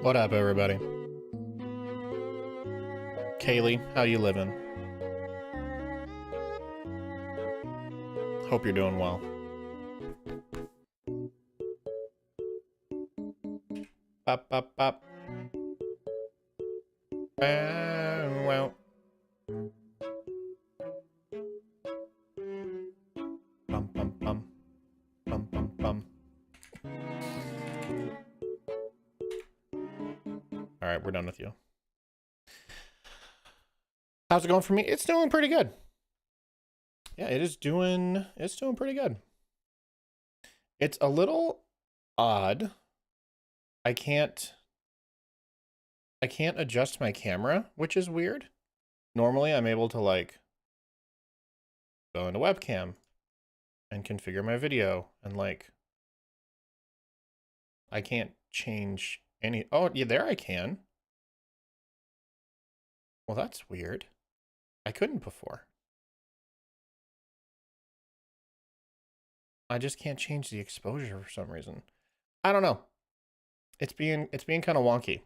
What up, everybody? Kaylee, how you living? Hope you're doing well. Bop, bop, bop. Well. Bum, bum, bum. Bum, bum, bum. All right, we're done with you. How's it going for me? It's doing pretty good. Yeah, it's doing pretty good. It's a little odd. I can't adjust my camera, which is weird. Normally, I'm able to like go into webcam and configure my video, and like I can't change any. Oh, yeah, there I can. Well, that's weird. I couldn't before. I just can't change the exposure for some reason. I don't know. It's being kind of wonky.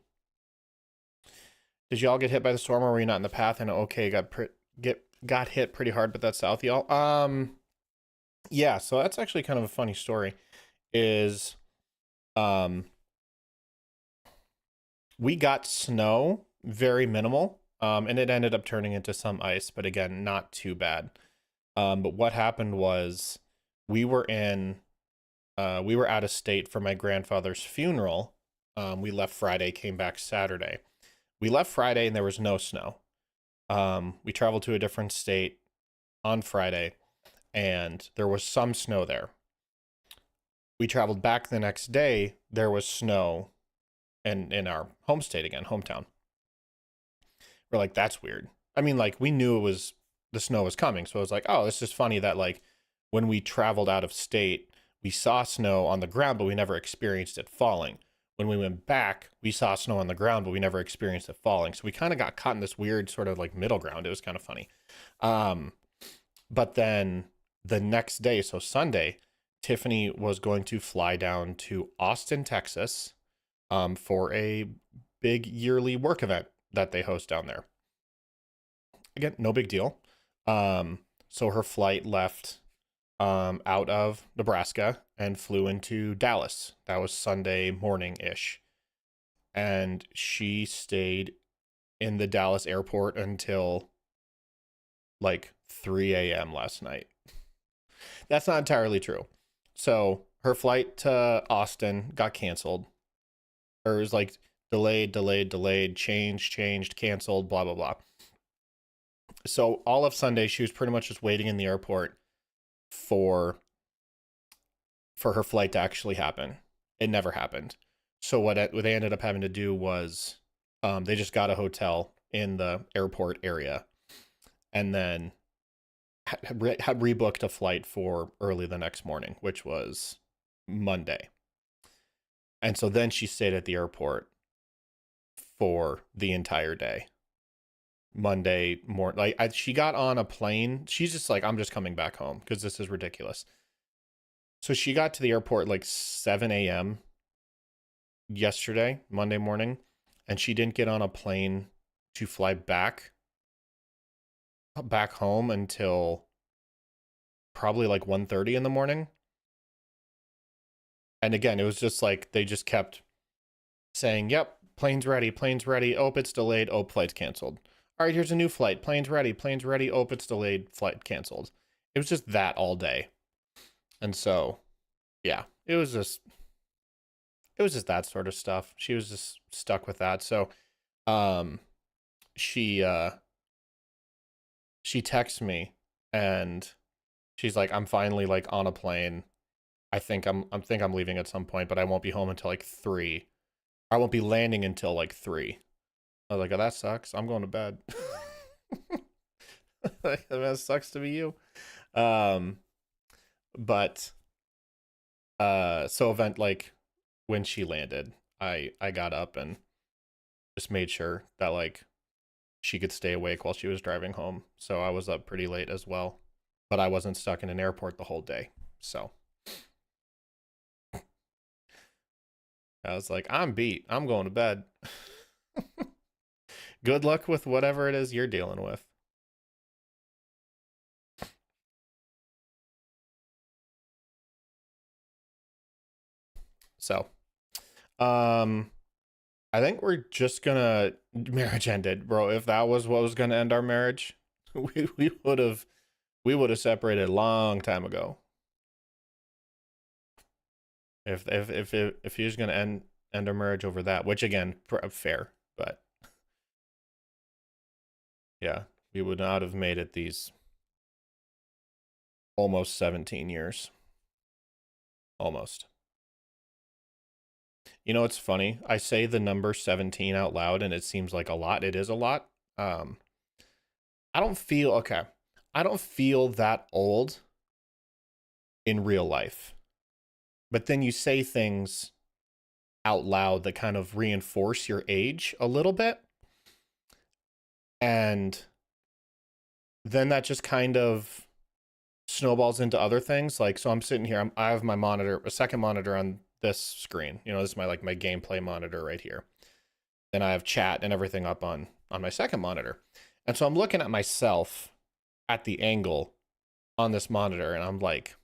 Did y'all get hit by the storm, or were you not in the path? And okay, got hit pretty hard, but that's south, y'all. Yeah. So that's actually kind of a funny story. Is we got snow, very minimal, and it ended up turning into some ice, but again, not too bad. But what happened was we were out of state for my grandfather's funeral. We left Friday, came back Saturday. We left Friday and there was no snow. We traveled to a different state on Friday and there was some snow there. We traveled back the next day. There was snow in our home state again, hometown. We're like, that's weird. I mean, like, we knew the snow was coming. So I was like, oh, it's just funny that like when we traveled out of state, we saw snow on the ground, but we never experienced it falling. When we went back, we saw snow on the ground, but we never experienced it falling. So we kind of got caught in this weird sort of like middle ground. It was kind of funny. But then the next day, so Sunday, Tiffany was going to fly down to Austin, Texas, for a big yearly work event that they host down there. Again, no big deal. So her flight left out of Nebraska and flew into Dallas. That was Sunday morning-ish. And she stayed in the Dallas airport until like 3 a.m. last night. That's not entirely true. So her flight to Austin got canceled. Or it was like delayed, changed, canceled, blah, blah, blah. So all of Sunday, she was pretty much just waiting in the airport for her flight to actually happen. It never happened. So what they ended up having to do was they just got a hotel in the airport area and then had rebooked a flight for early the next morning, which was Monday. And so then she stayed at the airport for the entire day. Monday morning, like she got on a plane. She's just like, I'm just coming back home because this is ridiculous. So she got to the airport like 7 a.m. yesterday, Monday morning, and she didn't get on a plane to fly back home until probably like 1:30 in the morning. And again, it was just like they just kept saying, yep, plane's ready. Oh, it's delayed. Oh, flight's canceled. All right, here's a new flight. Plane's ready. Oh, it's delayed. Flight canceled. It was just that all day. And so, yeah, it was just that sort of stuff. She was just stuck with that. So, she texts me and she's like, I'm finally like on a plane I'm leaving at some point, but I won't be home until like 3. I won't be landing until like 3. I was like, oh, that sucks. I'm going to bed. That sucks to be you. Um, but so event like when she landed, I got up and just made sure that like she could stay awake while she was driving home. So I was up pretty late as well, but I wasn't stuck in an airport the whole day. So I was like, I'm beat. I'm going to bed. Good luck with whatever it is you're dealing with. So, I think we're just gonna marriage ended, bro. If that was what was gonna end our marriage, we would have separated a long time ago. If he was gonna end our marriage over that, which again, fair, but yeah, we would not have made it these almost 17 years. Almost. You know, it's funny. I say the number 17 out loud and it seems like a lot. It is a lot. Um, I don't feel okay. I don't feel that old in real life. But then you say things out loud that kind of reinforce your age a little bit. And then that just kind of snowballs into other things. Like, so I'm sitting here, I have my monitor, a second monitor on this screen. You know, this is my gameplay monitor right here. Then I have chat and everything up on my second monitor. And so I'm looking at myself at the angle on this monitor and I'm like,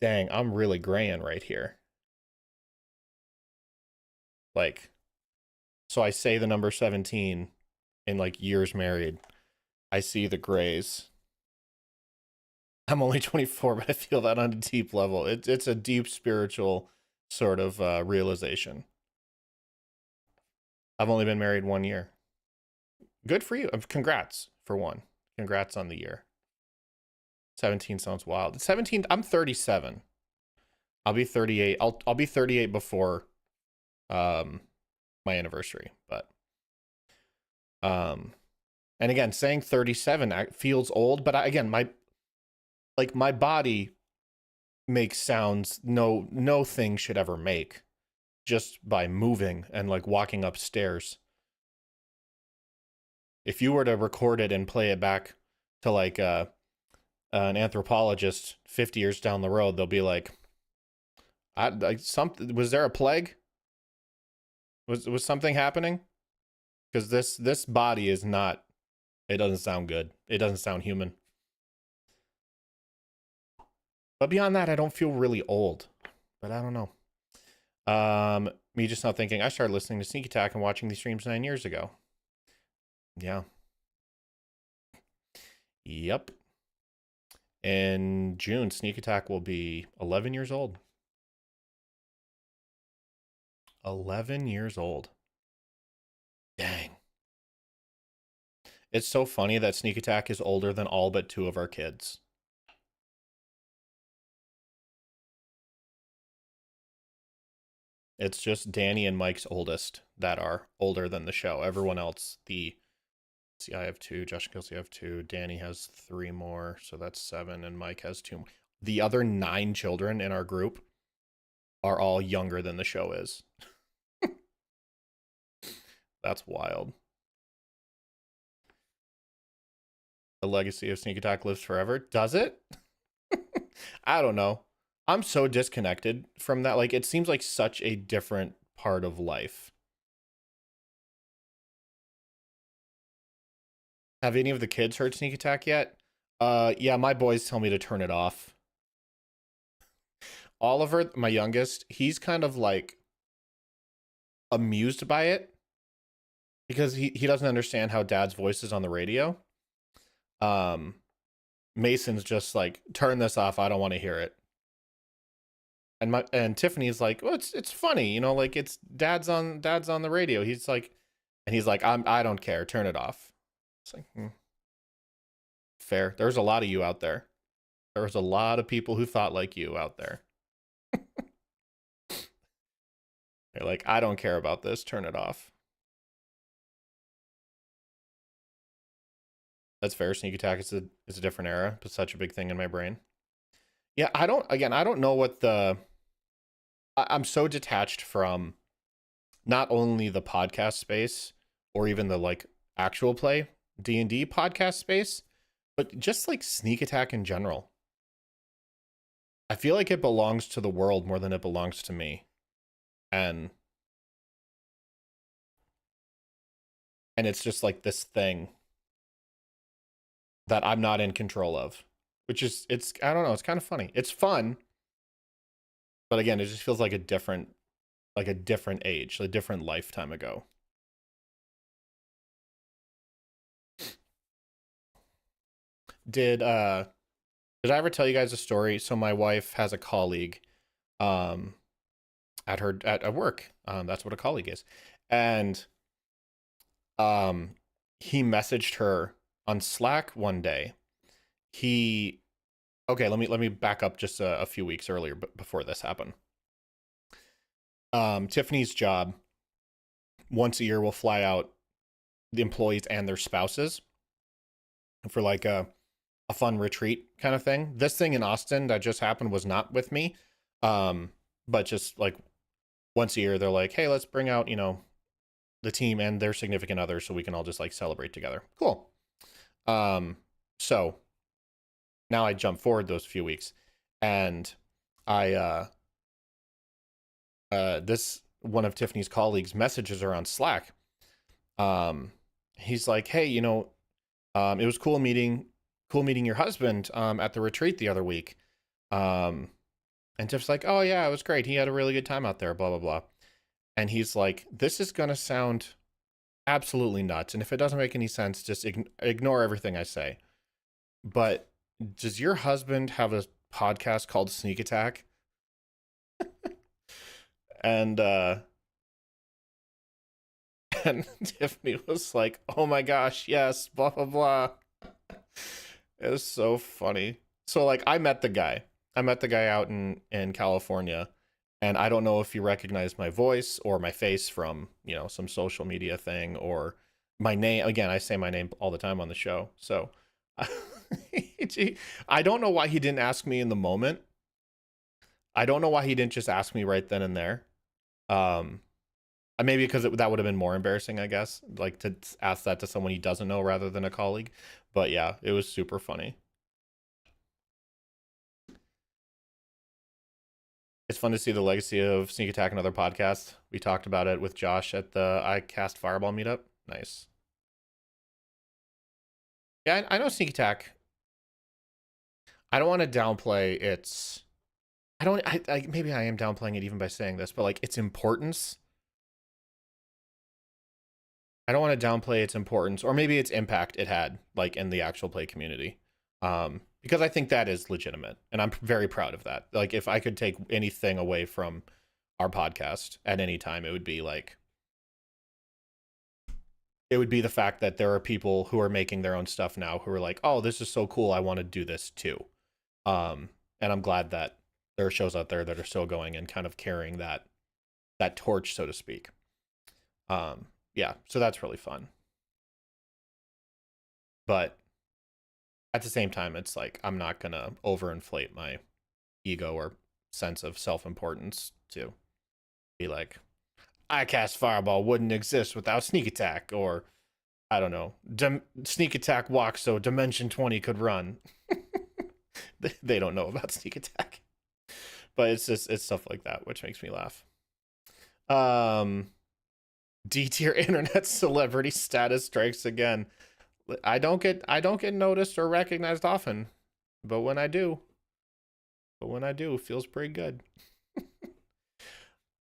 dang, I'm really graying right here. Like, so I say the number 17 in like years married. I see the grays. I'm only 24, but I feel that on a deep level. It's a deep spiritual sort of realization. I've only been married 1 year. Good for you. Congrats for one. Congrats on the year. 17 sounds wild. 17, I'm 37. I'll be 38. I'll be 38 before my anniversary, but and again, saying 37 feels old, but again, my body makes sounds no thing should ever make just by moving and like walking upstairs. If you were to record it and play it back to like an anthropologist 50 years down the road, they'll be like, something, was there a plague? Was something happening? Because this body is not, it doesn't sound good. It doesn't sound human. But beyond that, I don't feel really old. But I don't know. Me just not thinking, I started listening to Sneak Attack and watching these streams 9 years ago. Yeah. Yep. In June, Sneak Attack will be 11 years old. 11 years old. Dang. It's so funny that Sneak Attack is older than all but 2 of our kids. It's just Danny and Mike's oldest that are older than the show. Everyone else, see, I have 2, Josh and Kelsey have 2, Danny has 3 more, so that's 7, and Mike has 2 more. The other 9 children in our group are all younger than the show is. That's wild. The legacy of Sneak Attack lives forever. Does it? I don't know. I'm so disconnected from that. Like, it seems like such a different part of life. Have any of the kids heard Sneak Attack yet? Yeah, my boys tell me to turn it off. Oliver, my youngest, he's kind of like amused by it because he doesn't understand how dad's voice is on the radio. Mason's just like, turn this off. I don't want to hear it. And Tiffany's like, well, it's funny, you know, like it's dad's on the radio. He's like, I don't care. Turn it off. It's like, fair. There's a lot of you out there. There was a lot of people who thought like you out there. They're like, I don't care about this. Turn it off. That's fair. Sneak attack is a different era, but such a big thing in my brain. Yeah, I don't know what I'm so detached from not only the podcast space or even the like actual play D&D podcast space, but just like sneak attack in general. I feel like it belongs to the world more than it belongs to me. And it's just like this thing that I'm not in control of, which is, it's, I don't know, it's kind of funny. It's fun, but again, it just feels like a different age, a different lifetime ago. Did I ever tell you guys a story? So my wife has a colleague um at work. That's what a colleague is. And he messaged her on Slack one day. He Okay, let me back up just a few weeks earlier, but before this happened. Tiffany's job once a year will fly out the employees and their spouses for like a fun retreat kind of thing. This thing in Austin that just happened was not with me. But just like once a year they're like, "Hey, let's bring out, the team and their significant others so we can all just like celebrate together." Cool. So now I jump forward those few weeks and I this one of Tiffany's colleagues messages her on Slack. He's like, "Hey, it was cool meeting your husband at the retreat the other week." And Tiff's like, "Oh yeah, it was great. He had a really good time out there, blah blah blah." And he's like, "This is gonna sound absolutely nuts, and if it doesn't make any sense, just ignore everything I say. But does your husband have a podcast called Sneak Attack?" And and Tiffany was like, "Oh my gosh, yes, blah blah blah." It was so funny. So like I met the guy. I met the guy out in California, and I don't know if he recognized my voice or my face from, some social media thing or my name. Again, I say my name all the time on the show. So I don't know why he didn't ask me in the moment. I don't know why he didn't just ask me right then and there. Maybe because that would have been more embarrassing, I guess, like to ask that to someone he doesn't know rather than a colleague. But yeah, it was super funny. It's fun to see the legacy of Sneak Attack and other podcasts. We talked about it with Josh at the I Cast Fireball meetup. Nice. Yeah, I know Sneak Attack. I don't want to downplay its. I don't. Maybe I am downplaying it even by saying this, but like its importance. I don't want to downplay its importance, or maybe its impact it had, like in the actual play community, because I think that is legitimate, and I'm very proud of that. Like, if I could take anything away from our podcast at any time, it would be the fact that there are people who are making their own stuff now who are like, "Oh, this is so cool, I want to do this too." And I'm glad that there are shows out there that are still going and kind of carrying that torch, so to speak. Yeah, so that's really fun. But at the same time, it's like I'm not gonna overinflate my ego or sense of self-importance to be like, I Cast Fireball wouldn't exist without Sneak Attack, or I don't know, Sneak Attack walks so Dimension 20 could run. They don't know about Sneak Attack, but it's stuff like that which makes me laugh. D tier internet celebrity status strikes again. I don't get noticed or recognized often, but when I do, it feels pretty good.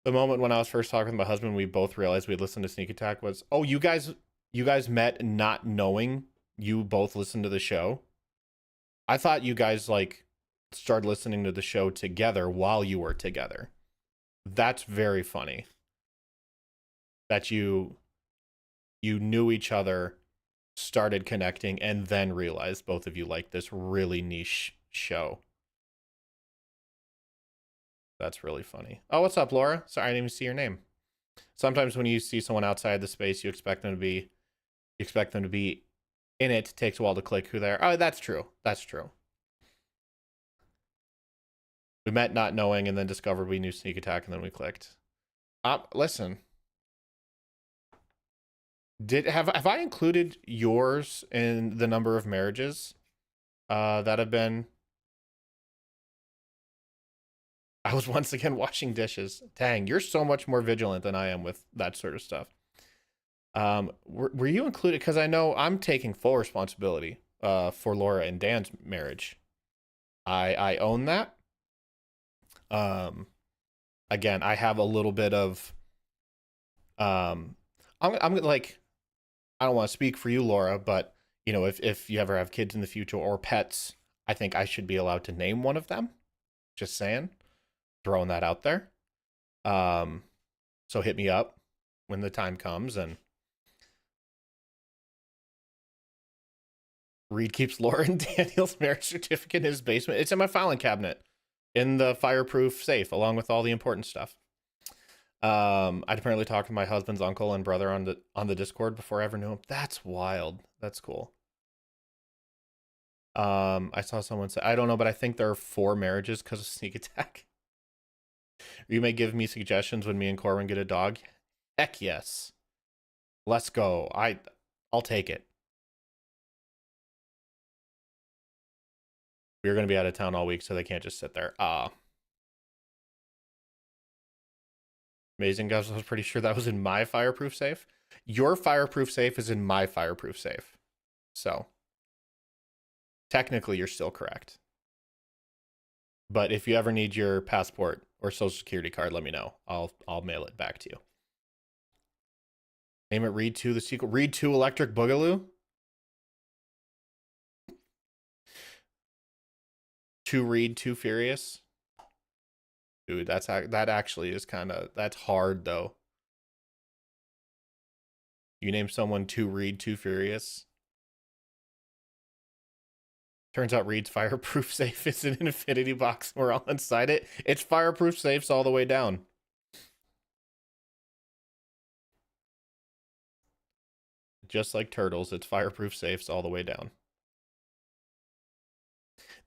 The moment when I was first talking with my husband, we both realized we'd listened to Sneak Attack was, "Oh, you guys met not knowing you both listened to the show." I thought you guys like started listening to the show together while you were together. That's very funny. That you knew each other, started connecting, and then realized both of you like this really niche show. That's really funny. Oh, what's up, Laura? Sorry, I didn't even see your name. Sometimes when you see someone outside the space, you expect them to be in it. It takes a while to click who they are. Oh, that's true. That's true. We met not knowing and then discovered we knew sneak attack and then we clicked. Listen. Have I included yours in the number of marriages that have been? I was once again washing dishes. Dang, you're so much more vigilant than I am with that sort of stuff. Were you included? Because I know I'm taking full responsibility for Laura and Dan's marriage. I own that. Um, Again, I have a little bit of I'm like, I don't want to speak for you, Laura, but you know, if you ever have kids in the future or pets, I think I should be allowed to name one of them. Just saying, throwing that out there. Um, so hit me up when the time comes. And Reed keeps Laura and Daniel's marriage certificate in his basement. It's in my filing cabinet in the fireproof safe, along with all the important stuff. I'd apparently talked to my husband's uncle and brother on the Discord before I ever knew him. That's wild. That's cool. I saw someone say, I don't know, but I think there are 4 marriages because of sneak attack. You may give me suggestions when me and Corwin get a dog. Heck yes. Let's go. I'll take it. We're going to be out of town all week, so they can't just sit there. Amazing, guys. I was pretty sure that was in my fireproof safe. Your fireproof safe is in my fireproof safe. So technically, you're still correct. But if you ever need your passport or social security card, let me know. I'll mail it back to you. Name it Reed 2, the sequel. Reed 2 Electric Boogaloo? 2 Reed, 2 Furious? Dude, that actually is that's hard though. You name someone 2 Reed, 2 Furious? Turns out Reed's fireproof safe is an infinity box. We're all inside it. It's fireproof safes all the way down. Just like turtles, it's fireproof safes all the way down.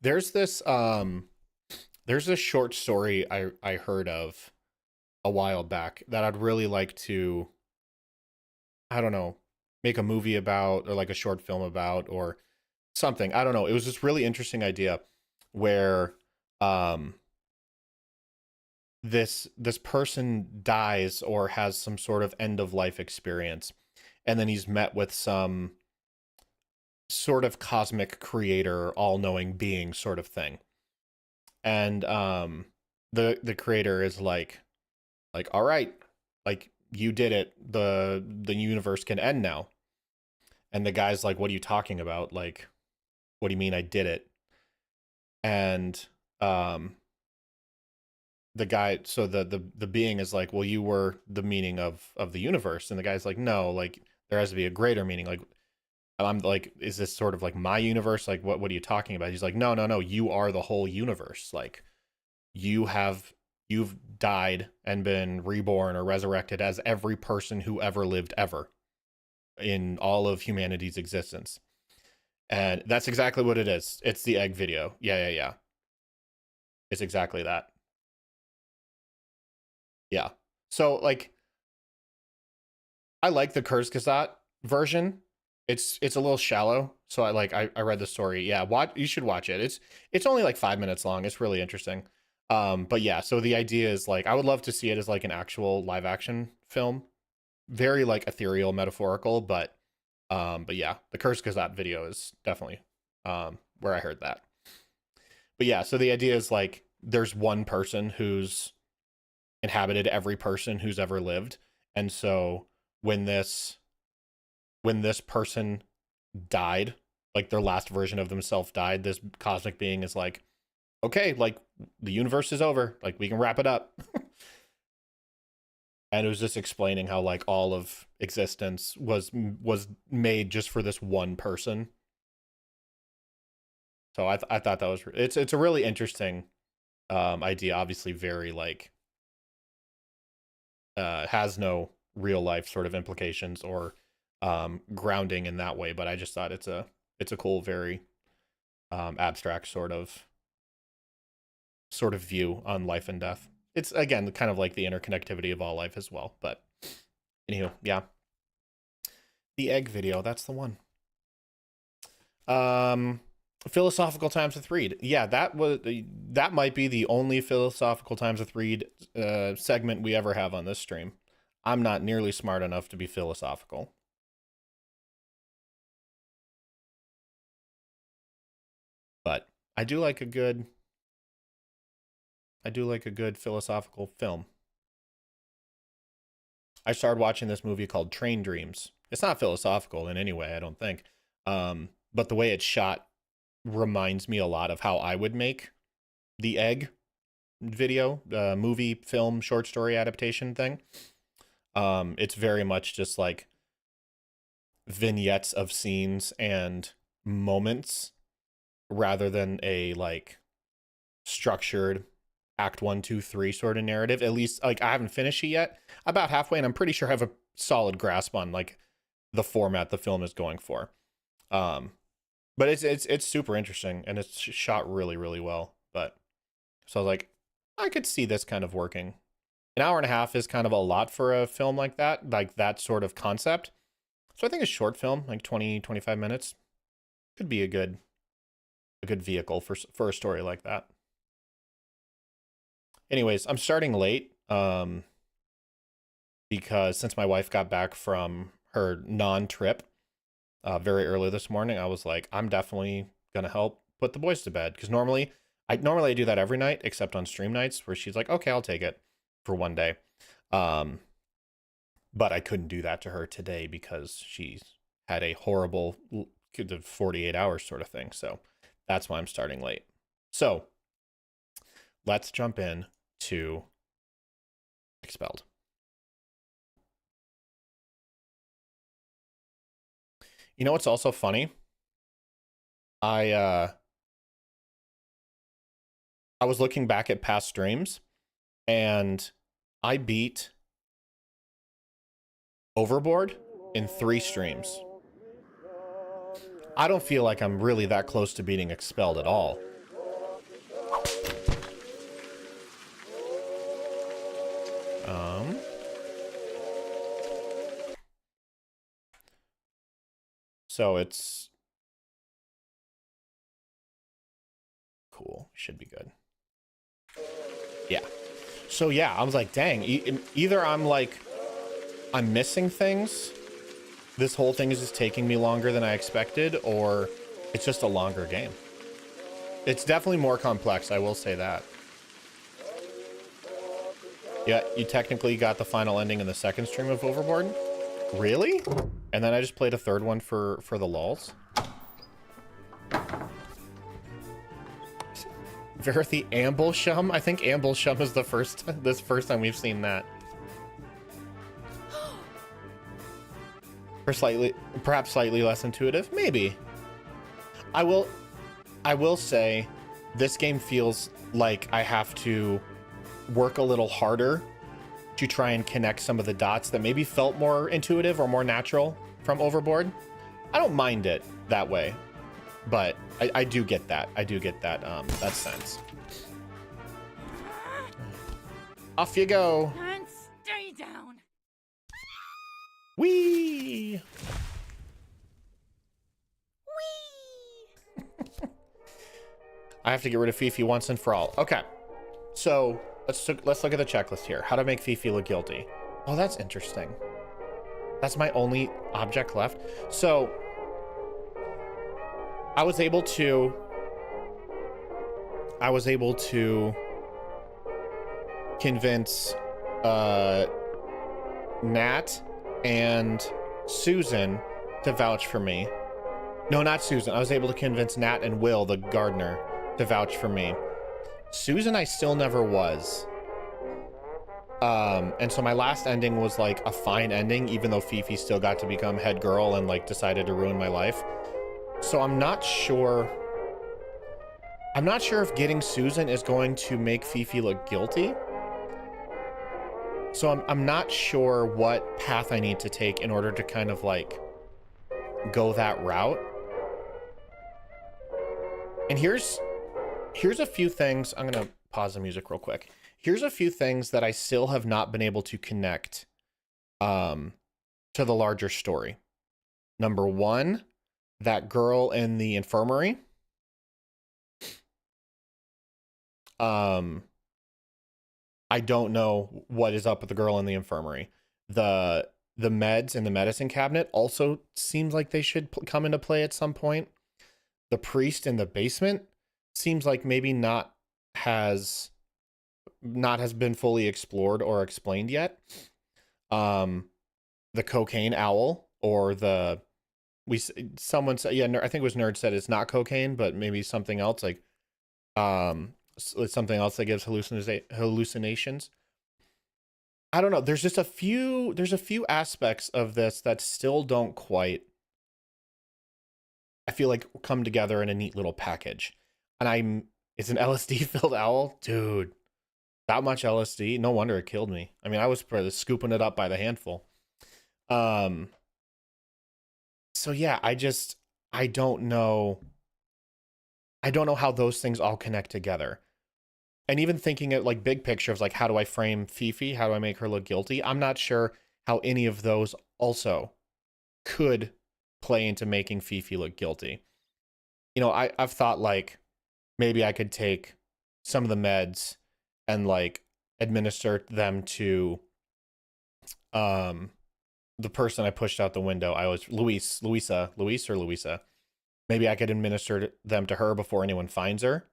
There's this short story I heard of a while back that I'd really like to, I don't know, make a movie about or like a short film about or something. I don't know. It was this really interesting idea where this person dies or has some sort of end of life experience, and then he's met with some sort of cosmic creator, all-knowing being sort of thing. And the creator is like, all right, like you did it. The universe can end now. And the guy's like, what are you talking about? Like, what do you mean I did it? And the guy, so the being is like, well, you were the meaning of the universe. And the guy's like, no, like there has to be a greater meaning. Like, I'm like, is this sort of like my universe? Like, what are you talking about? He's like, no, you are the whole universe. Like, you've died and been reborn or resurrected as every person who ever lived ever in all of humanity's existence. And that's exactly what it is. It's the egg video. Yeah. It's exactly that. Yeah. So like, I like the Kurzgesagt version. It's a little shallow. So I read the story. Yeah, you should watch it. It's only like 5 minutes long. It's really interesting. But yeah, so the idea is like, I would love to see it as like an actual live action film. Very like ethereal, metaphorical, but yeah, the Kurzgesagt video is definitely where I heard that. But yeah, so the idea is like there's one person who's inhabited every person who's ever lived. And so when this person died, like their last version of themselves died, this cosmic being is like, okay, like the universe is over, like we can wrap it up. And it was just explaining how like all of existence was made just for this one person. So I thought that was it's a really interesting idea. Obviously very like has no real life sort of implications or grounding in that way, but I just thought it's a cool, very abstract sort of view on life and death. It's again kind of like the interconnectivity of all life as well. But anywho, yeah. The egg video, that's the one. Philosophical times with read. Yeah, that might be the only philosophical times with read segment we ever have on this stream. I'm not nearly smart enough to be philosophical. But I do like a good philosophical film. I started watching this movie called Train Dreams. It's not philosophical in any way, I don't think. But the way it's shot reminds me a lot of how I would make the Egg video, movie, film, short story adaptation thing. It's very much just like vignettes of scenes and moments rather than a like structured act 1, 2, 3 sort of narrative. At least like I haven't finished it yet. About halfway, and I'm pretty sure I have a solid grasp on like the format the film is going for. But it's super interesting, and it's shot really, really well. But so I was like, I could see this kind of working. An hour and a half is kind of a lot for a film like that sort of concept. So I think a short film, like 20, 25 minutes, could be a good vehicle for a story like that. Anyways, I'm starting late because since my wife got back from her non-trip very early this morning, I was like, I'm definitely gonna help put the boys to bed, because normally I do that every night except on stream nights, where she's like, okay, I'll take it for one day. But I couldn't do that to her today because she's had a horrible 48 hours sort of thing. So that's why I'm starting late. So let's jump in to Expelled. You know what's also funny? I was looking back at past streams, and I beat Overboard in 3 streams. I don't feel like I'm really that close to beating Expelled at all. So it's cool. Should be good. Yeah. So yeah, I was like, dang, either I'm missing things. This whole thing is just taking me longer than I expected, or it's just a longer game. It's definitely more complex, I will say that. Yeah, you technically got the final ending in the second stream of Overboard? Really? And then I just played a third one for the lulz. Verithy Ambleshum? I think Ambleshum is the first time we've seen that. Perhaps slightly less intuitive, maybe. I will say this game feels like I have to work a little harder to try and connect some of the dots that maybe felt more intuitive or more natural from Overboard. I don't mind it that way, but I do get that. I do get that sense. Off you go. And stay down. Whee! Whee! I have to get rid of Fifi once and for all. Okay, so let's look at the checklist here. How to make Fifi look guilty. Oh, that's interesting. That's my only object left. So I was able to convince Nat and Susan to vouch for me. No, not Susan. I was able to convince Nat and Will, the gardener, to vouch for me. Susan, I still never was. And so my last ending was like a fine ending, even though Fifi still got to become head girl and like decided to ruin my life. So I'm not sure I'm not sure if getting Susan is going to make Fifi look guilty. So I'm not sure what path I need to take in order to kind of like go that route. And here's a few things. I'm going to pause the music real quick. Here's a few things that I still have not been able to connect to the larger story. Number one, that girl in the infirmary. I don't know what is up with the girl in the infirmary. The meds in the medicine cabinet also seems like they should come into play at some point. The priest in the basement seems like maybe not has been fully explored or explained yet. The cocaine owl, or someone said, yeah, I think it was Nerd said it's not cocaine, but maybe something else, like it's something else that gives hallucinations. I don't know. There's a few aspects of this that still don't quite, I feel like, come together in a neat little package. And it's an LSD filled owl, dude. That much LSD, no wonder it killed me. I mean, I was probably scooping it up by the handful. So yeah, I don't know. I don't know how those things all connect together. And even thinking at like big picture of like, how do I frame Fifi? How do I make her look guilty? I'm not sure how any of those also could play into making Fifi look guilty. You know, I've thought like maybe I could take some of the meds and like administer them to the person I pushed out the window. I was Louisa. Maybe I could administer them to her before anyone finds her.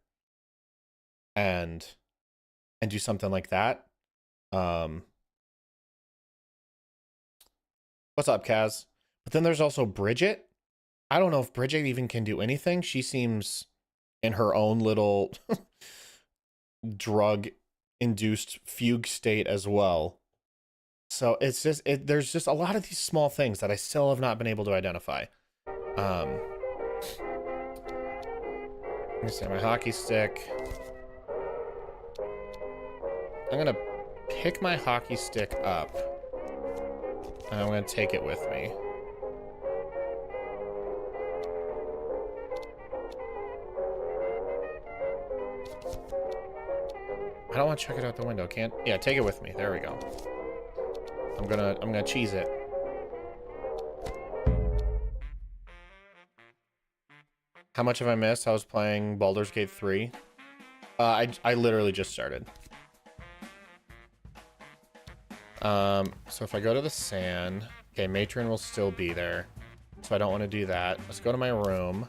And do something like that. What's up, Kaz? But then there's also Bridget. I don't know if Bridget even can do anything. She seems in her own little drug-induced fugue state as well. So it's just there's just a lot of these small things that I still have not been able to identify. Let me see my hockey stick. I'm gonna pick my hockey stick up and I'm gonna take it with me. I don't want to check it out the window. Can't. Yeah, take it with me. There we go. I'm gonna cheese it. How much have I missed? I was playing Baldur's Gate 3. I literally just started. So if I go to the sand, okay, Matron will still be there, so I don't want to do that. Let's go to my room.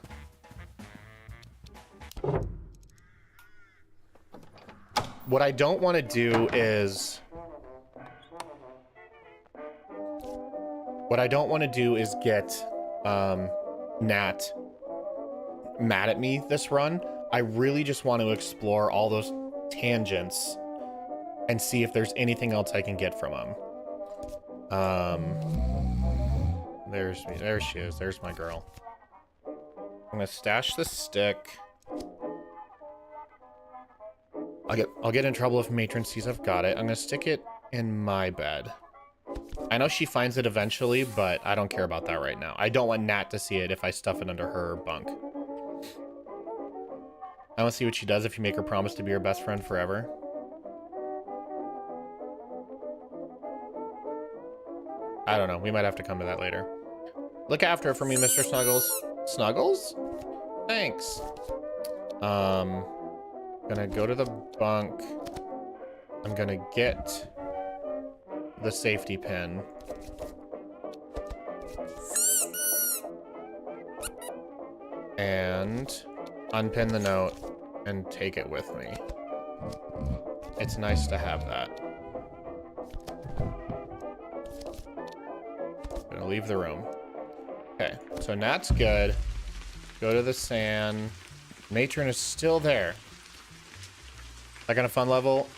What I don't want to do is get Nat mad at me this run. I really just want to explore all those tangents and see if there's anything else I can get from him. There she is. There's my girl. I'm gonna stash the stick. I'll get in trouble if Matron sees I've got it. I'm gonna stick it in my bed. I know she finds it eventually, but I don't care about that right now. I don't want Nat to see it if I stuff it under her bunk. I want to see what she does if you make her promise to be her best friend forever. I don't know. We might have to come to that later. Look after it for me, Mr. Snuggles. Snuggles? Thanks. Gonna go to the bunk. I'm gonna get the safety pin. And unpin the note and take it with me. It's nice to have that. Gonna leave the room. Okay, so Nat's good. Go to the sand. Matron is still there. That kind of fun level,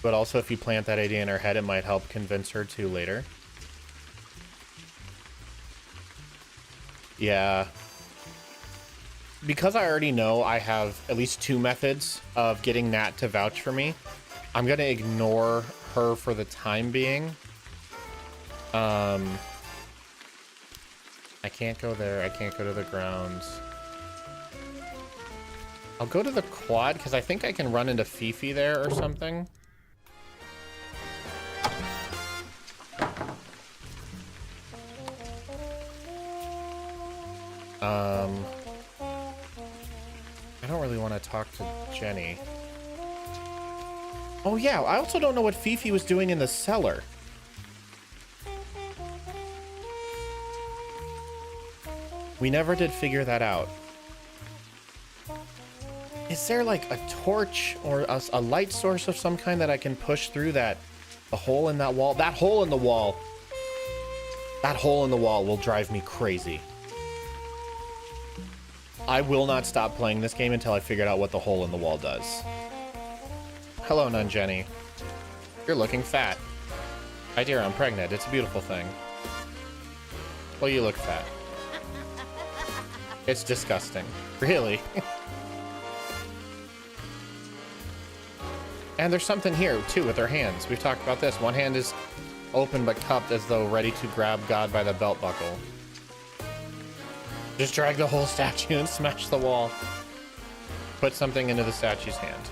but also if you plant that idea in her head, it might help convince her to later. Yeah. because I already know I have at least 2 methods of getting Nat to vouch for me, I'm gonna ignore her for the time being. I can't go there. I can't go to the grounds. I'll go to the quad because I think I can run into Fifi there or something. I don't really want to talk to Jenny. Oh yeah, I also don't know what Fifi was doing in the cellar. We never did figure that out. Is there like a torch or a light source of some kind that I can push through the hole in that wall? That hole in the wall. That hole in the wall will drive me crazy. I will not stop playing this game until I figured out what the hole in the wall does. Hello, Nun Jenny. You're looking fat. My dear, I'm pregnant. It's a beautiful thing. Well, you look fat. It's disgusting. Really? And there's something here, too, with her hands. We've talked about this. One hand is open but cupped as though ready to grab God by the belt buckle. Just drag the whole statue and smash the wall. Put something into the statue's hand.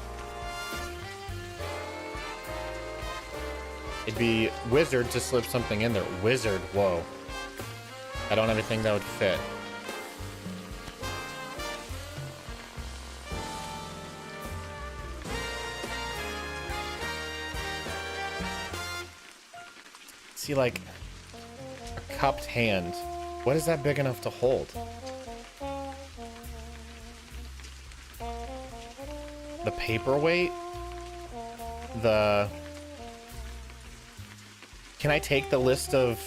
It'd be wizard to slip something in there. Wizard, whoa. I don't have anything that would fit. See, like, a cupped hand. What is that big enough to hold? The paperweight? Can I take the list of,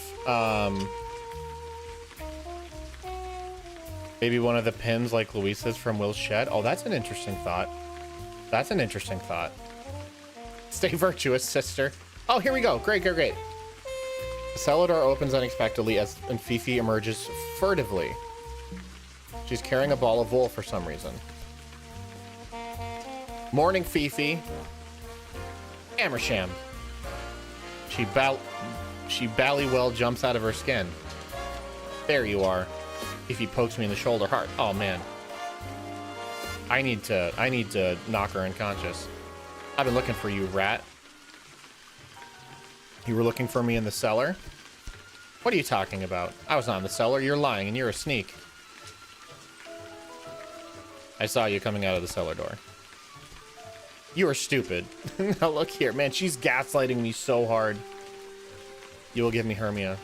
maybe one of the pins like Luisa's from Will's Shed? Oh, that's an interesting thought. That's an interesting thought. Stay virtuous, sister. Oh, here we go. Great, great, great. The cellar door opens unexpectedly and Fifi emerges furtively. She's carrying a ball of wool for some reason. Morning, Fifi. Amersham. She ballywell jumps out of her skin. There you are. Fifi pokes me in the shoulder hard. Oh man. I need to knock her unconscious. I've been looking for you, rat. You were looking for me in the cellar? What are you talking about? I was not in the cellar. You're lying, and you're a sneak. I saw you coming out of the cellar door. You are stupid. Now look here. Man, she's gaslighting me so hard. You will give me Hermia.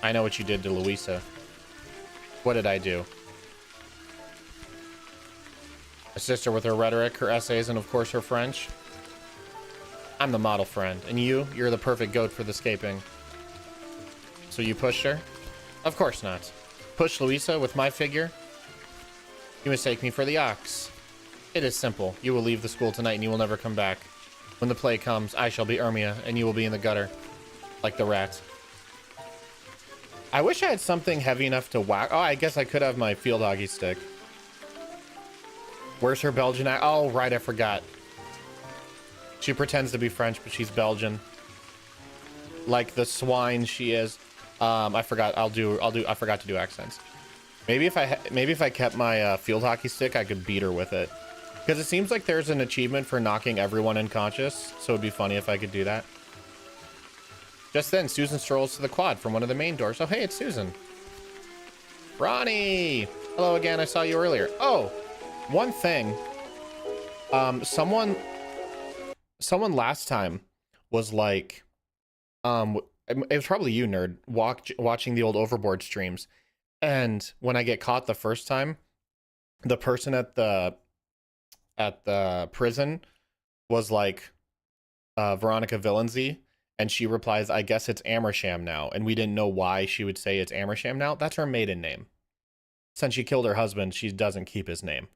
I know what you did to Louisa. What did I do? A sister with her rhetoric, her essays, and of course her French. I'm the model friend, and you're the perfect goat for the escaping. So you pushed her? Of course not. Push Louisa with my figure? You mistake me for the ox. It is simple. You will leave the school tonight and you will never come back. When the play comes, I shall be Hermia, and you will be in the gutter. Like the rat. I wish I had something heavy enough to whack. Oh, I guess I could have my field hockey stick. Where's her Belgian act? Oh, right, I forgot. She pretends to be French, but she's Belgian. Like the swine she is. I forgot. I forgot to do accents. Maybe if I kept my field hockey stick, I could beat her with it. Because it seems like there's an achievement for knocking everyone unconscious. So it'd be funny if I could do that. Just then, Susan strolls to the quad from one of the main doors. Oh, hey, it's Susan. Ronnie! Hello again. I saw you earlier. Oh, one thing. Someone last time was like, it was probably you, nerd, watching the old Overboard streams. And when I get caught the first time, the person at the prison was like, Veronica Villenzy, and she replies, I guess it's Amersham now. And we didn't know why she would say it's Amersham now. That's her maiden name. Since she killed her husband, she doesn't keep his name.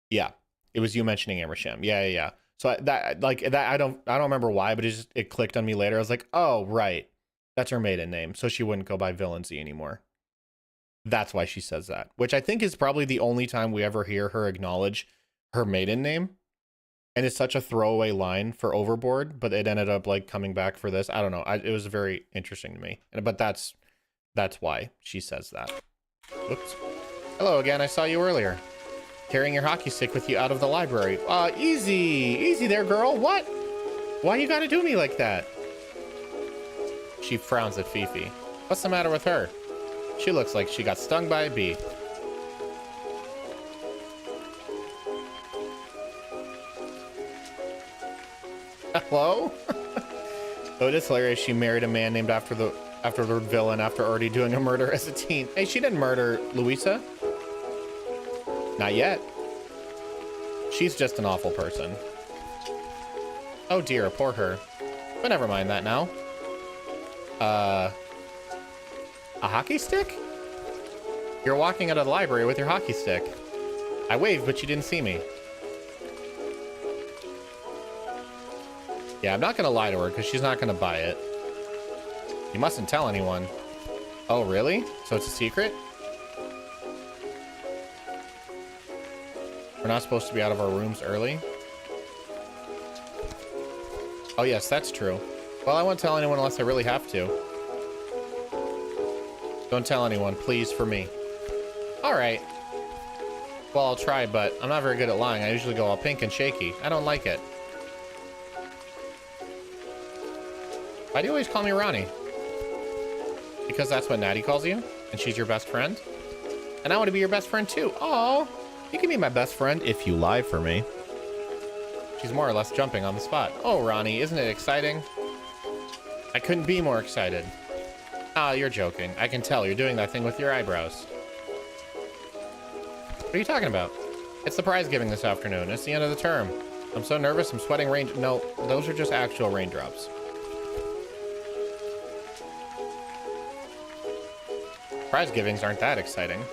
Yeah, it was you mentioning Amersham. Yeah. So I don't remember why, but it clicked on me later. I was like, oh, right. That's her maiden name. So she wouldn't go by Villenzy anymore. That's why she says that, which I think is probably the only time we ever hear her acknowledge her maiden name. And it's such a throwaway line for Overboard, but it ended up like coming back for this. I don't know. It was very interesting to me. But that's why she says that. Whoops. Hello again. I saw you earlier. Carrying your hockey stick with you out of the library. Easy. Easy there, girl. What? Why you gotta do me like that? She frowns at Fifi. What's the matter with her? She looks like she got stung by a bee. Hello? Oh, it is hilarious. She married a man named after the villain after already doing a murder as a teen. Hey, she didn't murder Louisa. Not yet. She's just an awful person. Oh dear, poor her. But never mind that now. A hockey stick? You're walking out of the library with your hockey stick. I waved, but you didn't see me. Yeah, I'm not gonna lie to her because she's not gonna buy it. You mustn't tell anyone. Oh, really? So it's a secret? We're not supposed to be out of our rooms early? Oh, yes, that's true. Well, I won't tell anyone unless I really have to. Don't tell anyone, please, for me. All right. Well, I'll try, but I'm not very good at lying. I usually go all pink and shaky. I don't like it. Why do you always call me Ronnie? Because that's what Natty calls you? And she's your best friend? And I want to be your best friend too. Oh, you can be my best friend if you lie for me. She's more or less jumping on the spot. Oh, Ronnie, isn't it exciting? I couldn't be more excited. Ah, you're joking. I can tell you're doing that thing with your eyebrows. What are you talking about? It's the prize giving this afternoon. It's the end of the term. I'm so nervous. I'm sweating rain. No, those are just actual raindrops. Prize givings aren't that exciting.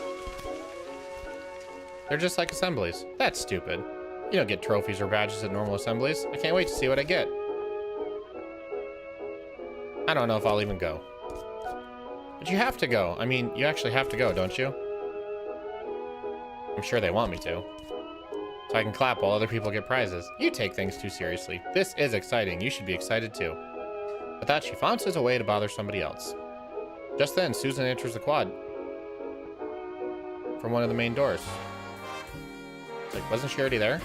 They're just like assemblies. That's stupid. You don't get trophies or badges at normal assemblies. I can't wait to see what I get. I don't know if I'll even go. But you have to go. I mean, you actually have to go, don't you? I'm sure they want me to. So I can clap while other people get prizes. You take things too seriously. This is exciting. You should be excited too. With that, she flounces away to bother somebody else. Just then, Susan enters the quad from one of the main doors. It's like, wasn't she already there?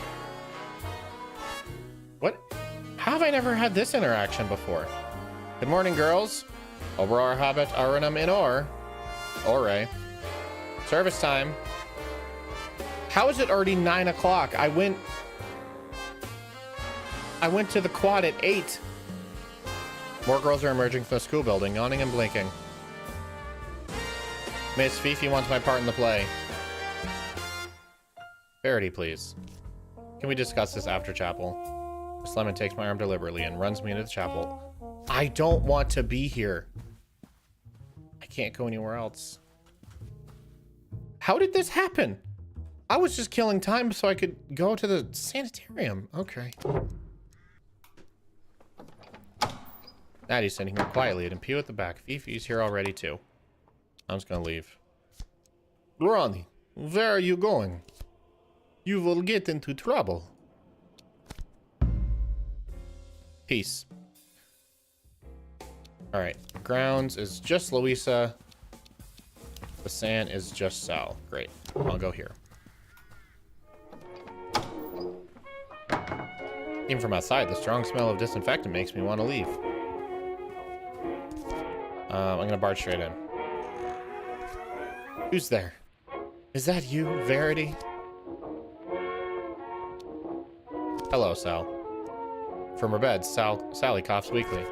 What? How have I never had this interaction before? Good morning, girls. Oberar habet arenum in or. Ore. Service time. How is it already 9 o'clock? I went to the quad at 8. More girls are emerging from the school building, yawning and blinking. Miss Fifi wants my part in the play. Verity, please. Can we discuss this after chapel? Miss Lemon takes my arm deliberately and runs me into the chapel. I don't want to be here. I can't go anywhere else. How did this happen? I was just killing time so I could go to the sanitarium. Okay. Natty's sitting here quietly and Pew at the back. Fifi's here already too. I'm just gonna leave. Ronnie, where are you going? You will get into trouble. Peace. Alright, grounds is just Louisa. The sand is just Sal. Great. I'll go here. Even from outside, the strong smell of disinfectant makes me want to leave. I'm gonna barge straight in. Who's there? Is that you, Verity? Hello, Sal. From her bed, Sally coughs weakly.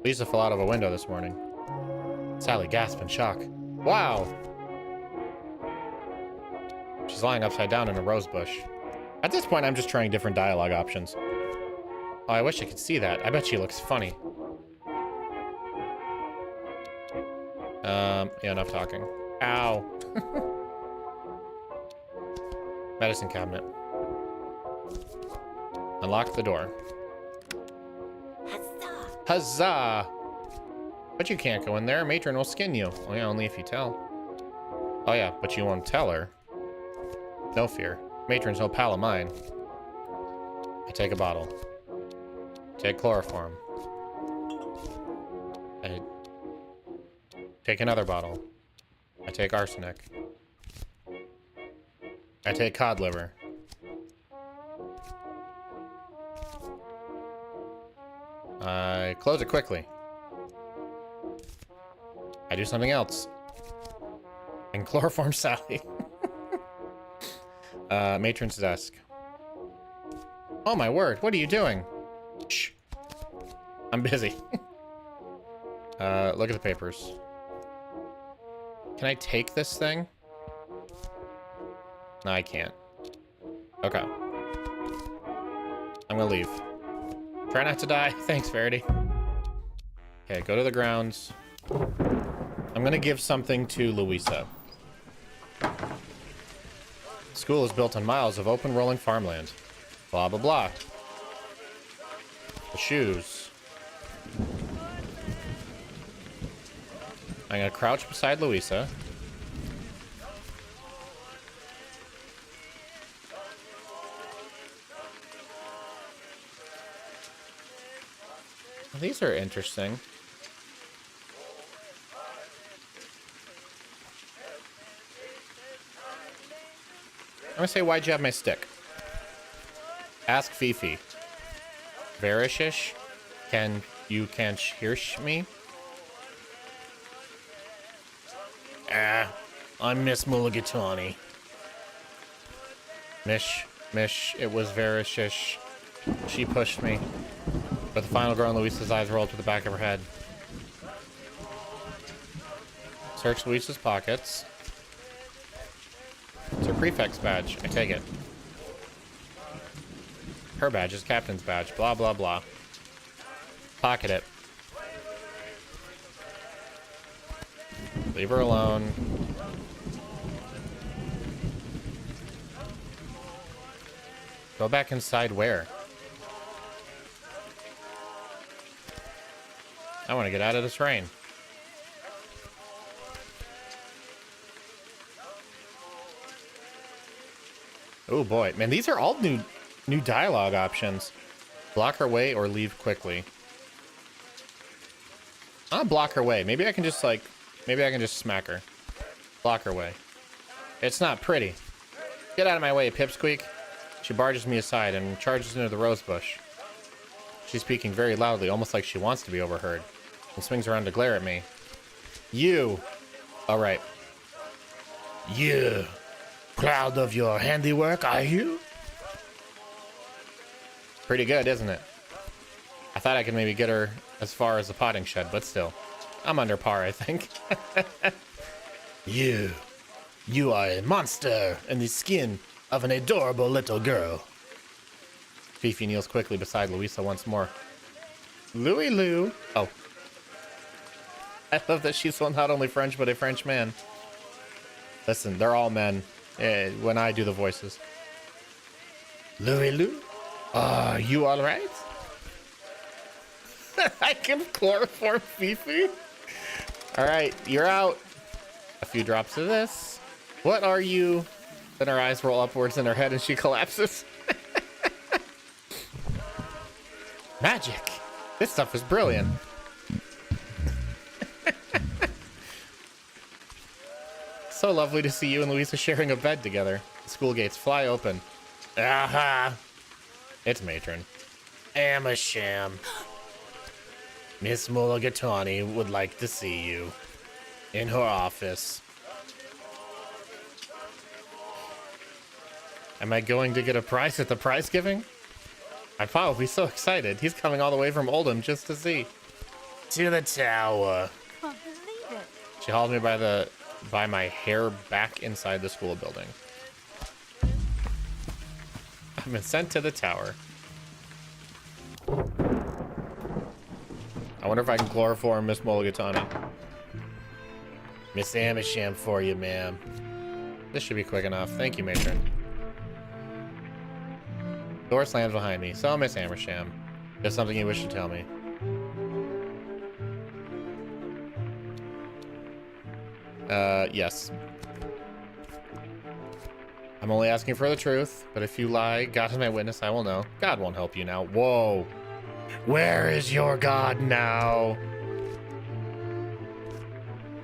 Lisa fell out of a window this morning. Sally gasped in shock. Wow! She's lying upside down in a rose bush. At this point, I'm just trying different dialogue options. Oh, I wish I could see that. I bet she looks funny. Yeah, enough talking. Ow. Medicine cabinet. Unlock the door. Huzzah! Huzzah! But you can't go in there. Matron will skin you. Oh yeah, only if you tell. Oh yeah, but you won't tell her. No fear. Matron's no pal of mine. I take a bottle. Take chloroform. I take another bottle. I take arsenic. I take cod liver. I close it quickly. I do something else. And chloroform Sally. Matron's desk. Oh my word, what are you doing? Shh. I'm busy. Look at the papers. Can I take this thing? No, I can't. Okay. I'm gonna leave. Try not to die. Thanks, Verity. Okay, go to the grounds. I'm gonna give something to Louisa. School is built on miles of open rolling farmland. Blah, blah, blah. The shoes. I'm gonna crouch beside Louisa. Well, these are interesting. I'm gonna say, why'd you have my stick? Ask Fifi. Verishish? Can you can't hear me? I'm Miss Mulligatawny. Mish, it was Verishish. She pushed me. But the final girl in Louisa's eyes rolled to the back of her head. Search Louisa's pockets. It's her prefect's badge. I take it. Her badge is captain's badge. Blah, blah, blah. Pocket it. Leave her alone. Go back inside where? I want to get out of this rain. Oh boy, man, these are all new dialogue options. Block her way or leave quickly. I'll block her way. Maybe I can just smack her. Block her way. It's not pretty. Get out of my way, Pipsqueak. She barges me aside and charges into the rose bush. She's speaking very loudly, almost like she wants to be overheard, and swings around to glare at me. You. All right. You. Proud of your handiwork, are you? Pretty good, isn't it? I thought I could maybe get her as far as the potting shed, but still. I'm under par, I think. You are a monster in the skin of an adorable little girl. Fifi kneels quickly beside Louisa once more. Louie Lou. Oh. I love that she's not only French, but a French man. Listen, they're all men when I do the voices. Louie Lou, are you all right? I can chloroform Fifi. All right, you're out. A few drops of this. What are you? Then her eyes roll upwards in her head and she collapses. Magic. This stuff is brilliant. So lovely to see you and Louisa sharing a bed together. The school gates fly open. Aha! It's Matron. Amersham. Miss Mulligatawny would like to see you in her office. Am I going to get a prize at the prize giving? I'd probably be so excited. He's coming all the way from Oldham just to see. To the tower. Can't believe it. She hauled me by my hair back inside the school building. I've been sent to the tower. I wonder if I can chloroform Miss Mulligatawny. Miss Amersham for you, ma'am. This should be quick enough. Thank you, Matron. Door slams behind me. So, Miss Amersham, there's something you wish to tell me. Yes. I'm only asking for the truth, but if you lie, God is my witness, I will know. God won't help you now. Whoa. Where is your God now?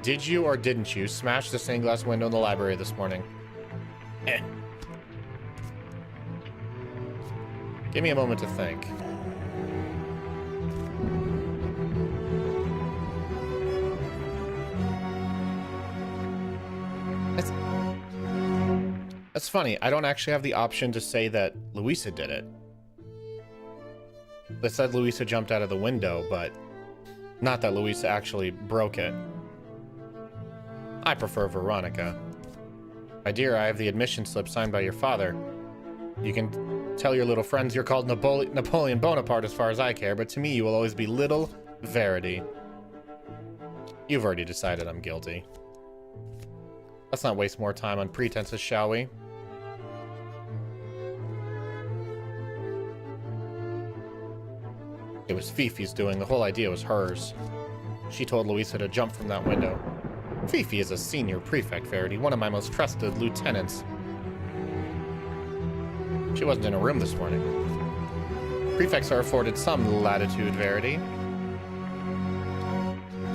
Did you or didn't you smash the stained glass window in the library this morning? Eh. Give me a moment to think. That's funny. I don't actually have the option to say that Louisa did it. It said Louisa jumped out of the window, but not that Louisa actually broke it. I prefer Veronica. My dear, I have the admission slip signed by your father. You can tell your little friends you're called Napoleon Bonaparte as far as I care, but to me you will always be Little Verity. You've already decided I'm guilty. Let's not waste more time on pretenses, shall we? It was Fifi's doing. The whole idea was hers. She told Louisa to jump from that window. Fifi is a senior prefect, Verity, one of my most trusted lieutenants. She wasn't in a room this morning. Prefects are afforded some latitude, Verity.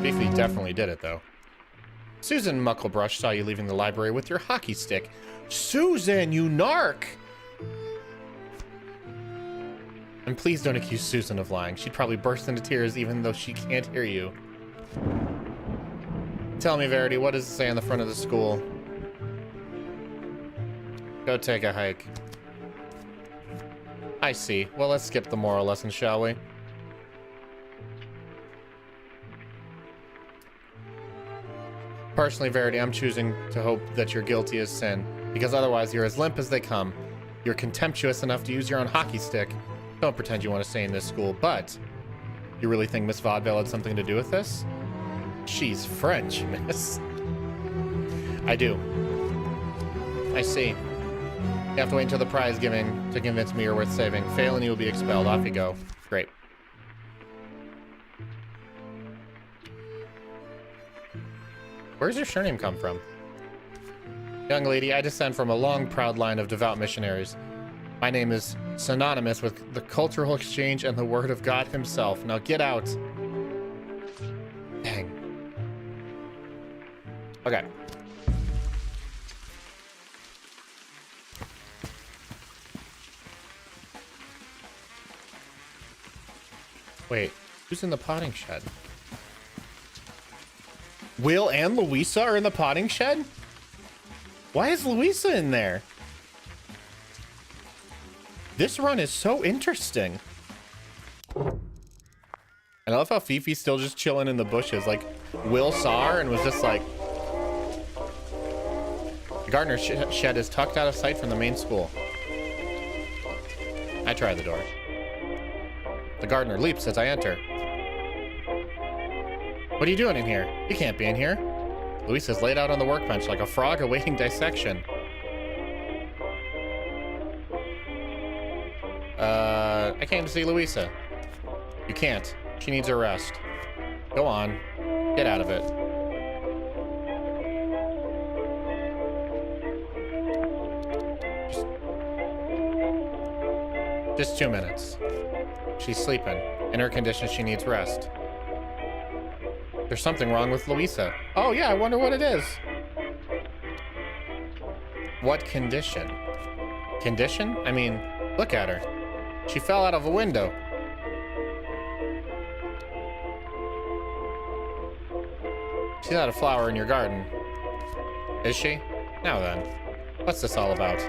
Fifi definitely did it, though. Susan Mucklebrush saw you leaving the library with your hockey stick. Susan, you narc! And please don't accuse Susan of lying. She'd probably burst into tears even though she can't hear you. Tell me, Verity, what does it say on the front of the school? Go take a hike. I see. Well, let's skip the moral lesson, shall we? Personally, Verity, I'm choosing to hope that you're guilty as sin, because otherwise you're as limp as they come. You're contemptuous enough to use your own hockey stick. Don't pretend you want to stay in this school, but you really think Miss Vaudeville had something to do with this? She's French, miss. I do. I see. You have to wait until the prize giving to convince me you're worth saving. Fail and you will be expelled. Off you go. Great. Where's your surname come from? Young lady, I descend from a long, proud line of devout missionaries. My name is synonymous with the cultural exchange and the word of God himself. Now get out. Dang. Okay. Wait, who's in the potting shed? Will and Louisa are in the potting shed? Why is Louisa in there? This run is so interesting. I love how Fifi's still just chilling in the bushes. Like, Will saw her and was just like... The gardener's shed is tucked out of sight from the main school. I try the door. The gardener leaps as I enter. What are you doing in here? You can't be in here. Louisa's laid out on the workbench like a frog awaiting dissection. I came to see Louisa. You can't. She needs a rest. Go on. Get out of it. Just 2 minutes. She's sleeping. In her condition, she needs rest. There's something wrong with Louisa. Oh yeah, I wonder what it is. What condition? Condition? I mean, look at her. She fell out of a window. She's not a flower in your garden. Is she? Now then, what's this all about?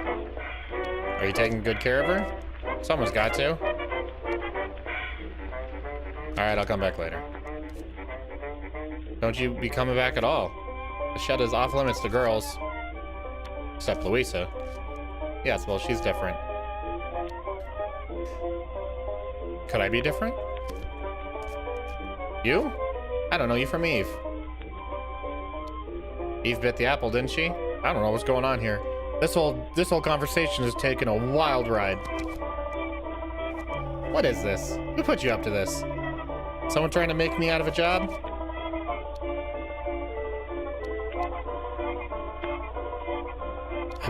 Are you taking good care of her? Someone's got to. Alright, I'll come back later. Don't you be coming back at all. The shed is off limits to girls. Except Louisa. Yes, well, she's different. Could I be different? You? I don't know you from Eve. Eve bit the apple, didn't she? I don't know what's going on here. This whole conversation has taken a wild ride. What is this? Who put you up to this? Someone trying to make me out of a job?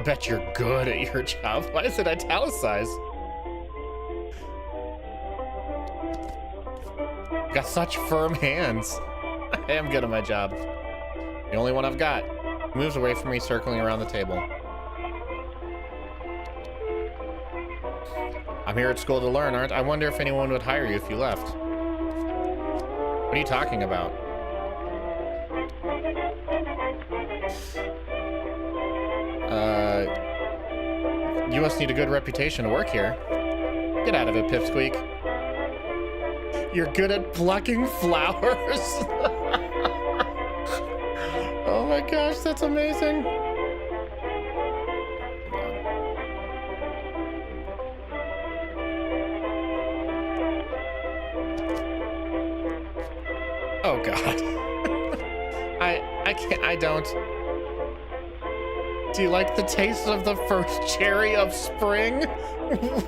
bet you're good at your job. Why is it italicized? Got such firm hands. I am good at my job. The only one I've got. Moves away from me, circling around the table. I'm here at school to learn, aren't I? I wonder if anyone would hire you if you left. What are you talking about? You must need a good reputation to work here. Get out of it, Pipsqueak. You're good at plucking flowers? Oh my gosh, that's amazing. Oh god. I can't, I don't. Do you like the taste of the first cherry of spring?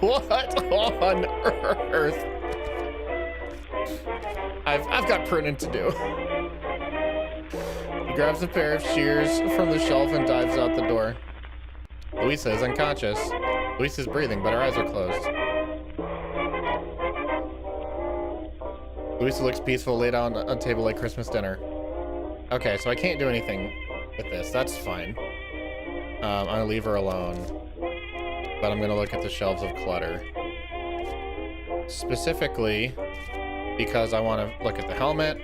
What on earth? I've got pruning to do. He grabs a pair of shears from the shelf and dives out the door. Louisa is unconscious. Louisa's breathing, but her eyes are closed. Louisa looks peaceful, laid out on a table like Christmas dinner. Okay, so I can't do anything with this. That's fine. I'm gonna leave her alone. But I'm gonna look at the shelves of clutter. Specifically, because I want to look at the helmet.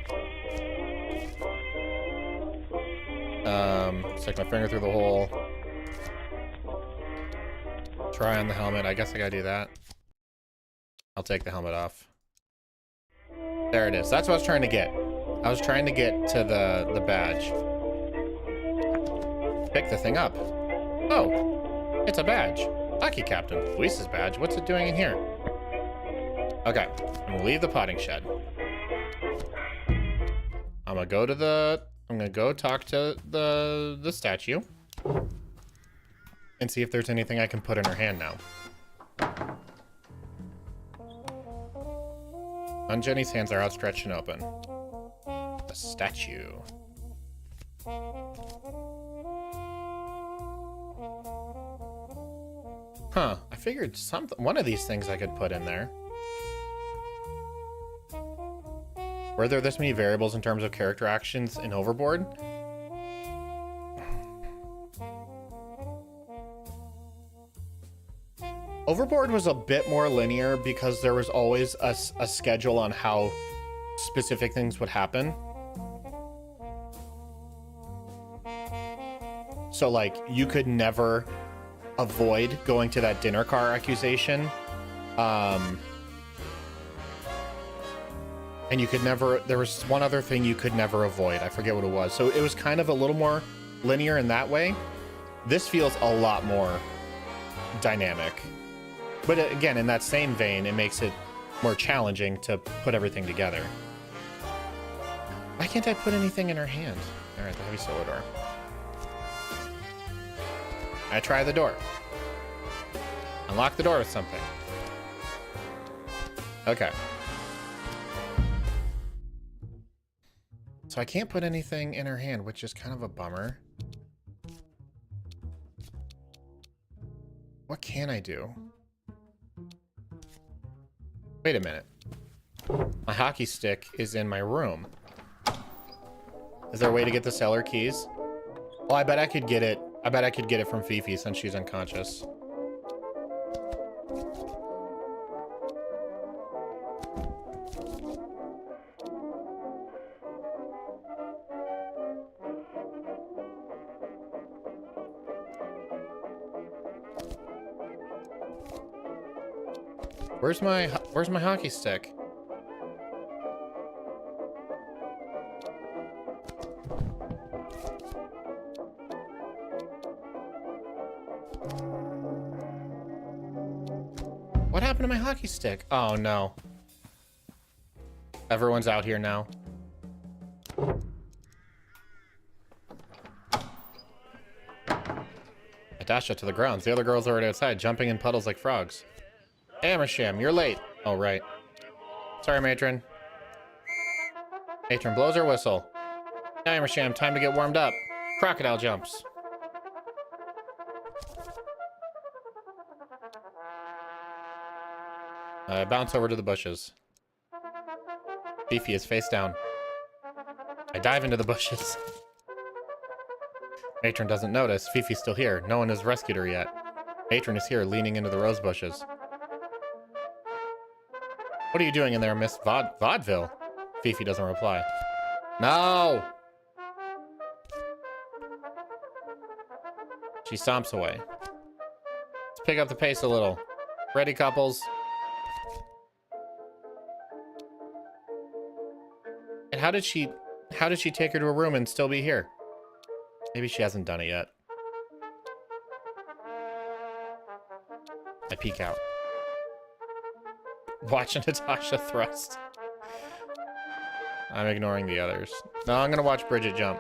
Stick my finger through the hole. Try on the helmet. I guess I gotta do that. I'll take the helmet off. There it is. That's what I was trying to get. I was trying to get to the badge. Pick the thing up. Oh, it's a badge. Hockey captain. Luis's badge. What's it doing in here? Okay, I'm gonna leave the potting shed. I'm gonna go talk to the statue and see if there's anything I can put in her hand now. Jenny's hands are outstretched and open. The statue. Huh, I figured one of these things I could put in there. Were there this many variables in terms of character actions in Overboard? Overboard was a bit more linear because there was always a schedule on how specific things would happen. So, like, you could never avoid going to that dinner car accusation. And you could never, there was one other thing you could never avoid. I forget what it was. So it was kind of a little more linear in that way. This feels a lot more dynamic. But again, in that same vein, it makes it more challenging to put everything together. Why can't I put anything in her hand? All right, the heavy solo door. I try the door. Unlock the door with something. Okay. So I can't put anything in her hand, which is kind of a bummer. What can I do? Wait a minute. My hockey stick is in my room. Is there a way to get the cellar keys? Oh, I bet I could get it. I bet I could get it from Fifi since she's unconscious. Where's my hockey stick? What happened to my hockey stick? Oh no. Everyone's out here now. I dashed up to the grounds. The other girls are already outside, jumping in puddles like frogs. Amersham, you're late. Oh, right. Sorry, matron. Matron blows her whistle. Amersham, time to get warmed up. Crocodile jumps. I bounce over to the bushes. Fifi is face down. I dive into the bushes. Matron doesn't notice. Fifi's still here. No one has rescued her yet. Matron is here, leaning into the rose bushes. What are you doing in there, Miss Vaudeville? Fifi doesn't reply. No! She stomps away. Let's pick up the pace a little. Ready, couples? And how did she take her to a room and still be here? Maybe she hasn't done it yet. I peek out. Watch Natasha thrust. I'm ignoring the others. No, I'm gonna watch Bridget jump.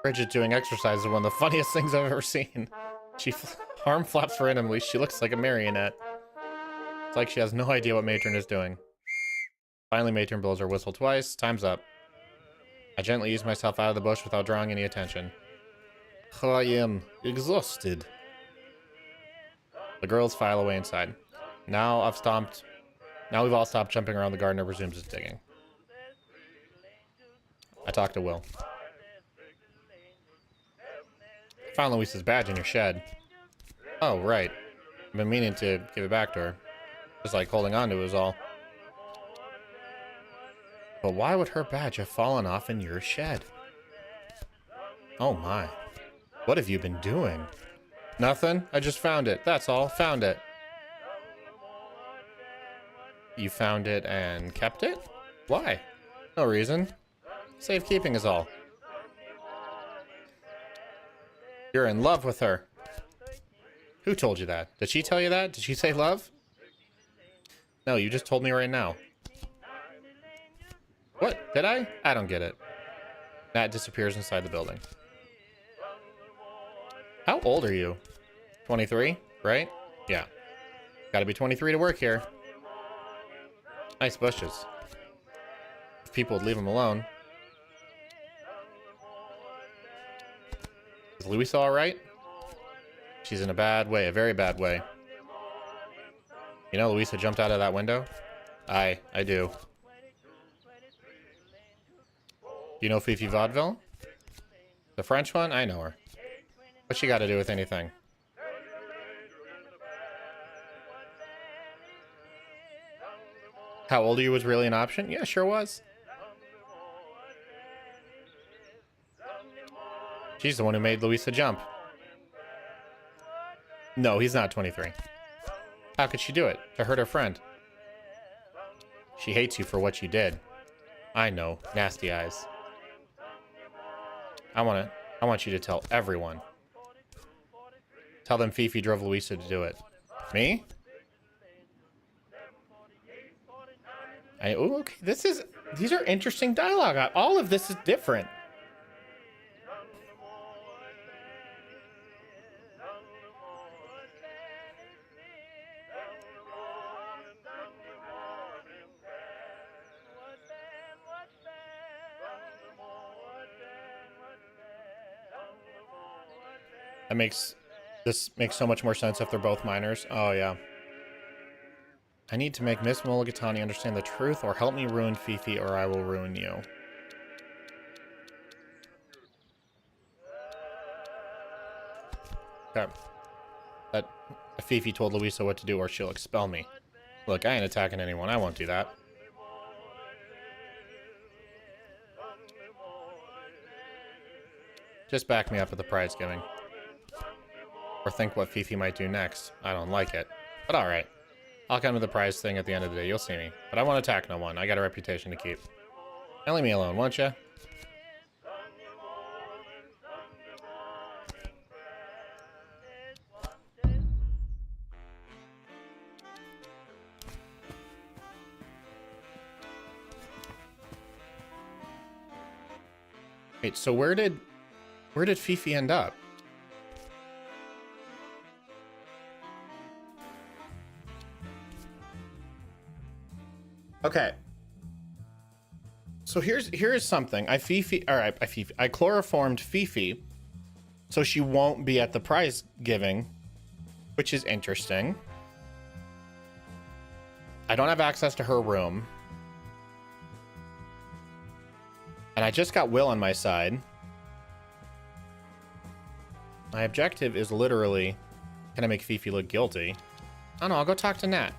Bridget doing exercise is one of the funniest things I've ever seen. She arm flaps randomly. She looks like a marionette. It's like she has no idea what Matron is doing. Finally, Matron blows her whistle twice. Time's up. I gently ease myself out of the bush without drawing any attention. I am exhausted. The girls file away inside. Now we've all stopped jumping around the garden and resumes its digging. I talk to Will. Found Luisa's badge in your shed. Oh, right. I've been meaning to give it back to her. Just like holding on to it was all. But why would her badge have fallen off in your shed? Oh my. What have you been doing? Nothing. I just found it. That's all. Found it. You found it and kept it? Why? No reason. Safekeeping is all. You're in love with her. Who told you that? Did she tell you that? Did she say love? No, you just told me right now. What? Did I? I don't get it. Nat disappears inside the building. How old are you? 23, right? Yeah. Gotta be 23 to work here. Nice bushes. If people would leave them alone. Is Louisa alright? She's in a bad way, a very bad way. You know Louisa jumped out of that window? I do. You know Fifi Vaudeville? The French one? I know her. What's she got to do with anything? How old are you was really an option? Yeah, sure was. She's the one who made Louisa jump. No, he's not 23. How could she do it? To hurt her friend. She hates you for what you did. I know. Nasty eyes. I want you to tell everyone. Tell them Fifi drove Louisa to do it. Me? Oh, okay. These are interesting dialogue. All of this is different. This makes so much more sense if they're both minors. Oh yeah. I need to make Miss Mulligatawny understand the truth, or help me ruin Fifi, or I will ruin you. Okay. That Fifi told Louisa what to do, or she'll expel me. Look, I ain't attacking anyone. I won't do that. Just back me up at the prize giving. Or think what Fifi might do next. I don't like it. But alright. I'll come to the prize thing at the end of the day. You'll see me. But I won't attack no one. I got a reputation to keep. Now leave me alone, won't ya? Wait, so where did Fifi end up? Okay. So here's something. I chloroformed Fifi so she won't be at the prize giving, which is interesting. I don't have access to her room. And I just got Will on my side. My objective is literally, can I make Fifi look guilty? Oh no, I'll go talk to Nat.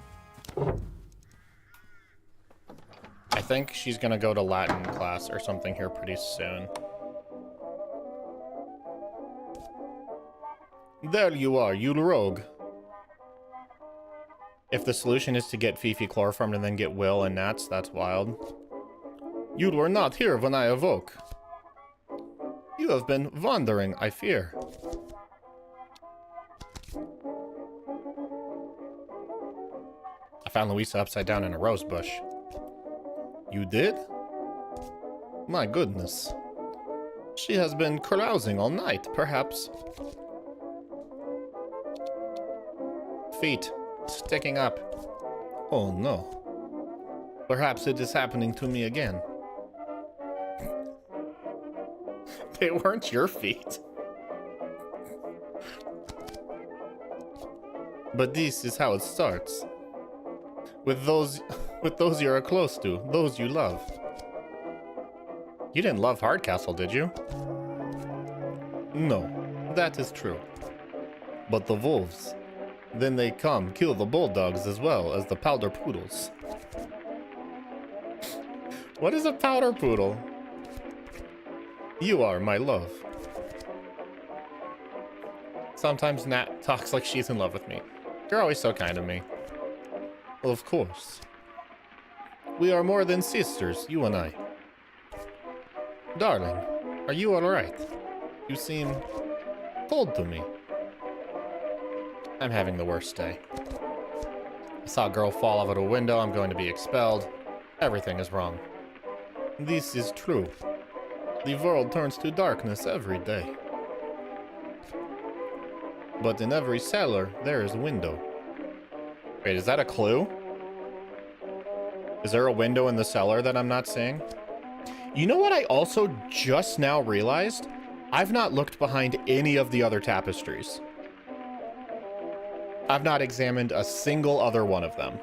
I think she's gonna go to Latin class or something here pretty soon. There you are, you rogue. If the solution is to get Fifi chloroformed and then get Will and Nats, that's wild. You were not here when I awoke. You have been wandering, I fear. I found Louisa upside down in a rose bush. You did? My goodness. She has been carousing all night, perhaps. Feet sticking up. Oh no. Perhaps it is happening to me again. They weren't your feet. But this is how it starts. With those you are close to, those you love. You didn't love Hardcastle, did you? No, that is true. But the wolves, then they come kill the bulldogs as well as the powder poodles. What is a powder poodle? You are my love. Sometimes Nat talks like she's in love with me. You're always so kind to me. Well, of course. We are more than sisters, you and I. Darling, are you alright? You seem cold to me. I'm having the worst day. I saw a girl fall out of a window. I'm going to be expelled. Everything is wrong. This is true. The world turns to darkness every day. But in every cellar, there is a window. Wait, is that a clue? Is there a window in the cellar that I'm not seeing? You know what I also just now realized? I've not looked behind any of the other tapestries. I've not examined a single other one of them.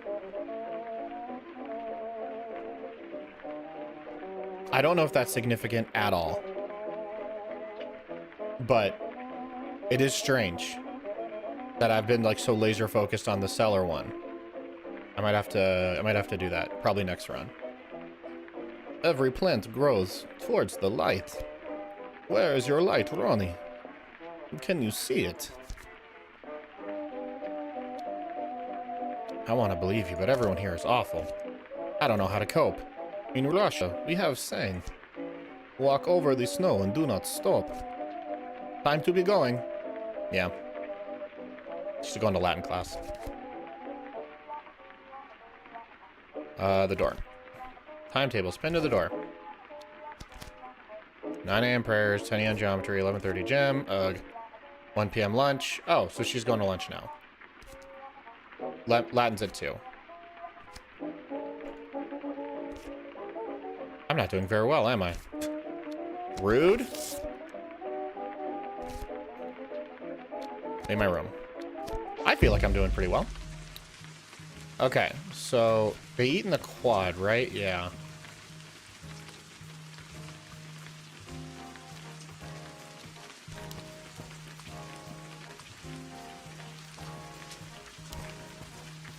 I don't know if that's significant at all. But it is strange that I've been like so laser focused on the cellar one. I might have to do that probably next run. Every plant grows towards the light. Where is your light, Ronnie? Can you see it? I want to believe you, but everyone here is awful. I don't know how to cope. In Russia, we have saying, walk over the snow and do not stop. Time to be going. Yeah. She's going to Latin class. The door. Timetable, spin to the door. 9 a.m. prayers, 10 a.m. geometry, 11:30 gym, 1 p.m. lunch. Oh, so she's going to lunch now. Latin's at 2. I'm not doing very well, am I? Rude. In my room. I feel like I'm doing pretty well. Okay, so they eat in the quad, right? Yeah.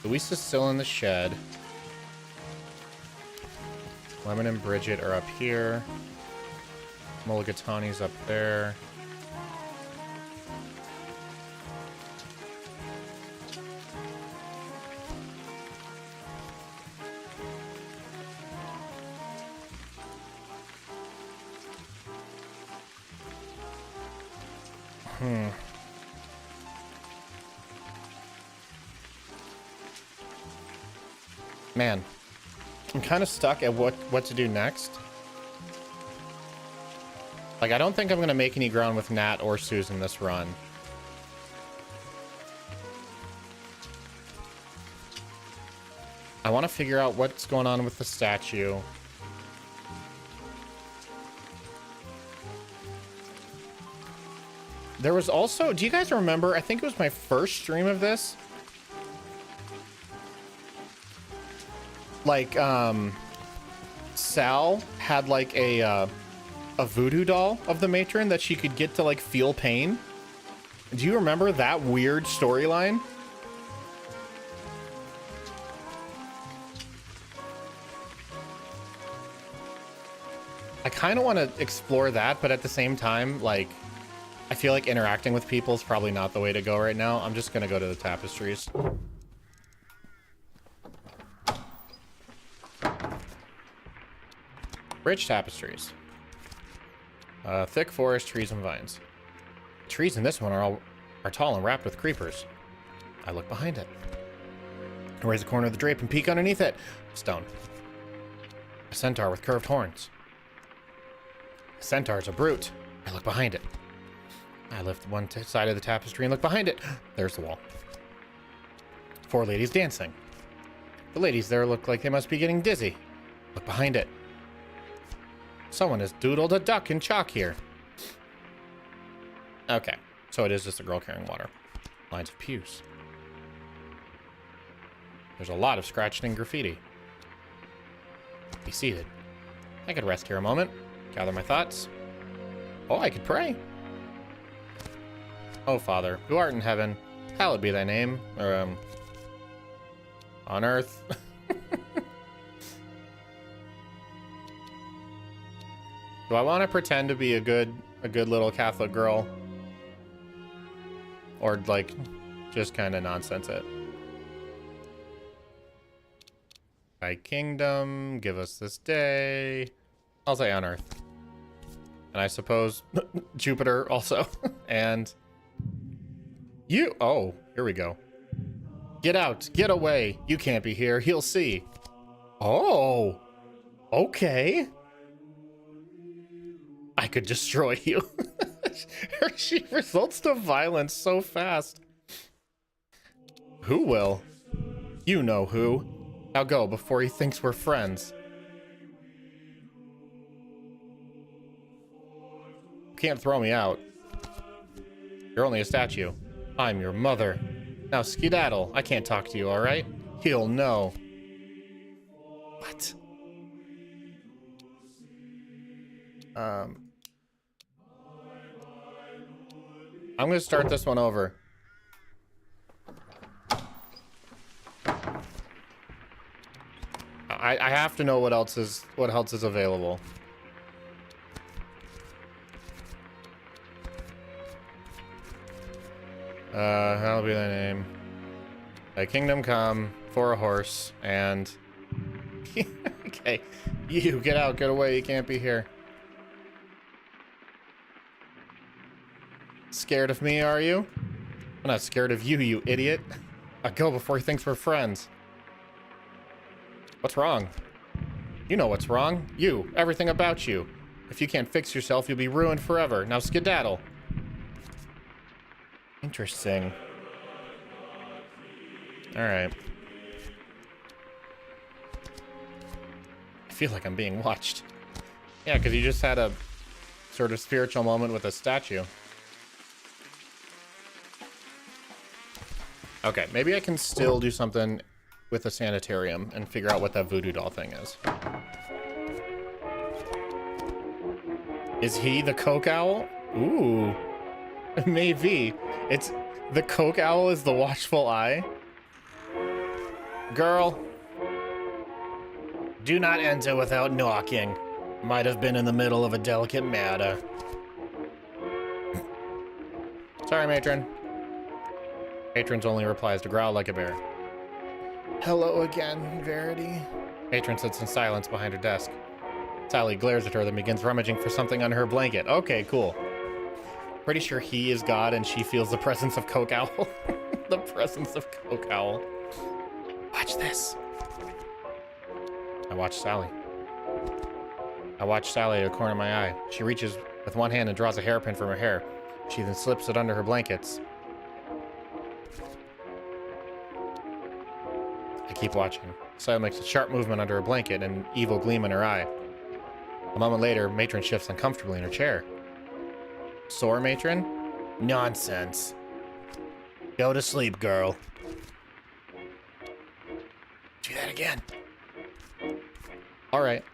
Luisa's still in the shed. Lemon and Bridget are up here. Mulligatawny's up there. Man, I'm kind of stuck at what to do next. Like, I don't think I'm going to make any ground with Nat or Susan this run. I want to figure out what's going on with the statue. There was also, do you guys remember, I think it was my first stream of this. Like, Sal had like a voodoo doll of the matron that she could get to like feel pain. Do you remember that weird storyline? I kind of want to explore that, but at the same time, like, I feel like interacting with people is probably not the way to go right now. I'm just going to go to the tapestries. Rich tapestries. Thick forest, trees, and vines. The trees in this one are tall and wrapped with creepers. I look behind it. I raise a corner of the drape and peek underneath it. Stone. A centaur with curved horns. A centaur is a brute. I look behind it. I lift one side of the tapestry and look behind it. There's the wall. 4 ladies dancing. The ladies there look like they must be getting dizzy. Look behind it. Someone has doodled a duck in chalk here. Okay, so it is just a girl carrying water. Lines of pews. There's a lot of scratching and graffiti. Be seated. I could rest here a moment. Gather my thoughts. Oh, I could pray. Oh, Father, who art in heaven, hallowed be thy name. Or, on earth. Do I want to pretend to be a good little Catholic girl? Or, like, just kind of nonsense it? Thy kingdom, give us this day. I'll say on earth. And I suppose Jupiter also. And you. Oh, here we go. Get out. Get away. You can't be here. He'll see. Oh. Okay. I could destroy you. She results to violence so fast. Who will? You know who. Now go before he thinks we're friends. You can't throw me out. You're only a statue. I'm your mother. Now skedaddle. I can't talk to you, alright? He'll know. What? I'm gonna start this one over. I have to know what else is available. Hallowed be thy name. Thy kingdom come, for a horse, and okay. You get out, get away, you can't be here. Scared of me, are you? I'm not scared of you, you idiot. I go before he thinks we're friends. What's wrong? You know what's wrong. You. Everything about you. If you can't fix yourself, you'll be ruined forever. Now skedaddle. Interesting. Alright. I feel like I'm being watched. Yeah, because you just had a sort of spiritual moment with a statue. Okay, maybe I can still do something with a sanitarium and figure out what that voodoo doll thing is. Is he the Coke Owl? Ooh. Maybe. It's the Coke Owl is the watchful eye. Girl. Do not enter without knocking. Might have been in the middle of a delicate matter. Sorry, matron. Matron's only replies to growl like a bear. Hello again, Verity. Matron sits in silence behind her desk. Sally glares at her, then begins rummaging for something under her blanket. Okay, cool. Pretty sure he is God and she feels the presence of Coke Owl. The presence of Coke Owl. Watch this. I watch Sally. I watch Sally at the corner of my eye. She reaches with one hand and draws a hairpin from her hair. She then slips it under her blankets. I keep watching. Sally makes a sharp movement under her blanket and an evil gleam in her eye. A moment later, Matron shifts uncomfortably in her chair. Sore, Matron? Nonsense. Go to sleep, girl. Do that again. Alright.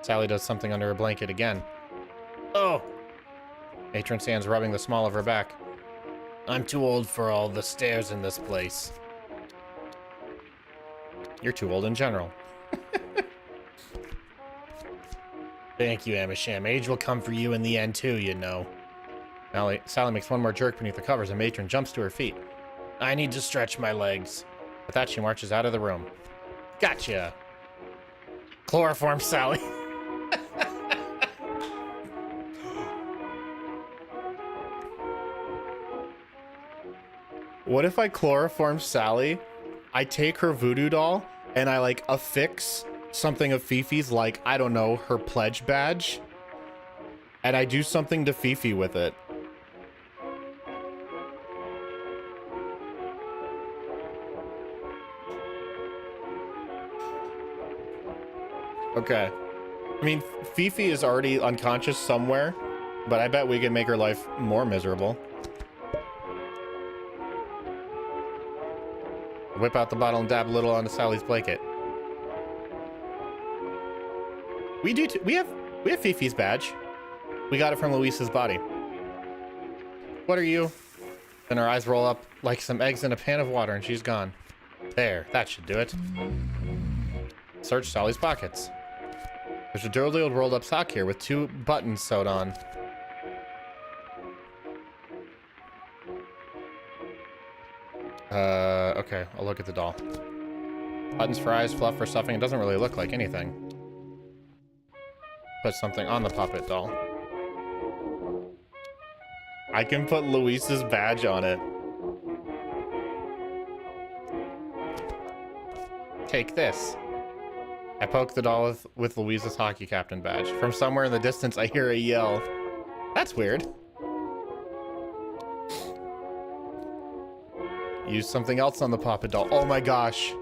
Sally does something under her blanket again. Oh! Matron's hands rubbing the small of her back. I'm too old for all the stairs in this place. You're too old in general. Thank you, Amersham. Age will come for you in the end, too, you know. Sally makes one more jerk beneath the covers, and Matron jumps to her feet. I need to stretch my legs. With that, she marches out of the room. Gotcha! Chloroform Sally. What if I chloroform Sally? I take her voodoo doll and I like affix something of Fifi's, like, I don't know, her pledge badge. And I do something to Fifi with it. Okay. I mean, Fifi is already unconscious somewhere, but I bet we can make her life more miserable. Whip out the bottle and dab a little onto Sally's blanket. We have Fifi's badge. We got it from Luisa's body. What are you? Then her eyes roll up like some eggs in a pan of water and she's gone. There, that should do it. Search Sally's pockets. There's a dirty old rolled up sock here with 2 buttons sewed on. Okay, I'll look at the doll. Buttons for eyes, fluff for stuffing. It doesn't really look like anything. Put something on the puppet doll. I can put Luisa's badge on it. Take this. I poke the doll with Louisa's hockey captain badge. From somewhere in the distance, I hear a yell. That's weird. Use something else on the puppet doll. Oh my gosh.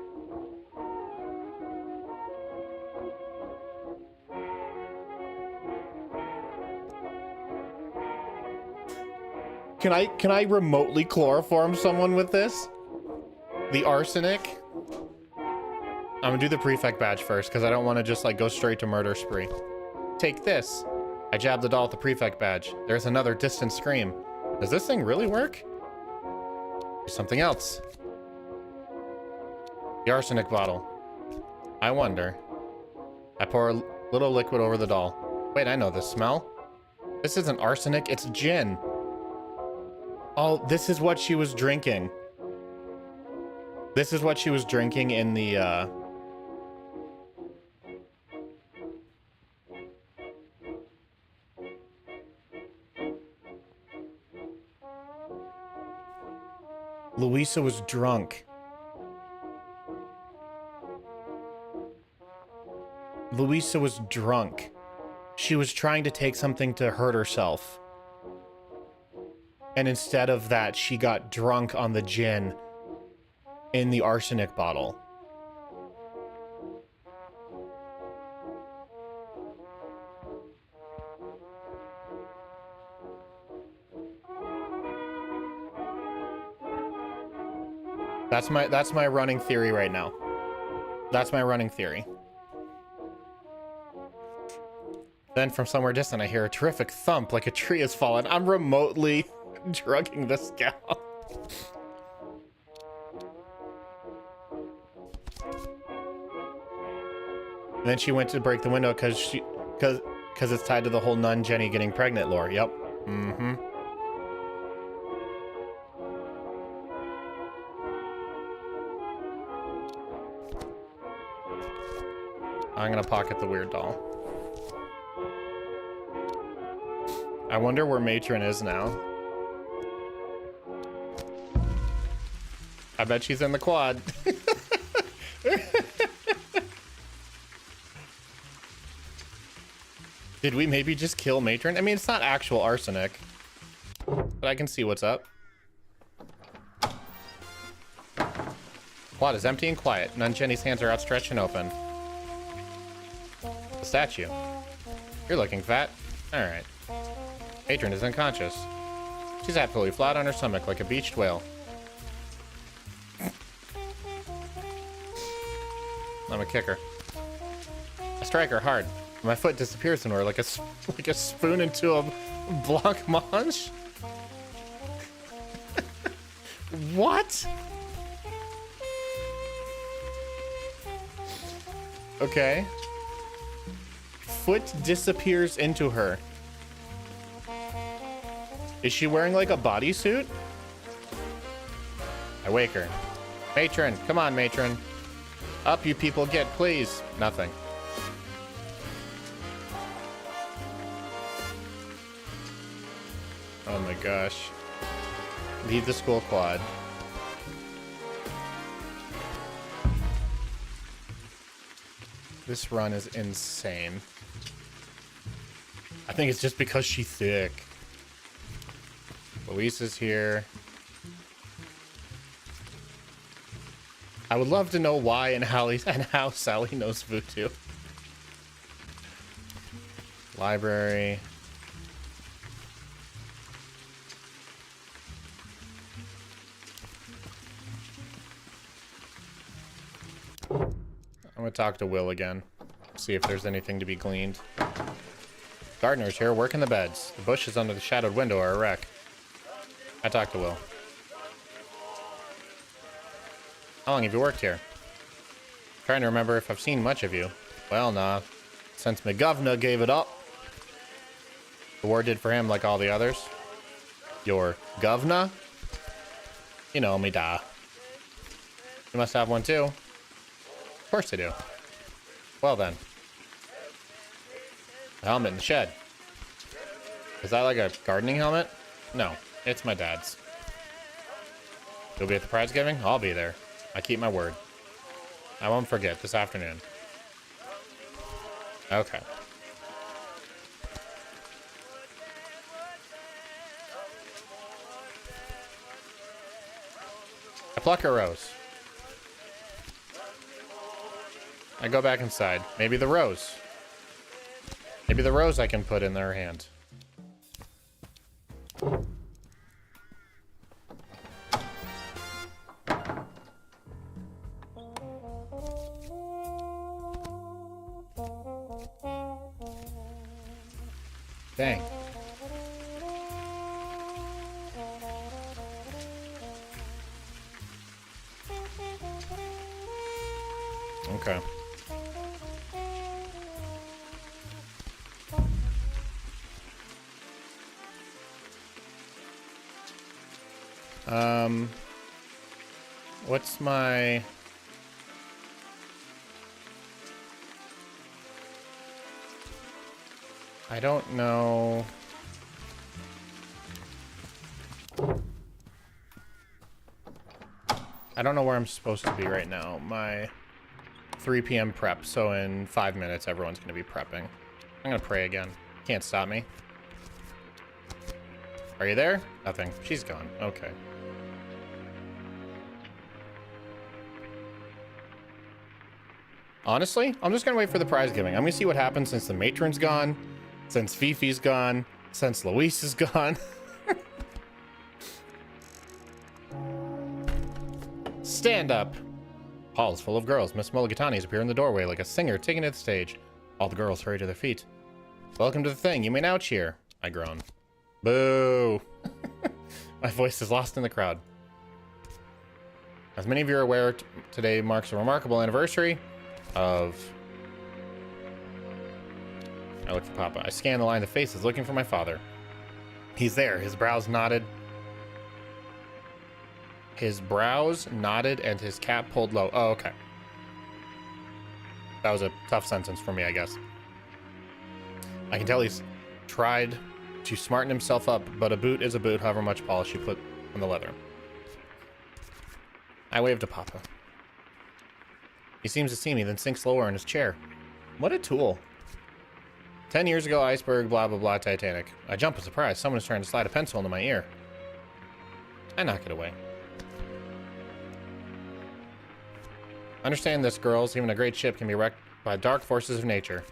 Can I remotely chloroform someone with this? The arsenic? I'm gonna do the prefect badge first because I don't want to just like go straight to murder spree. Take this. I jab the doll with the prefect badge. There's another distant scream. Does this thing really work? Do something else. The arsenic bottle. I wonder. I pour a little liquid over the doll. Wait, I know this smell. This isn't arsenic, it's gin. Oh, this is what she was drinking. This is what she was drinking in the, Luisa was drunk. Luisa was drunk. She was trying to take something to hurt herself. And instead of that, she got drunk on the gin in the arsenic bottle. That's my running theory right now. That's my running theory. Then from somewhere distant, I hear a terrific thump like a tree has fallen. I'm remotely drugging this gal. And then she went to break the window because it's tied to the whole nun Jenny getting pregnant lore. Yep. Mm-hmm. I'm gonna pocket the weird doll. I wonder where Matron is now. I bet she's in the quad. Did we maybe just kill Matron? I mean, it's not actual arsenic, but I can see what's up. Quad is empty and quiet. Nun Jenny's hands are outstretched and open. The statue. You're looking fat. All right. Matron is unconscious. She's absolutely flat on her stomach like a beached whale. I'm gonna kick her. strike her hard. My foot disappears into her like a spoon into a blancmange. What? Okay. Foot disappears into her. Is she wearing like a bodysuit? I wake her. Matron, come on, matron. Up, you people, get, please. Nothing. Oh my gosh. Leave the school quad. This run is insane. I think it's just because she's thick. Luis is here. I would love to know why and how Sally knows voodoo. Library. I'm gonna talk to Will again. See if there's anything to be gleaned. Gardener's here working the beds. The bushes under the shadowed window are a wreck. I talked to Will. How long have you worked here? Trying to remember if I've seen much of you. Well, nah. Since my governor gave it up. The war did for him like all the others. Your governor? You know me, da. You must have one too. Of course I do. Well then. The helmet in the shed. Is that like a gardening helmet? No, it's my dad's. You'll be at the prize giving? I'll be there. I keep my word. I won't forget this afternoon. Okay. I pluck a rose. I go back inside. Maybe the rose. Maybe the rose I can put in their hand. Dang. Okay. What's my... I don't know. I don't know where I'm supposed to be right now. My 3 p.m. prep, so in 5 minutes everyone's going to be prepping. I'm going to pray again. Can't stop me. Are you there? Nothing. She's gone. Okay. Honestly, I'm just gonna wait for the prize giving. I'm gonna see what happens since the matron's gone, since Fifi's gone, since Luis is gone. Stand up. Hall is full of girls. Miss Mulligatawny's appear in the doorway like a singer taking to the stage. All the girls hurry to their feet. Welcome to the thing. You may now cheer. I groan. Boo. My voice is lost in the crowd. As many of you are aware, today marks a remarkable anniversary of... I look for Papa. I scan the line of faces looking for my father. He's there, his brows knotted. His brows knotted and his cap pulled low. Oh, okay. That was a tough sentence for me, I guess. I can tell he's tried to smarten himself up, but a boot is a boot, however much polish you put on the leather. I wave to Papa. He seems to see me, then sinks lower in his chair. What a tool. 10 years ago, iceberg, blah, blah, blah, Titanic. I jump in surprise. Someone is trying to slide a pencil into my ear. I knock it away. Understand this, girls. Even a great ship can be wrecked by dark forces of nature.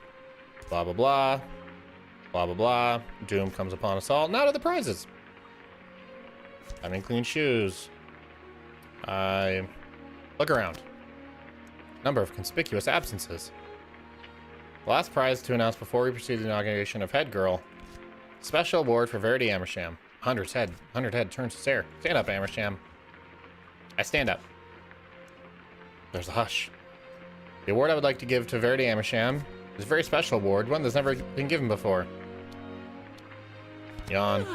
Blah, blah, blah. Blah, blah, blah. Doom comes upon us all. Now to the prizes. Having clean shoes. I look around. Number of conspicuous absences. The last prize to announce before we proceed to the inauguration of Head Girl. Special award for Verity Amersham. 100 head turns to stare. Stand up, Amersham. I stand up. There's a hush. The award I would like to give to Verity Amersham is a very special award, one that's never been given before. Yawn.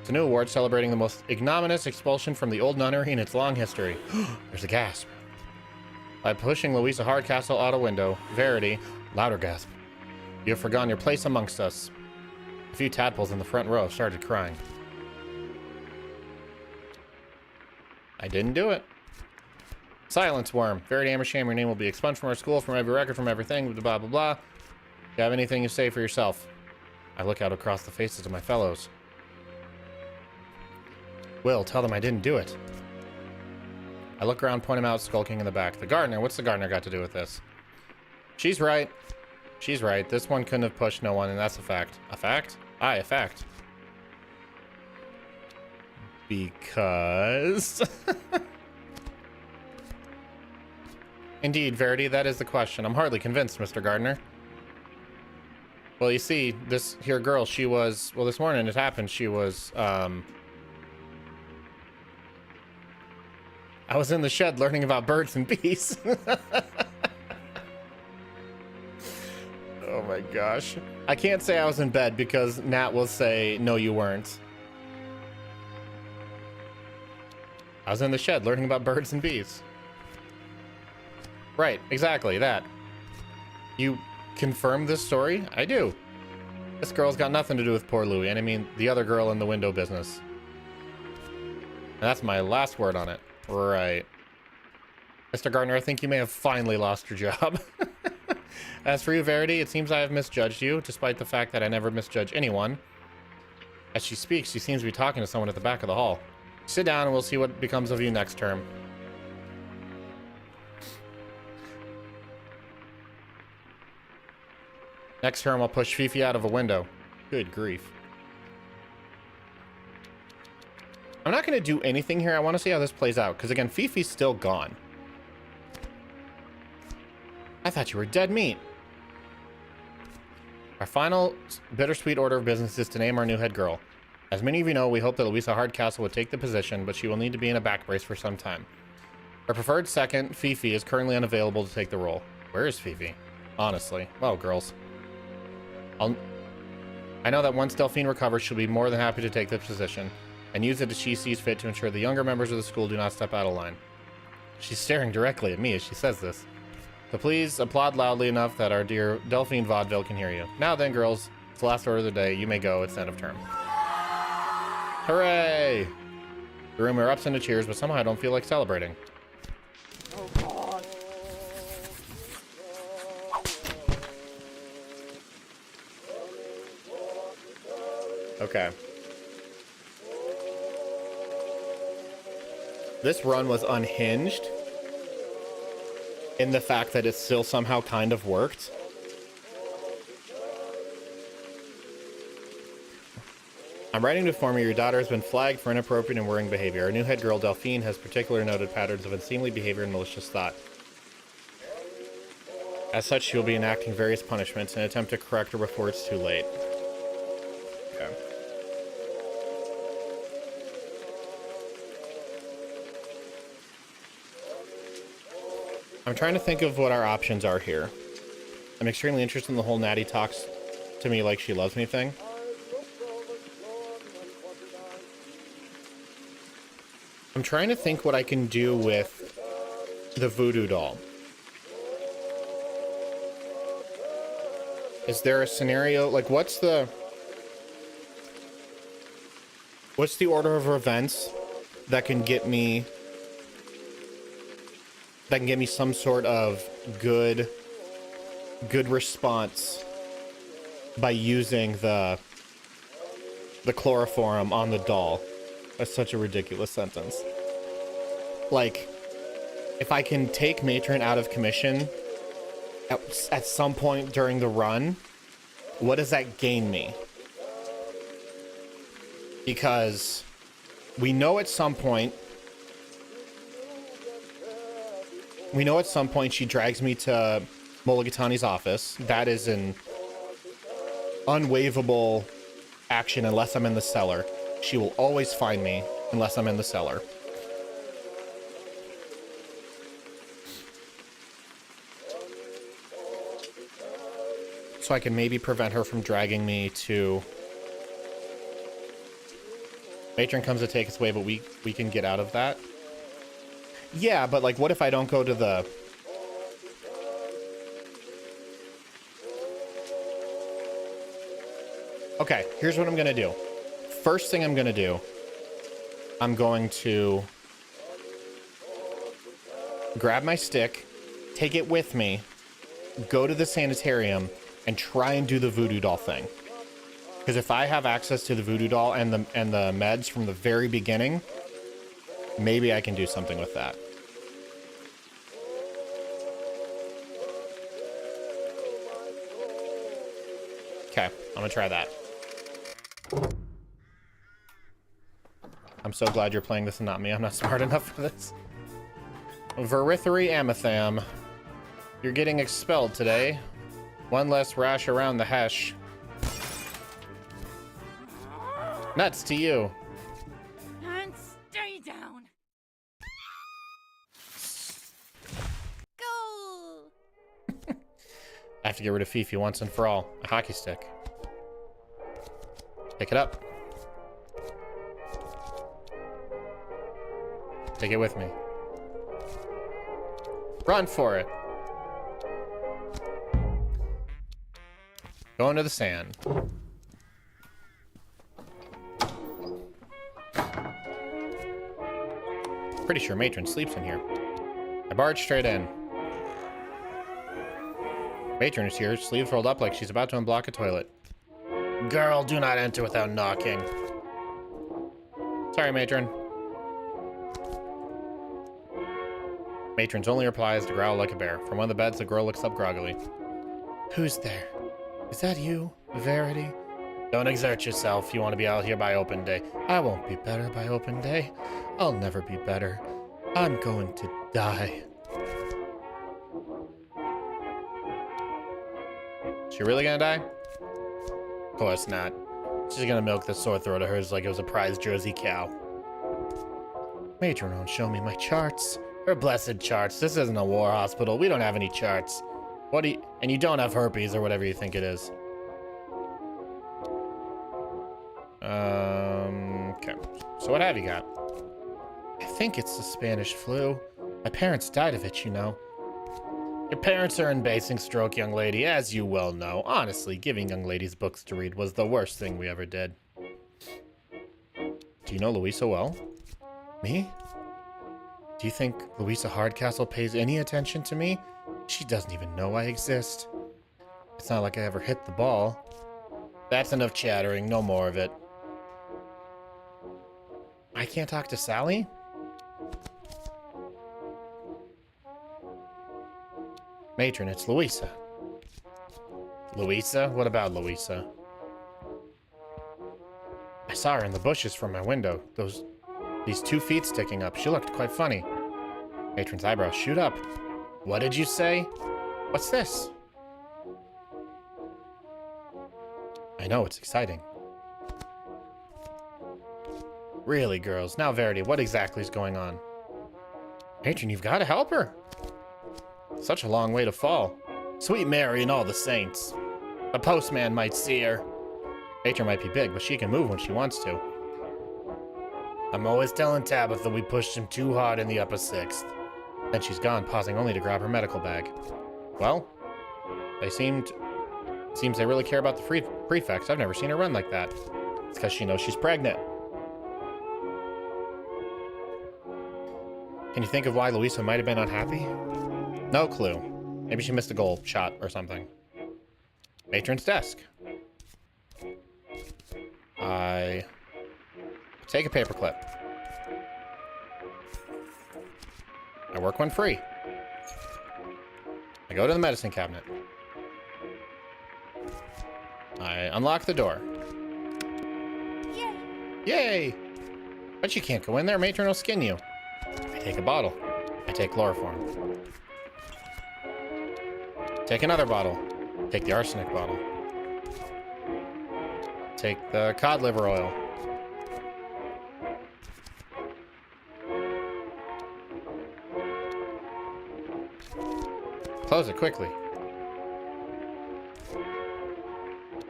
It's a new award celebrating the most ignominious expulsion from the old nunnery in its long history. There's a gasp. By pushing Louisa Hardcastle out a window, Verity, louder gasp. You have forgone your place amongst us. A few tadpoles in the front row started crying. I didn't do it. Silence, worm. Verity Amersham, your name will be expunged from our school, from every record, from everything, blah, blah, blah. You have anything you say for yourself? I look out across the faces of my fellows. Will, tell them I didn't do it. I look around, point him out, skulking in the back. The gardener, what's the gardener got to do with this? She's right. She's right. This one couldn't have pushed no one, and that's a fact. A fact? Aye, a fact. Because... Indeed, Verity, that is the question. I'm hardly convinced, Mr. Gardner. Well, you see, this here girl, she was... Well, this morning it happened. She was, I was in the shed learning about birds and bees. Oh my gosh. I can't say I was in bed because Nat will say, no, you weren't. I was in the shed learning about birds and bees. Right, exactly, that. You confirm this story? I do. This girl's got nothing to do with poor Louie, and I mean the other girl in the window business. And that's my last word on it. Right. Mr. Gardner, I think you may have finally lost your job. As for you, Verity, it seems I have misjudged you, despite the fact that I never misjudge anyone. As she speaks, she seems to be talking to someone at the back of the hall. Sit down and we'll see what becomes of you next term. Next term, I'll push Fifi out of a window. Good grief. I'm not going to do anything here. I want to see how this plays out. Because, again, Fifi's still gone. I thought you were dead meat. Our final bittersweet order of business is to name our new head girl. As many of you know, we hope that Louisa Hardcastle would take the position, but she will need to be in a back brace for some time. Our preferred second, Fifi, is currently unavailable to take the role. Where is Fifi? Honestly. Well, girls. I know that once Delphine recovers, she'll be more than happy to take this position and use it as she sees fit to ensure the younger members of the school do not step out of line. She's staring directly at me as she says this. So please applaud loudly enough that our dear Delphine Vaudeville can hear you. Now then, girls, it's the last order of the day. You may go. It's the end of term. Hooray! The room erupts into cheers, but somehow I don't feel like celebrating. Oh, God. Okay. This run was unhinged in the fact that it still somehow kind of worked. I'm writing to inform you your daughter has been flagged for inappropriate and worrying behavior. Our new head girl, Delphine, has particularly noted patterns of unseemly behavior and malicious thought. As such, she will be enacting various punishments in an attempt to correct her before it's too late. Okay. I'm trying to think of what our options are here. I'm extremely interested in the whole Natty talks to me like she loves me thing. I'm trying to think what I can do with the voodoo doll. Is there a scenario, like what's the order of events that can get me some sort of good response by using the chloroform on the doll? That's such a ridiculous sentence. Like, if I can take Matron out of commission at some point during the run, what does that gain me? Because we know at some point she drags me to Mulligatawny's office. That is an unwaivable action unless I'm in the cellar. She will always find me unless I'm in the cellar. So I can maybe prevent her from dragging me to... Matron comes to take us away, but we can get out of that. Yeah, but like, what if I don't go to the... Okay, here's what I'm gonna do. First thing I'm gonna do, I'm going to grab my stick, take it with me, go to the sanitarium, and try and do the voodoo doll thing. Because if I have access to the voodoo doll and the meds from the very beginning, maybe I can do something with that. Okay, I'm gonna try that. I'm so glad you're playing this and not me. I'm not smart enough for this. Verithry Amatham. You're getting expelled today. One less rash around the hesh. Nuts to you. And stay down. Go. I have to get rid of Fifi once and for all. A hockey stick. Pick it up. Take it with me. Run for it. Go into the sand. Pretty sure Matron sleeps in here. I barged straight in. Matron is here, sleeves rolled up like she's about to unblock a toilet. Girl, do not enter without knocking. Sorry, Matron. Matron's only reply is to growl like a bear. From one of the beds, the girl looks up groggily. Who's there? Is that you, Verity? Don't exert yourself. You want to be out here by open day. I won't be better by open day. I'll never be better. I'm going to die. She really gonna die? Of course not. She's gonna milk this sore throat of hers like it was a prize Jersey cow. Matron won't show me my charts. Her blessed charts. This isn't a war hospital. We don't have any charts. What do you... And you don't have herpes or whatever you think it is. Okay. So what have you got? I think it's the Spanish flu. My parents died of it, you know. Your parents are in basing stroke, young lady, as you well know. Honestly, giving young ladies books to read was the worst thing we ever did. Do you know Louisa well? Me? Do you think Louisa Hardcastle pays any attention to me? She doesn't even know I exist. It's not like I ever hit the ball. That's enough chattering, no more of it. I can't talk to Sally? Matron, it's Louisa. Louisa? What about Louisa? I saw her in the bushes from my window. These 2 feet sticking up. She looked quite funny. Matron's eyebrows shoot up. What did you say? What's this? I know, it's exciting. Really, girls. Now, Verity, what exactly is going on? Matron, you've got to help her. Such a long way to fall. Sweet Mary and all the saints. The postman might see her. Matron might be big, but she can move when she wants to. I'm always telling Tabitha we pushed him too hard in the upper 6th. Then she's gone, pausing only to grab her medical bag. Well, seems they really care about the prefects. I've never seen her run like that. It's because she knows she's pregnant. Can you think of why Louisa might have been unhappy? No clue. Maybe she missed a goal shot or something. Matron's desk. I take a paperclip. I work one free. I go to the medicine cabinet. I unlock the door. Yay! Yay! But you can't go in there. Matron will skin you. I take a bottle. I take chloroform. Take another bottle. Take the arsenic bottle. Take the cod liver oil. Close it quickly.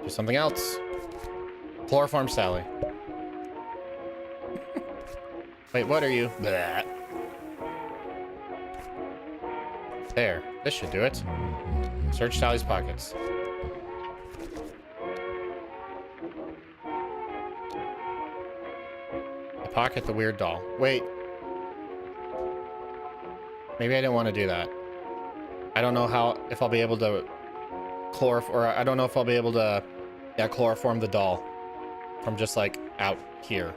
Do something else. Chloroform Sally. Wait, what are you? Blah. There. This should do it. Search Sally's pockets. I pocket the weird doll. Wait. Maybe I didn't want to do that. I don't know if I'll be able to I don't know if I'll be able to, yeah, chloroform the doll from just like out here.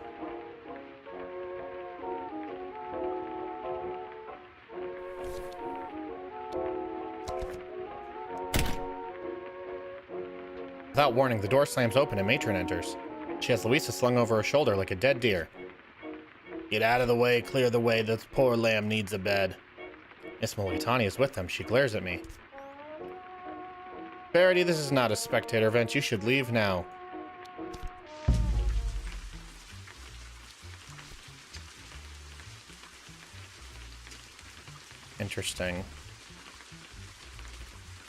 Without warning, the door slams open and Matron enters. She has Louisa slung over her shoulder like a dead deer. Get out of the way, clear the way, this poor lamb needs a bed. Miss Mulligatawny is with them. She glares at me. Verity, this is not a spectator event. You should leave now. Interesting.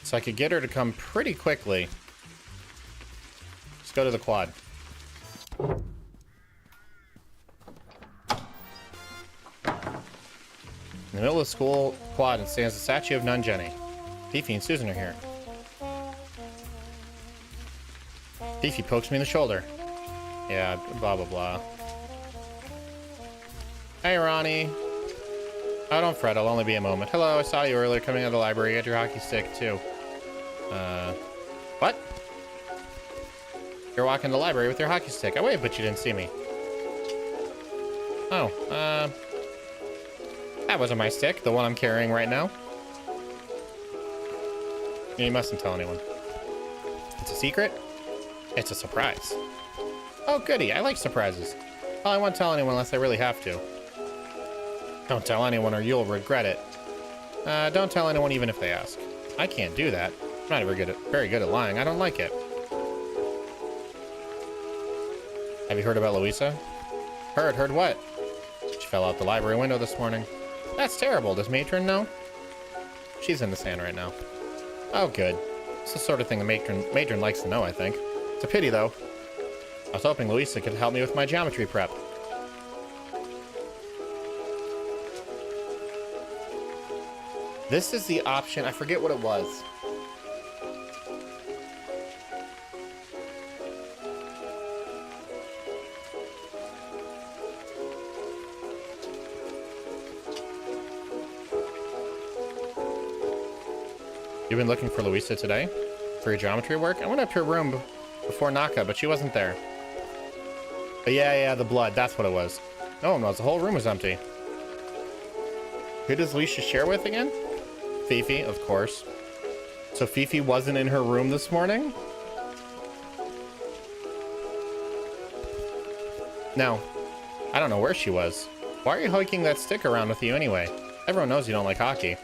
So I could get her to come pretty quickly. Let's go to the quad. In the middle of the school quad stands the statue of Nun Jenny. Fifi and Susan are here. Fifi pokes me in the shoulder. Yeah, blah, blah, blah. Hey, Ronnie. Oh, don't fret. I'll only be a moment. Hello, I saw you earlier coming out of the library. You had your hockey stick, too. What? You're walking to the library with your hockey stick. I waved, but you didn't see me. Oh, that wasn't my stick, the one I'm carrying right now. You mustn't tell anyone. It's a secret? It's a surprise. Oh, goody. I like surprises. Well, I won't tell anyone unless I really have to. Don't tell anyone or you'll regret it. Don't tell anyone even if they ask. I can't do that. I'm not very good at lying. I don't like it. Have you heard about Louisa? Heard what? She fell out the library window this morning. That's terrible. Does Matron know? She's in the sand right now. Oh, good. It's the sort of thing the matron likes to know, I think. It's a pity, though. I was hoping Louisa could help me with my geometry prep. This is the option. I forget what it was. You've been looking for Louisa today? For your geometry work? I went up to her room before Naka, but she wasn't there. But yeah, the blood. That's what it was. No one was. The whole room was empty. Who does Louisa share with again? Fifi, of course. So Fifi wasn't in her room this morning? No. I don't know where she was. Why are you hiking that stick around with you anyway? Everyone knows you don't like hockey.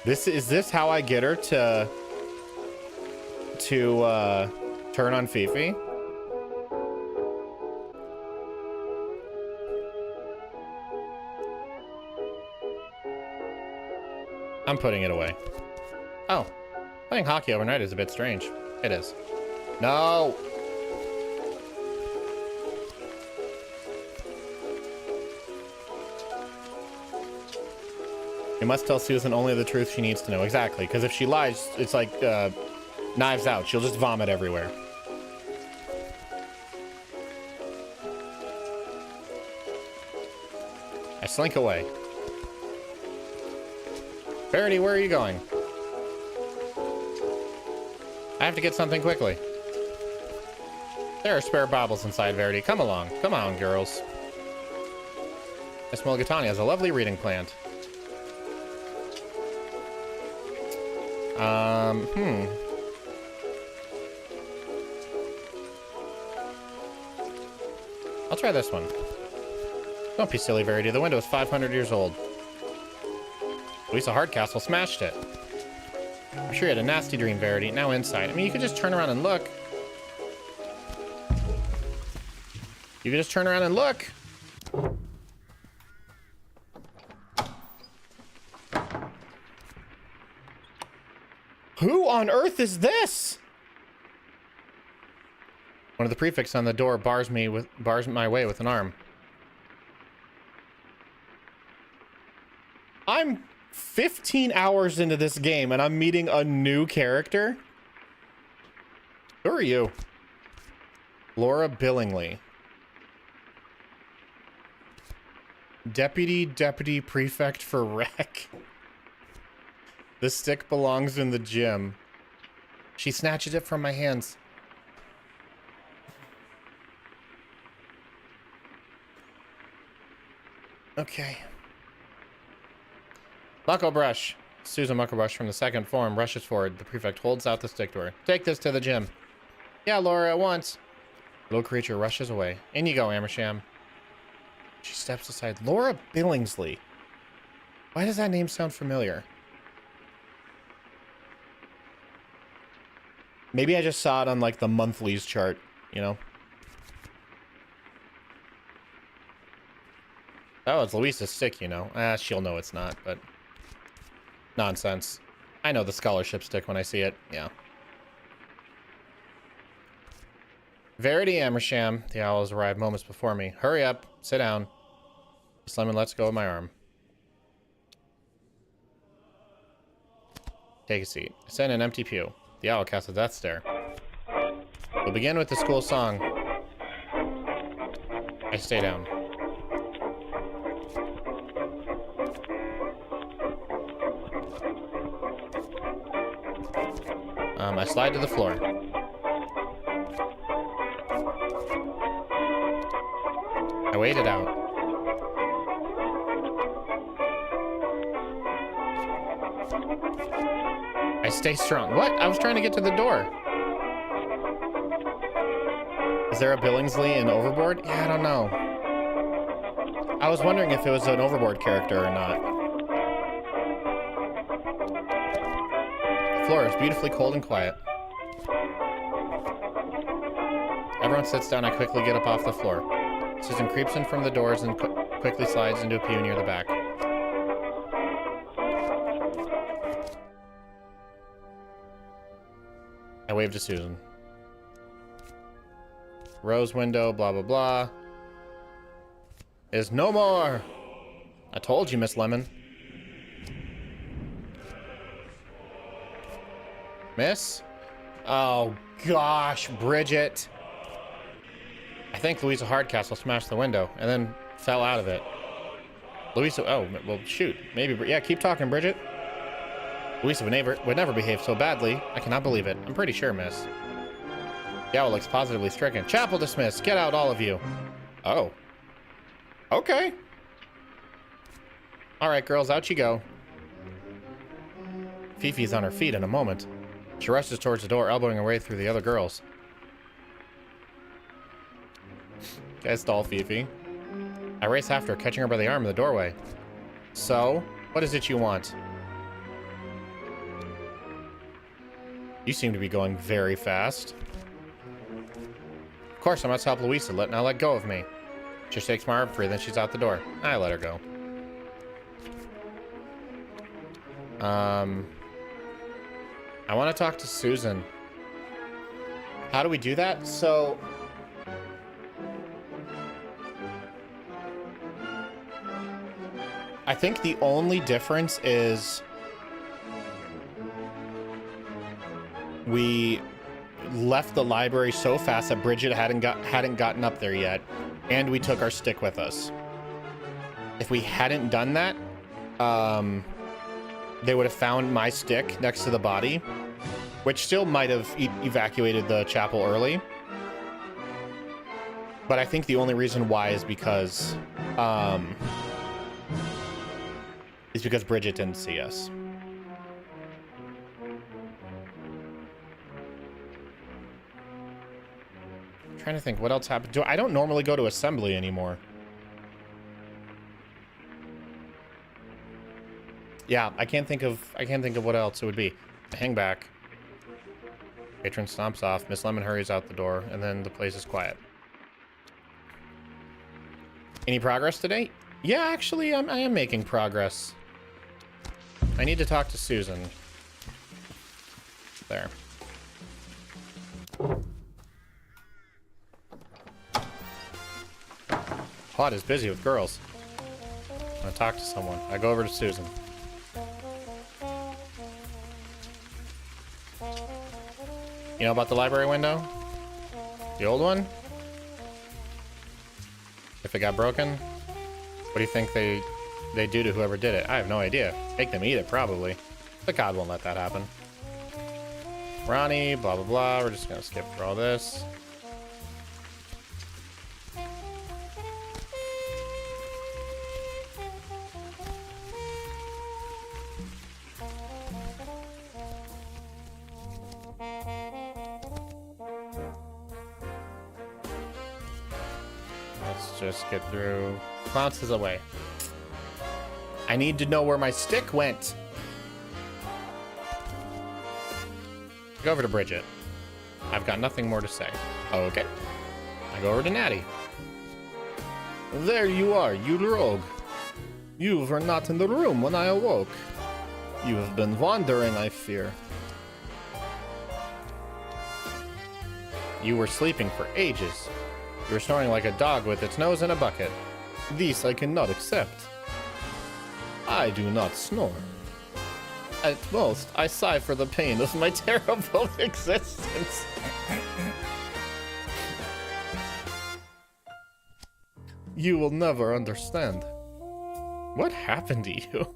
Is this how I get her to turn on Fifi? I'm putting it away. Oh, playing hockey overnight is a bit strange. It is. No! You must tell Susan only the truth she needs to know. Exactly, because if she lies, it's like Knives Out. She'll just vomit everywhere. I slink away. Verity, where are you going? I have to get something quickly. There are spare bottles inside, Verity. Come along. Come on, girls. Miss Mulligatawny has a lovely reading plant. I'll try this one. Don't be silly, Verity. The window is 500 years old. Louisa Hardcastle smashed it. I'm sure you had a nasty dream, Verity. Now inside. I mean, you could just turn around and look. You could just turn around and look. Who on earth is this? One of the prefects on the door bars my way with an arm. I'm 15 hours into this game and I'm meeting a new character. Who are you? Laura Billingsley. Deputy Prefect for Rec. The stick belongs in the gym. She snatches it from my hands. Okay. Muckle-brush. Susan Muckle-brush from the second form rushes forward. The prefect holds out the stick to her. Take this to the gym. Yeah, Laura, at once. The little creature rushes away. In you go, Amersham. She steps aside. Laura Billingsley. Why does that name sound familiar? Maybe I just saw it on, like, the monthlies chart, you know? Oh, it's Louisa's stick, you know. She'll know it's not, but... Nonsense. I know the scholarship stick when I see it. Yeah. Verity Amersham. The owl has arrived moments before me. Hurry up. Sit down. Miss Lemon lets go of my arm. Take a seat. I sit in an empty pew. The owl casts a death stare. We'll begin with the school song. I stay down. I slide to the floor. I wait it out. I stay strong. What? I was trying to get to the door. Is there a Billingsley in Overboard? Yeah, I don't know. I was wondering if it was an Overboard character or not. The floor is beautifully cold and quiet. Everyone sits down. I quickly get up off the floor. Susan creeps in from the doors and quickly slides into a pew near the back. I wave to Susan. Rose window, blah, blah, blah. Is no more. I told you, Miss Lemon. Miss? Oh, gosh, Bridget. I think Louisa Hardcastle smashed the window and then fell out of it. Louisa, oh, well, shoot. Maybe, yeah, keep talking, Bridget. Louisa would never behave so badly. I cannot believe it. I'm pretty sure, miss. The owl looks positively stricken. Chapel dismissed. Get out, all of you. Oh. Okay. All right, girls, out you go. Fifi's on her feet in a moment. She rushes towards the door, elbowing her way through the other girls. Okay, stall Fifi. I race after her, catching her by the arm in the doorway. So, what is it you want? You seem to be going very fast. Of course, I must help Louisa. Now let go of me. She shakes my arm free, then she's out the door. I let her go. I want to talk to Susan. How do we do that? So... I think the only difference is... we left the library so fast that Bridget hadn't gotten up there yet, and we took our stick with us. If we hadn't done that, they would have found my stick next to the body, which still might have evacuated the chapel early. But I think the only reason why is because Bridget didn't see us. Trying to think what else happened. I don't normally go to assembly anymore. Yeah, I can't think of what else it would be. Hang back. Patron stomps off. Miss Lemon hurries out the door, and then the place is quiet. Any progress today? Yeah, actually, I am making progress. I need to talk to Susan. There. Pod is busy with girls. I want to talk to someone. I go over to Susan. You know about the library window? The old one? If it got broken? What do you think they do to whoever did it? I have no idea. Make them eat it, probably. But God won't let that happen. Ronnie, blah, blah, blah. We're just gonna skip through all this. Let's just get through. Bounces away. I need to know where my stick went. Go over to Bridget. I've got nothing more to say. Okay. I go over to Natty. There you are, you rogue. You were not in the room when I awoke. You have been wandering, I fear. You were sleeping for ages. You were snoring like a dog with its nose in a bucket. This I cannot accept. I do not snore. At most, I sigh for the pain of my terrible existence. You will never understand. What happened to you?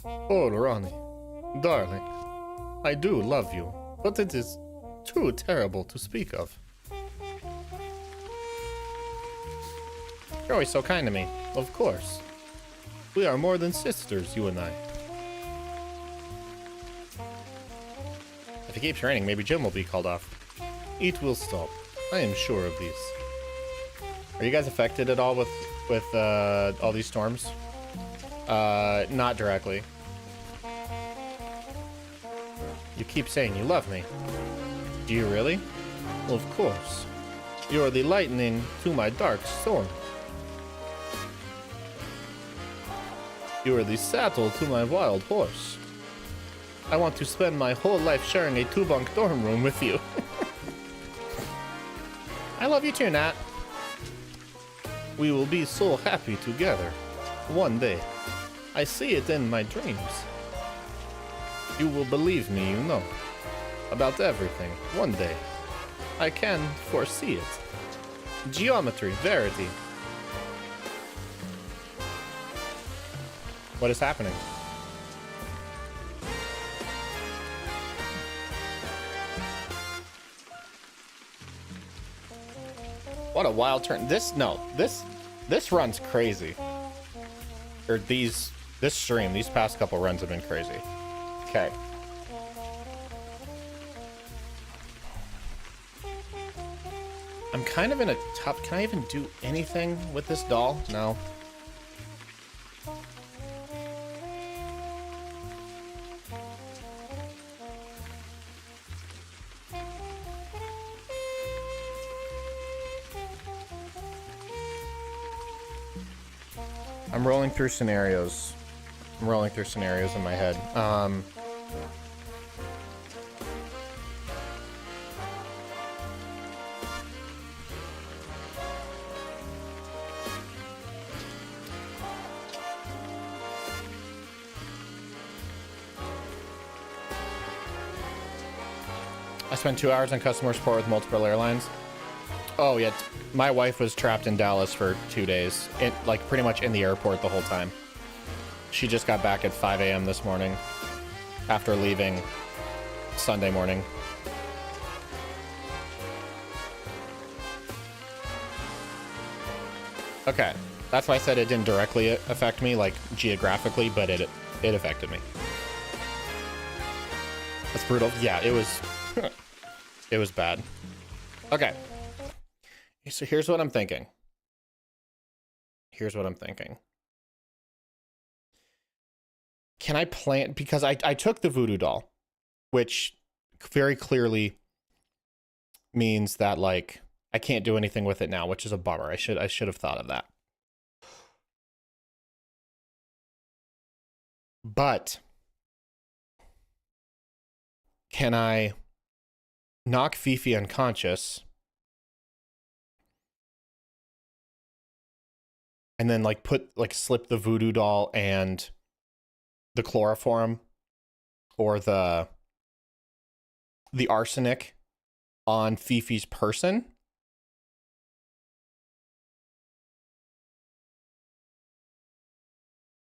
Oh, Ronnie, darling, I do love you, but it is too terrible to speak of. You're always so kind to me. Of course. We are more than sisters, you and I. If it keeps raining, maybe Jim will be called off. It will stop. I am sure of this. Are you guys affected at all with all these storms? Not directly. You keep saying you love me. Do you really? Of course. You are the lightning to my dark storm. You are the saddle to my wild horse. I want to spend my whole life sharing a 2-bunk dorm room with you. I love you too, Nat. We will be so happy together. One day. I see it in my dreams. You will believe me, you know. About everything. One day. I can foresee it. Geometry, verity. What is happening? What a wild turn. This runs crazy. Or this stream, these past couple runs have been crazy. Okay. I'm kind of in a tough... Can I even do anything with this doll? No. I'm rolling through scenarios. I'm rolling through scenarios in my head. I spent 2 hours on customer support with multiple airlines. Oh, yeah. My wife was trapped in Dallas for 2 days. Like, pretty much in the airport the whole time. She just got back at 5 a.m. this morning after leaving Sunday morning. Okay. That's why I said it didn't directly affect me, like, geographically, but it affected me. That's brutal. Yeah, it was... it was bad. Okay. So here's what I'm thinking. can I plan, because I took the voodoo doll, which very clearly means that like I can't do anything with it now, which is a bummer. I should have thought of that. But can I knock Fifi unconscious and then like slip the voodoo doll and the chloroform or the arsenic on Fifi's person?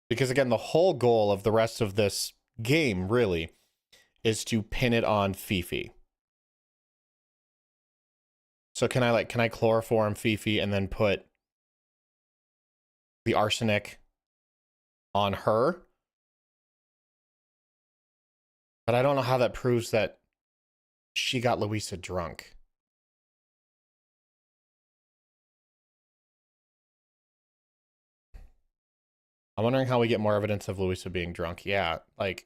Because again, the whole goal of the rest of this game really is to pin it on Fifi. So can I chloroform Fifi and then put the arsenic on her? But I don't know how that proves that she got Louisa drunk. I'm wondering how we get more evidence of Louisa being drunk. Yeah, like...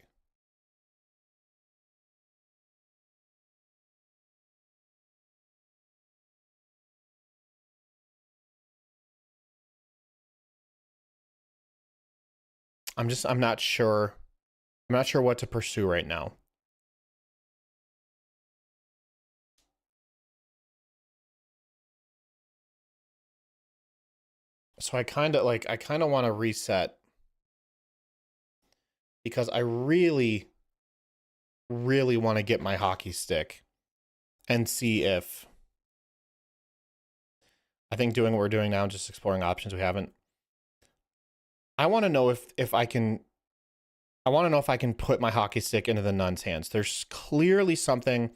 I'm not sure. I'm not sure what to pursue right now. So I kind of want to reset because I really, really want to get my hockey stick and see if I think doing what we're doing now, just exploring options we haven't. I want to know if I can put my hockey stick into the nun's hands. There's clearly something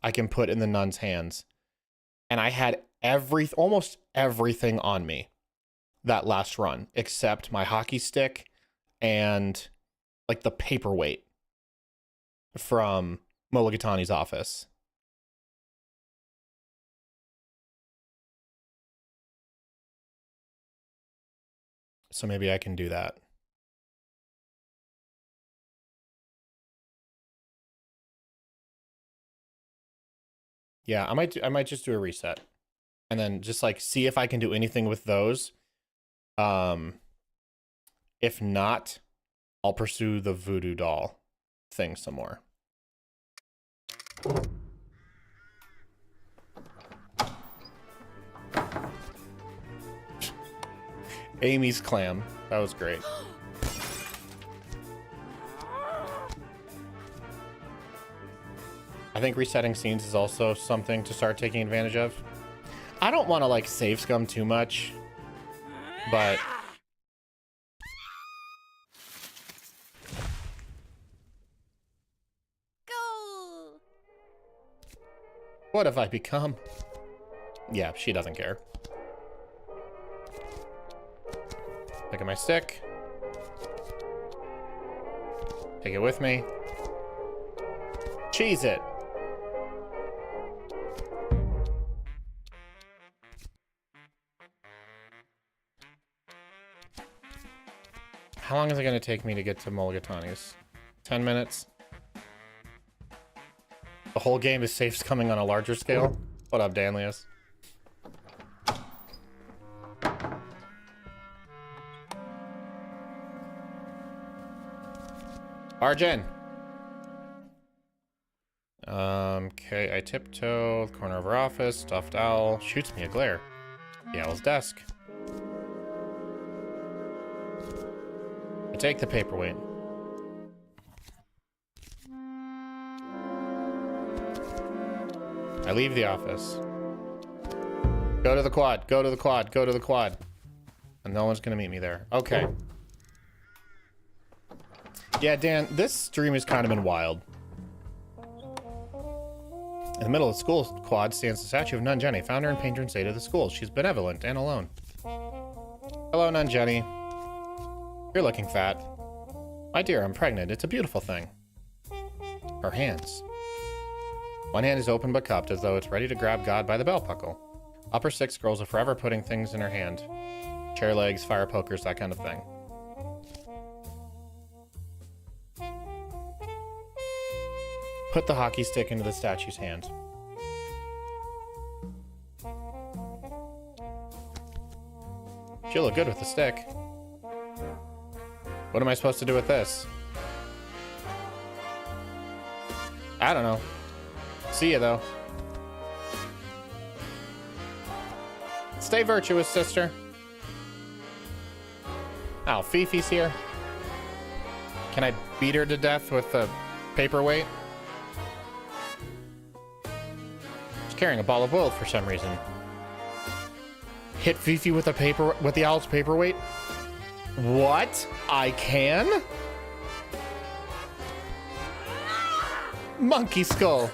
I can put in the nun's hands. And I had almost everything on me that last run, except my hockey stick and like the paperweight from Mulligatawny's office. So maybe I can do that. Yeah, I might just do a reset and then just like see if I can do anything with those. If not, I'll pursue the voodoo doll thing some more. Amy's clam. That was great. I think resetting scenes is also something to start taking advantage of. I don't want to like save scum too much, but Go! what have I become? Yeah, she doesn't care. Look at my stick. Take it with me. Cheese it. How long is it going to take me to get to Mulligatawny's? 10 minutes? The whole game is safe coming on a larger scale? What up, Danlius? Arjen! Okay, I tiptoe, corner of her office, stuffed owl, shoots me a glare. The owl's desk. I take the paperweight. I leave the office. Go to the quad, go to the quad, go to the quad. And no one's gonna meet me there. Okay. Yeah, Dan, this stream has kind of been wild. In the middle of the school quad stands the statue of Nun Jenny, founder and patron saint of the school. She's benevolent and alone. Hello, Nun Jenny. You're looking fat. My dear, I'm pregnant. It's a beautiful thing. Her hands. One hand is open but cupped, as though it's ready to grab God by the belt buckle. Upper six girls are forever putting things in her hand. Chair legs, fire pokers, that kind of thing. Put the hockey stick into the statue's hand. She'll look good with the stick. What am I supposed to do with this? I don't know. See ya, though. Stay virtuous, sister. Oh, Fifi's here. Can I beat her to death with a paperweight? She's carrying a ball of wool for some reason. Hit Fifi with the owl's paperweight? What? I can? Monkey skull.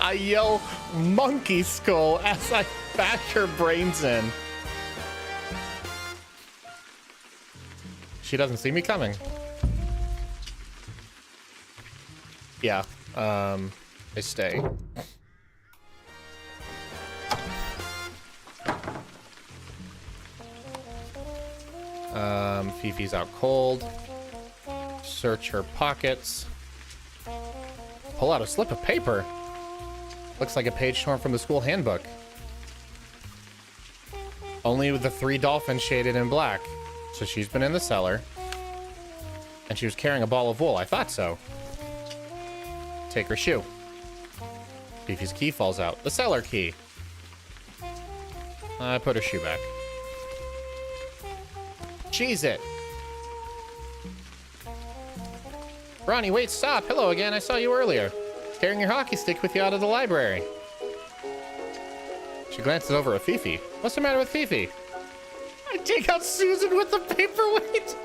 I yell monkey skull as I bash her brains in. She doesn't see me coming. Yeah, I stay. Fifi's out cold. Search her pockets. Pull out a slip of paper. Looks like a page torn from the school handbook. Only with the 3 dolphins shaded in black. So she's been in the cellar. And she was carrying a ball of wool. I thought so. Take her shoe. Fifi's key falls out. The cellar key. I put her shoe back. Cheese it. Ronnie, wait, stop. Hello again. I saw you earlier. Carrying your hockey stick with you out of the library. She glances over at Fifi. What's the matter with Fifi? I take out Susan with the paperweight.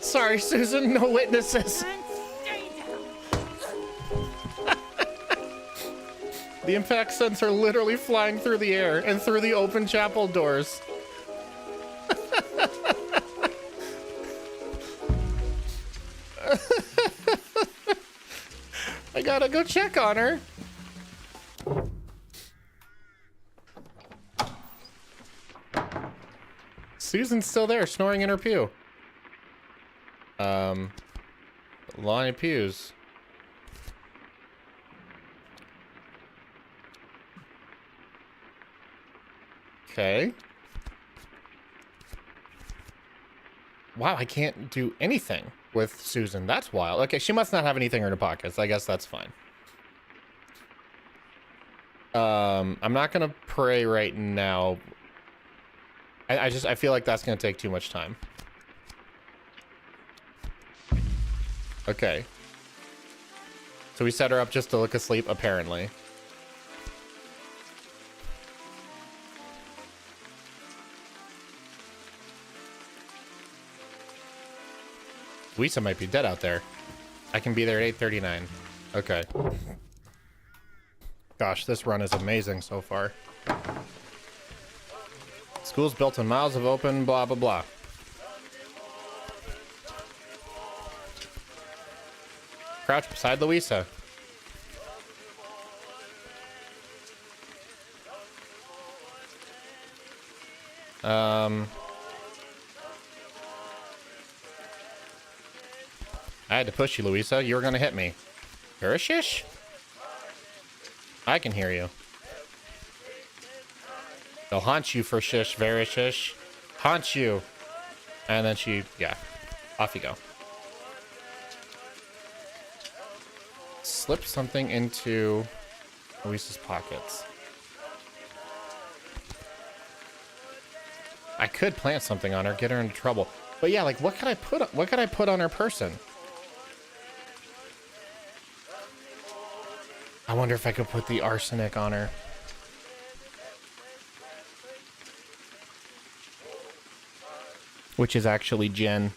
Sorry, Susan. No witnesses. And stay down. The impact sends her literally flying through the air and through the open chapel doors. I gotta go check on her. Susan's still there, snoring in her pew. Line of pews. Okay. Wow, I can't do anything with Susan. That's wild. Okay, she must not have anything in her pockets. I guess that's fine. I'm not gonna pray right now. I feel like that's gonna take too much time. Okay. So we set her up just to look asleep, apparently. Lisa might be dead out there. I can be there at 8:39. Okay. Gosh, this run is amazing so far. School's built on miles of open, blah, blah, blah. Crouch beside Louisa. I had to push you, Louisa. You were gonna hit me. Verishish? I can hear you. They'll haunt you for shish, Verishish. Haunt you. And then she, yeah. Off you go. Slip something into Louisa's pockets. I could plant something on her, get her into trouble. But yeah, like what could I put on her person? I wonder if I could put the arsenic on her. Which is actually gin.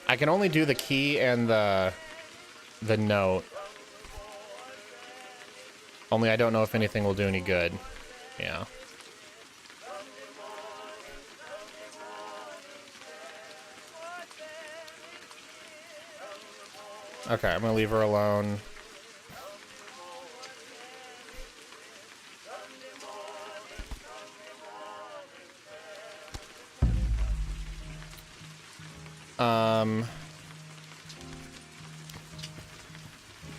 I can only do the key and the note. Only I don't know if anything will do any good. Yeah. Okay, I'm gonna leave her alone.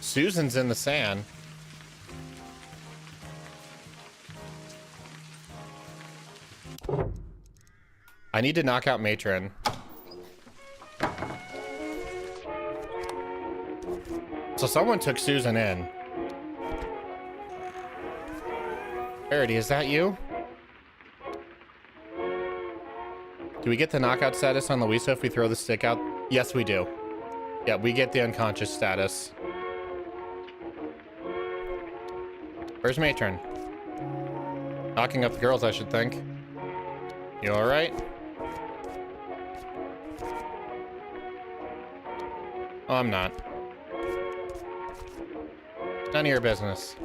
Susan's in the sand. I need to knock out Matron. So someone took Susan in. Verity, is that you? Do we get the knockout status on Louisa if we throw the stick out? Yes, we do. Yeah, we get the unconscious status. Where's Matron? Knocking up the girls, I should think. You alright? Oh, I'm not. None of your business.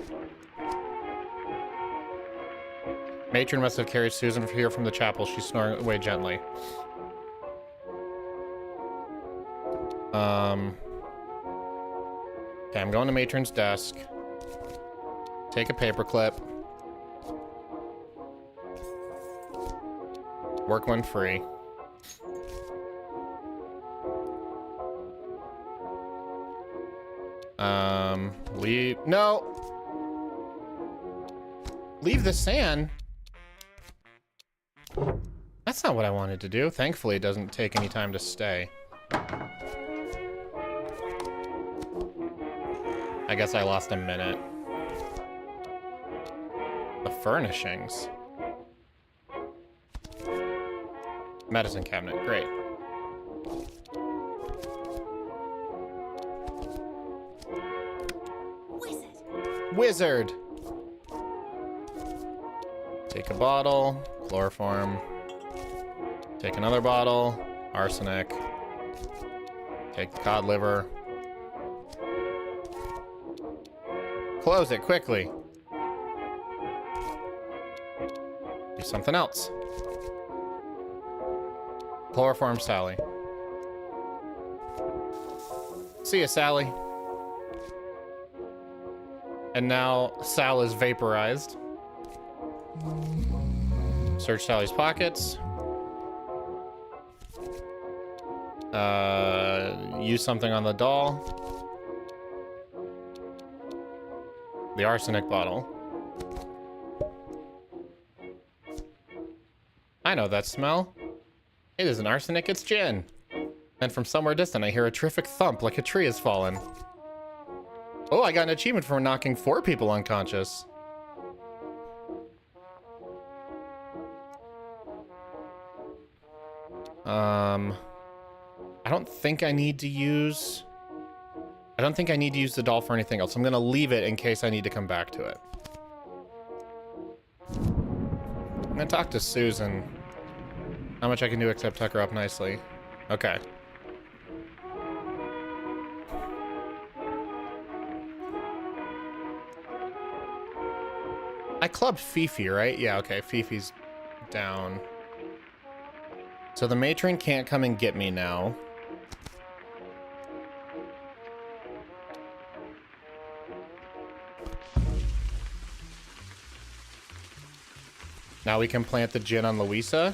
Matron must have carried Susan here from the chapel. She's snoring away gently. Okay, I'm going to Matron's desk. Take a paperclip. Work one free. Leave. No! Leave the sand? That's not what I wanted to do. Thankfully, it doesn't take any time to stay. I guess I lost a minute. The furnishings. Medicine cabinet, great. Wizard! Take a bottle, chloroform. Take another bottle, arsenic. Take the cod liver. Close it quickly. Do something else. Chloroform Sally. See ya, Sally. And now Sal is vaporized. Search Sally's pockets. Use something on the doll. The arsenic bottle. I know that smell. It isn't arsenic, it's gin. And from somewhere distant, I hear a terrific thump like a tree has fallen. Oh, I got an achievement for knocking 4 people unconscious. I don't think I need to use... I don't think I need to use the doll for anything else. I'm gonna leave it in case I need to come back to it. I'm gonna talk to Susan. Not much I can do except tuck her up nicely. Okay. I clubbed Fifi, right? Yeah, okay. Fifi's down. So the matron can't come and get me now. Now we can plant the gin on Louisa.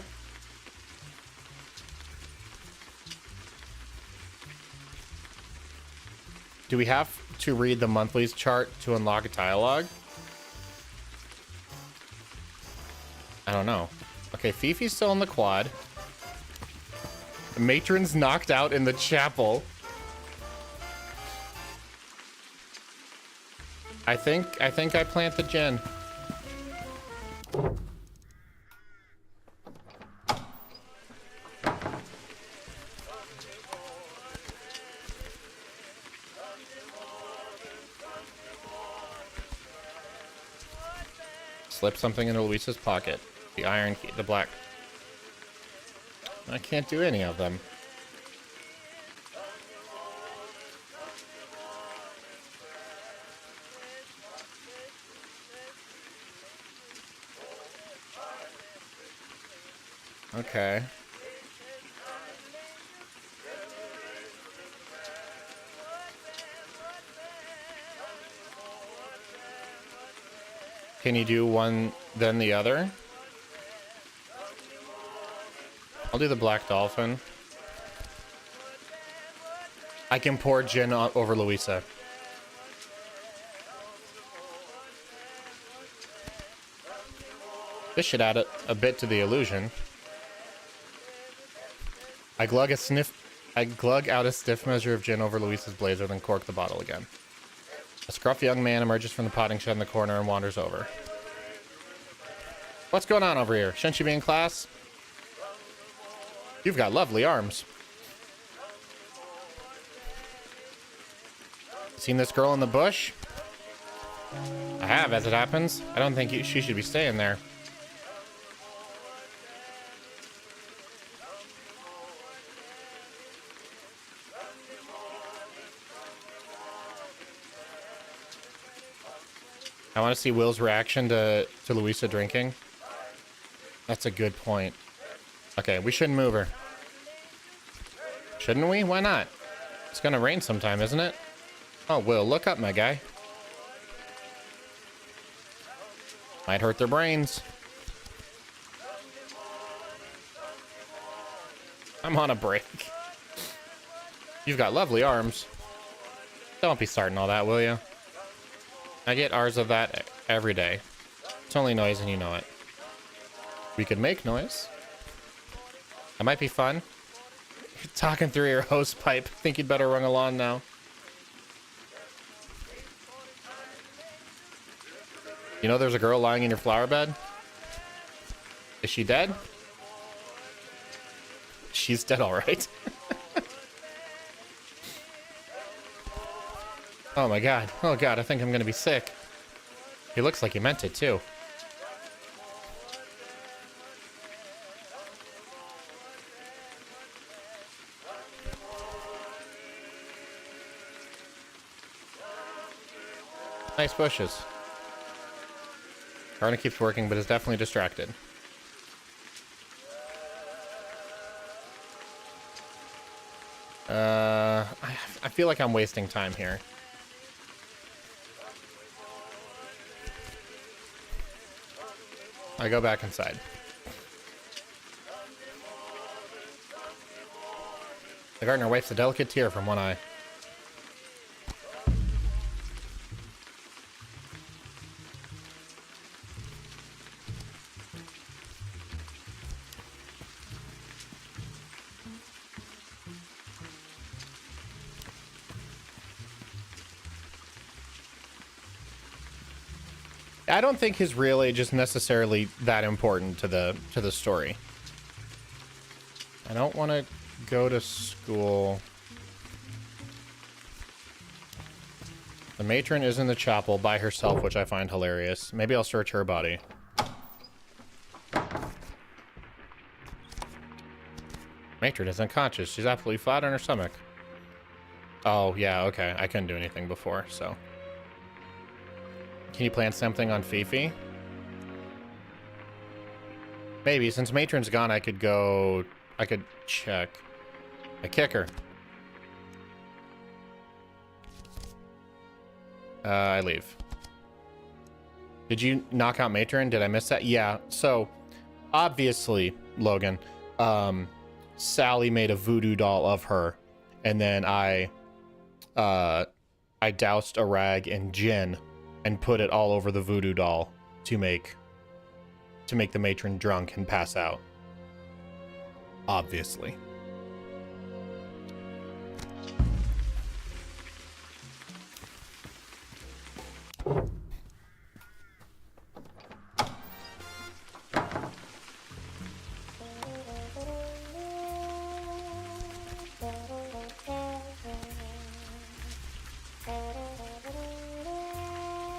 Do we have to read the monthlies chart to unlock a dialogue? I don't know. Okay, Fifi's still in the quad. The matron's knocked out in the chapel. I think I plant the gin. Slip something into Luisa's pocket. The iron key, the black. I can't do any of them. Okay. Can you do one, then the other? I'll do the black dolphin. I can pour gin over Louisa. This should add a bit to the illusion. I glug out a stiff measure of gin over Louisa's blazer, then cork the bottle again. A scruffy young man emerges from the potting shed in the corner and wanders over. What's going on over here? Shouldn't you be in class? You've got lovely arms. Seen this girl in the bush? I have, as it happens. I don't think she should be staying there. I want to see Will's reaction to Louisa drinking. That's a good point. Okay, we shouldn't move her. Shouldn't we? Why not? It's gonna rain sometime, isn't it? Oh, Will, look up, my guy. Might hurt their brains. I'm on a break. You've got lovely arms. Don't be starting all that, will you? I get ours of that every day. It's only noise and you know it. We could make noise. That might be fun. You're talking through your hose pipe. Think you'd better run along now. You know there's a girl lying in your flower bed? Is she dead? She's dead, all right. Oh my god. Oh god, I think I'm gonna be sick. He looks like he meant it too. Nice bushes. Garden keeps working, but is definitely distracted. I feel like I'm wasting time here. I go back inside. The gardener wipes a delicate tear from one eye. I don't think his real age is necessarily that important to the story. I don't want to go to school. The matron is in the chapel by herself, which I find hilarious. Maybe I'll search her body. Matron is unconscious. She's absolutely flat on her stomach. Oh, yeah, okay. I couldn't do anything before, so... Can you plant something on Fifi? Maybe. Since Matron's gone, I could go... I could check. I kick her. I leave. Did you knock out Matron? Did I miss that? Yeah. So, obviously, Logan, Sally made a voodoo doll of her, and then I doused a rag in gin and put it all over the voodoo doll to make the matron drunk and pass out. Obviously.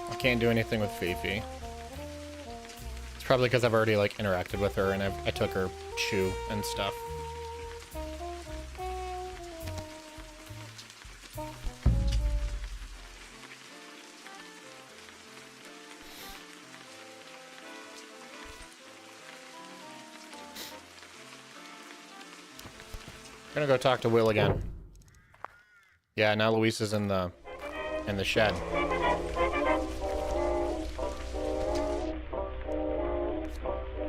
I can't do anything with Fifi. It's probably because I've already like interacted with her and I took her shoe and stuff. I'm gonna go talk to Will again. Yeah, now Luis is in the shed.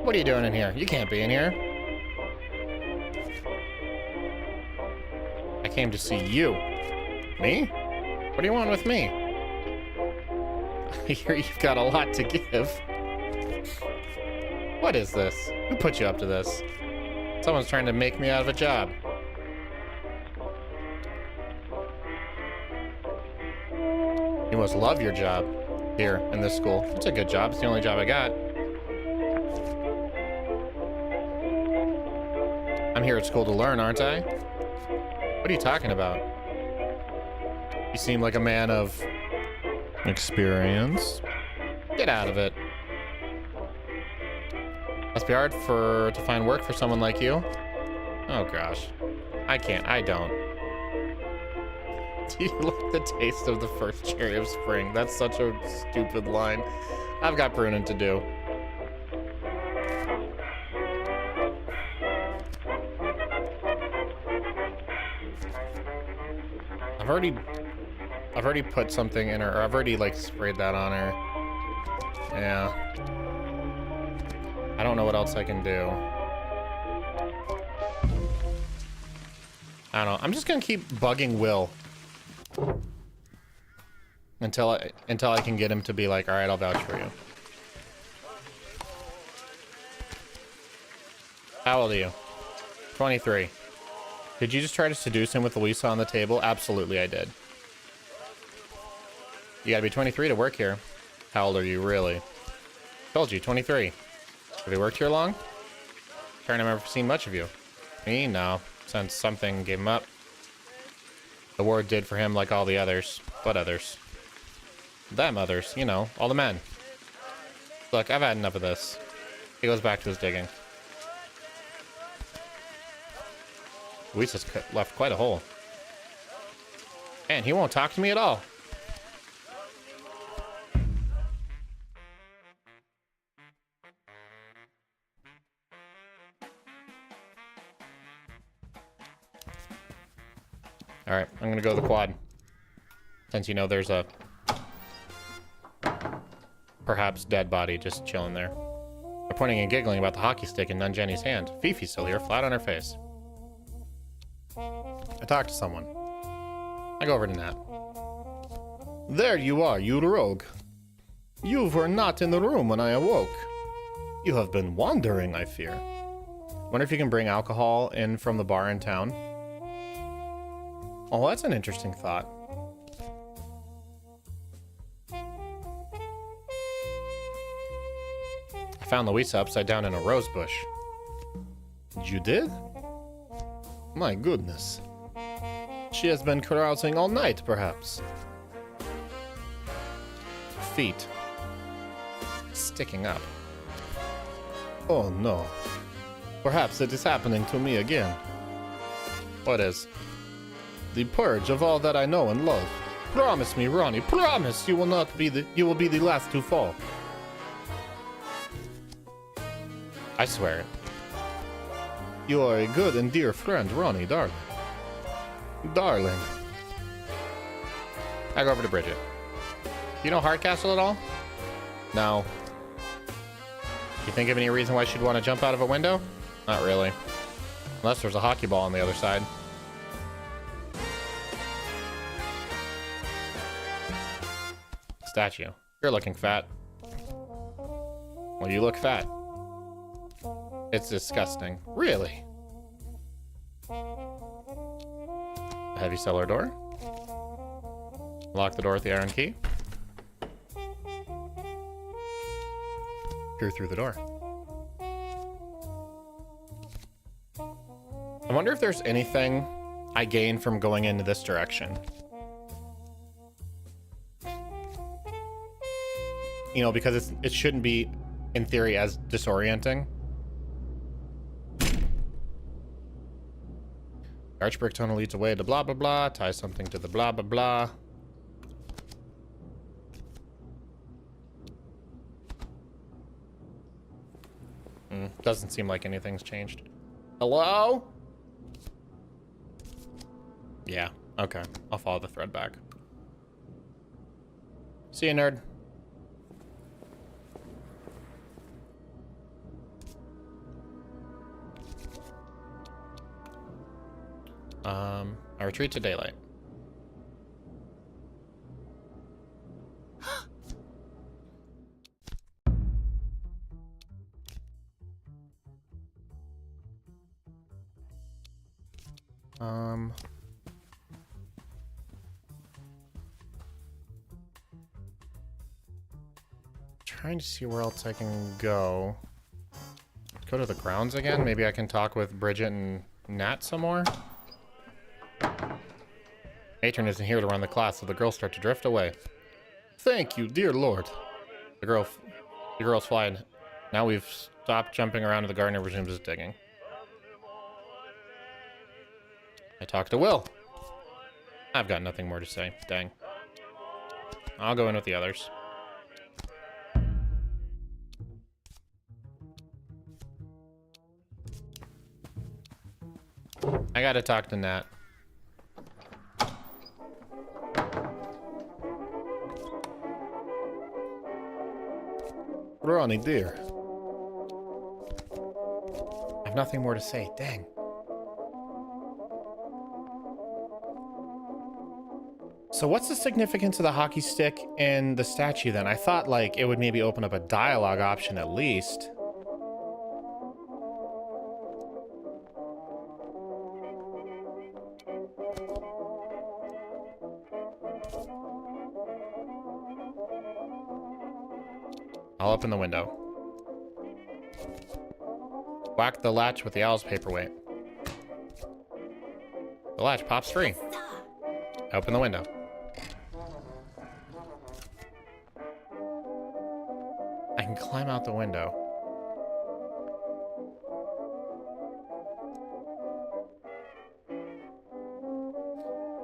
What are you doing in here? You can't be in here. I came to see you. Me? What do you want with me? I hear you've got a lot to give. What is this? Who put you up to this? Someone's trying to make me out of a job. You must love your job here in this school. It's a good job. It's the only job I got. I'm here at school to learn, aren't I? What are you talking about? You seem like a man of experience. Get out of it. Must be hard to find work for someone like you. Oh gosh. I don't. Do you like the taste of the first cherry of spring? That's such a stupid line. I've got pruning to do. I've already put something in her, or I've already like sprayed that on her. Yeah. I don't know what else I can do. I don't know. I'm just gonna keep bugging Will until I can get him to be like, all right, I'll vouch for you. How old are you? 23. Did you just try to seduce him with Louisa on the table? Absolutely, I did. You gotta be 23 to work here. How old are you, really? Told you, 23. Have you worked here long? Trying to remember seen much of you. Me? No. Since something gave him up. The war did for him like all the others. What others? Them others, you know, all the men. Look, I've had enough of this. He goes back to his digging. Luisa's left quite a hole. And he won't talk to me at all. Alright, I'm gonna go to the quad. Since, you know, there's a perhaps dead body just chilling there. They're pointing and giggling about the hockey stick in Nun Jenny's hand. Fifi's still here, flat on her face. I talked to someone. I go over to Nat. There you are, you rogue. You were not in the room when I awoke. You have been wandering, I fear. Wonder if you can bring alcohol in from the bar in town. Oh, that's an interesting thought. I found Louisa upside down in a rose bush. You did? My goodness. She has been carousing all night, perhaps. Feet. Sticking up. Oh no. Perhaps it is happening to me again. What is? The purge of all that I know and love. Promise me, Ronnie, promise you will be the last to fall. I swear it. You are a good and dear friend, Ronnie, darling. Darling. I go over to Bridget. You know Hardcastle at all? No. You think of any reason why she'd want to jump out of a window? Not really. Unless there's a hockey ball on the other side. Statue. You're looking fat. Well, you look fat. It's disgusting. Really? A heavy cellar door. Lock the door with the iron key. Peer through the door. I wonder if there's anything I gain from going into this direction. You know, because it shouldn't be, in theory, as disorienting. Arch brick tunnel leads away to blah blah blah, ties something to the blah blah blah. Doesn't seem like anything's changed. Hello? Yeah, okay. I'll follow the thread back. See you, nerd. I retreat to daylight. Trying to see where else I can go. Go to the grounds again? Maybe I can talk with Bridget and Nat some more? Matron isn't here to run the class, so the girls start to drift away. Thank you, dear lord. The girl's flying. Now we've stopped jumping around and the gardener resumes his digging. I talked to Will. I've got nothing more to say. Dang. I'll go in with the others. I gotta talk to Nat. Ronnie, dear. I have nothing more to say. Dang. So what's the significance of the hockey stick and the statue then? I thought like it would maybe open up a dialogue option at least. I'll open the window. Whack the latch with the owl's paperweight. The latch pops free. Open the window. I can climb out the window.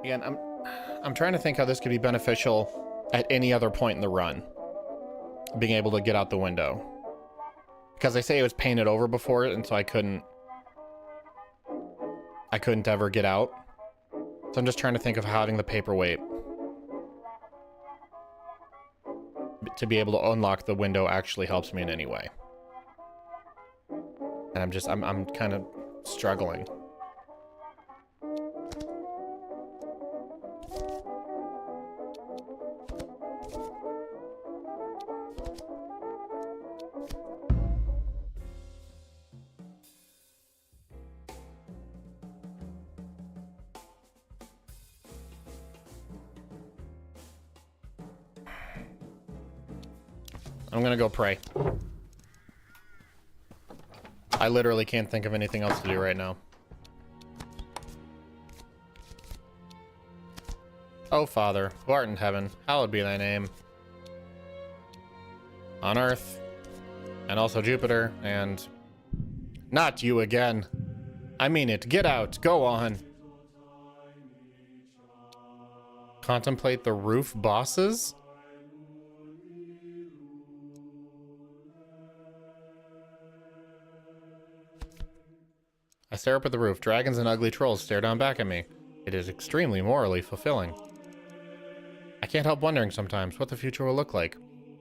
Again, I'm trying to think how this could be beneficial at any other point in the run. Being able to get out the window. Because they say it was painted over before it, and so I couldn't ever get out. So I'm just trying to think of having the paperweight to be able to unlock the window actually helps me in any way. And I'm kind of struggling. I'm gonna go pray. I literally can't think of anything else to do right now. Oh, Father, who art in heaven, hallowed be thy name. On earth, and also Jupiter, and... Not you again. I mean it. Get out. Go on. Contemplate the roof bosses? I stare up at the roof. Dragons and ugly trolls stare down back at me. It is extremely morally fulfilling. I can't help wondering sometimes what the future will look like.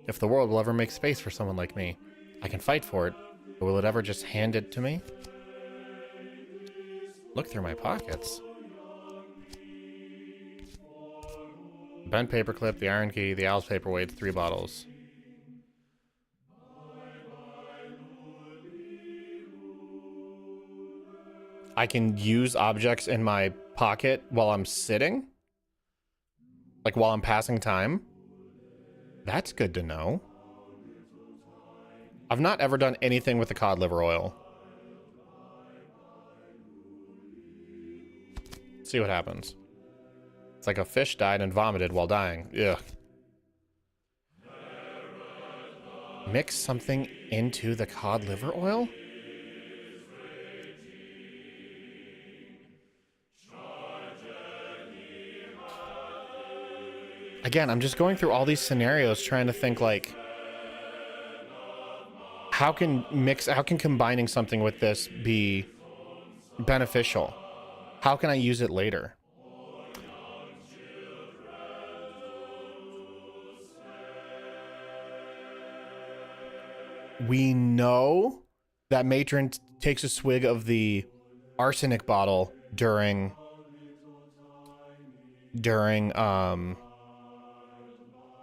If the world will ever make space for someone like me. I can fight for it, but will it ever just hand it to me? Look through my pockets. Bent paperclip, the iron key, the owl's paperweight, 3 bottles. I can use objects in my pocket while I'm sitting? Like while I'm passing time? That's good to know. I've not ever done anything with the cod liver oil. See what happens. It's like a fish died and vomited while dying. Ugh. Mix something into the cod liver oil? Again, I'm just going through all these scenarios trying to think like how can combining something with this be beneficial? How can I use it later? We know that Matron takes a swig of the arsenic bottle during during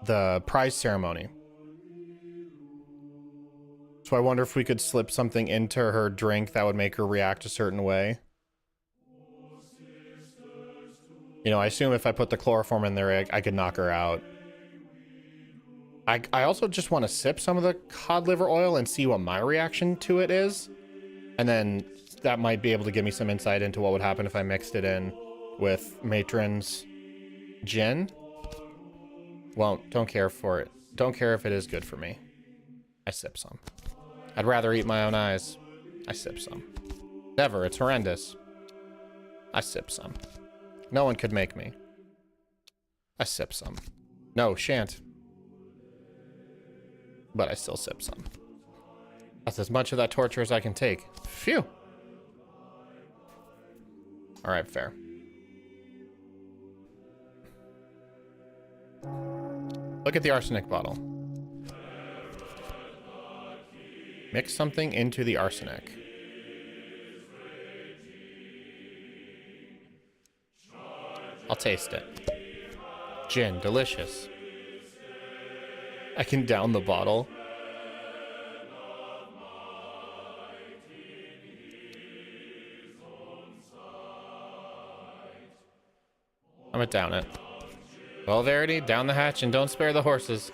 the prize ceremony. So I wonder if we could slip something into her drink that would make her react a certain way. You know, I assume if I put the chloroform in there, I could knock her out. I also just want to sip some of the cod liver oil and see what my reaction to it is. And then that might be able to give me some insight into what would happen if I mixed it in with Matron's gin. Well, don't care for it. Don't care if it is good for me. I sip some. I'd rather eat my own eyes. I sip some. Never, it's horrendous. I sip some. No one could make me. I sip some. No, shan't. But I still sip some. That's as much of that torture as I can take. Phew. Alright, fair. Look at the arsenic bottle. Mix something into the arsenic. I'll taste it. Gin, delicious. I can down the bottle. I'm gonna down it. Well, Verity, down the hatch and don't spare the horses.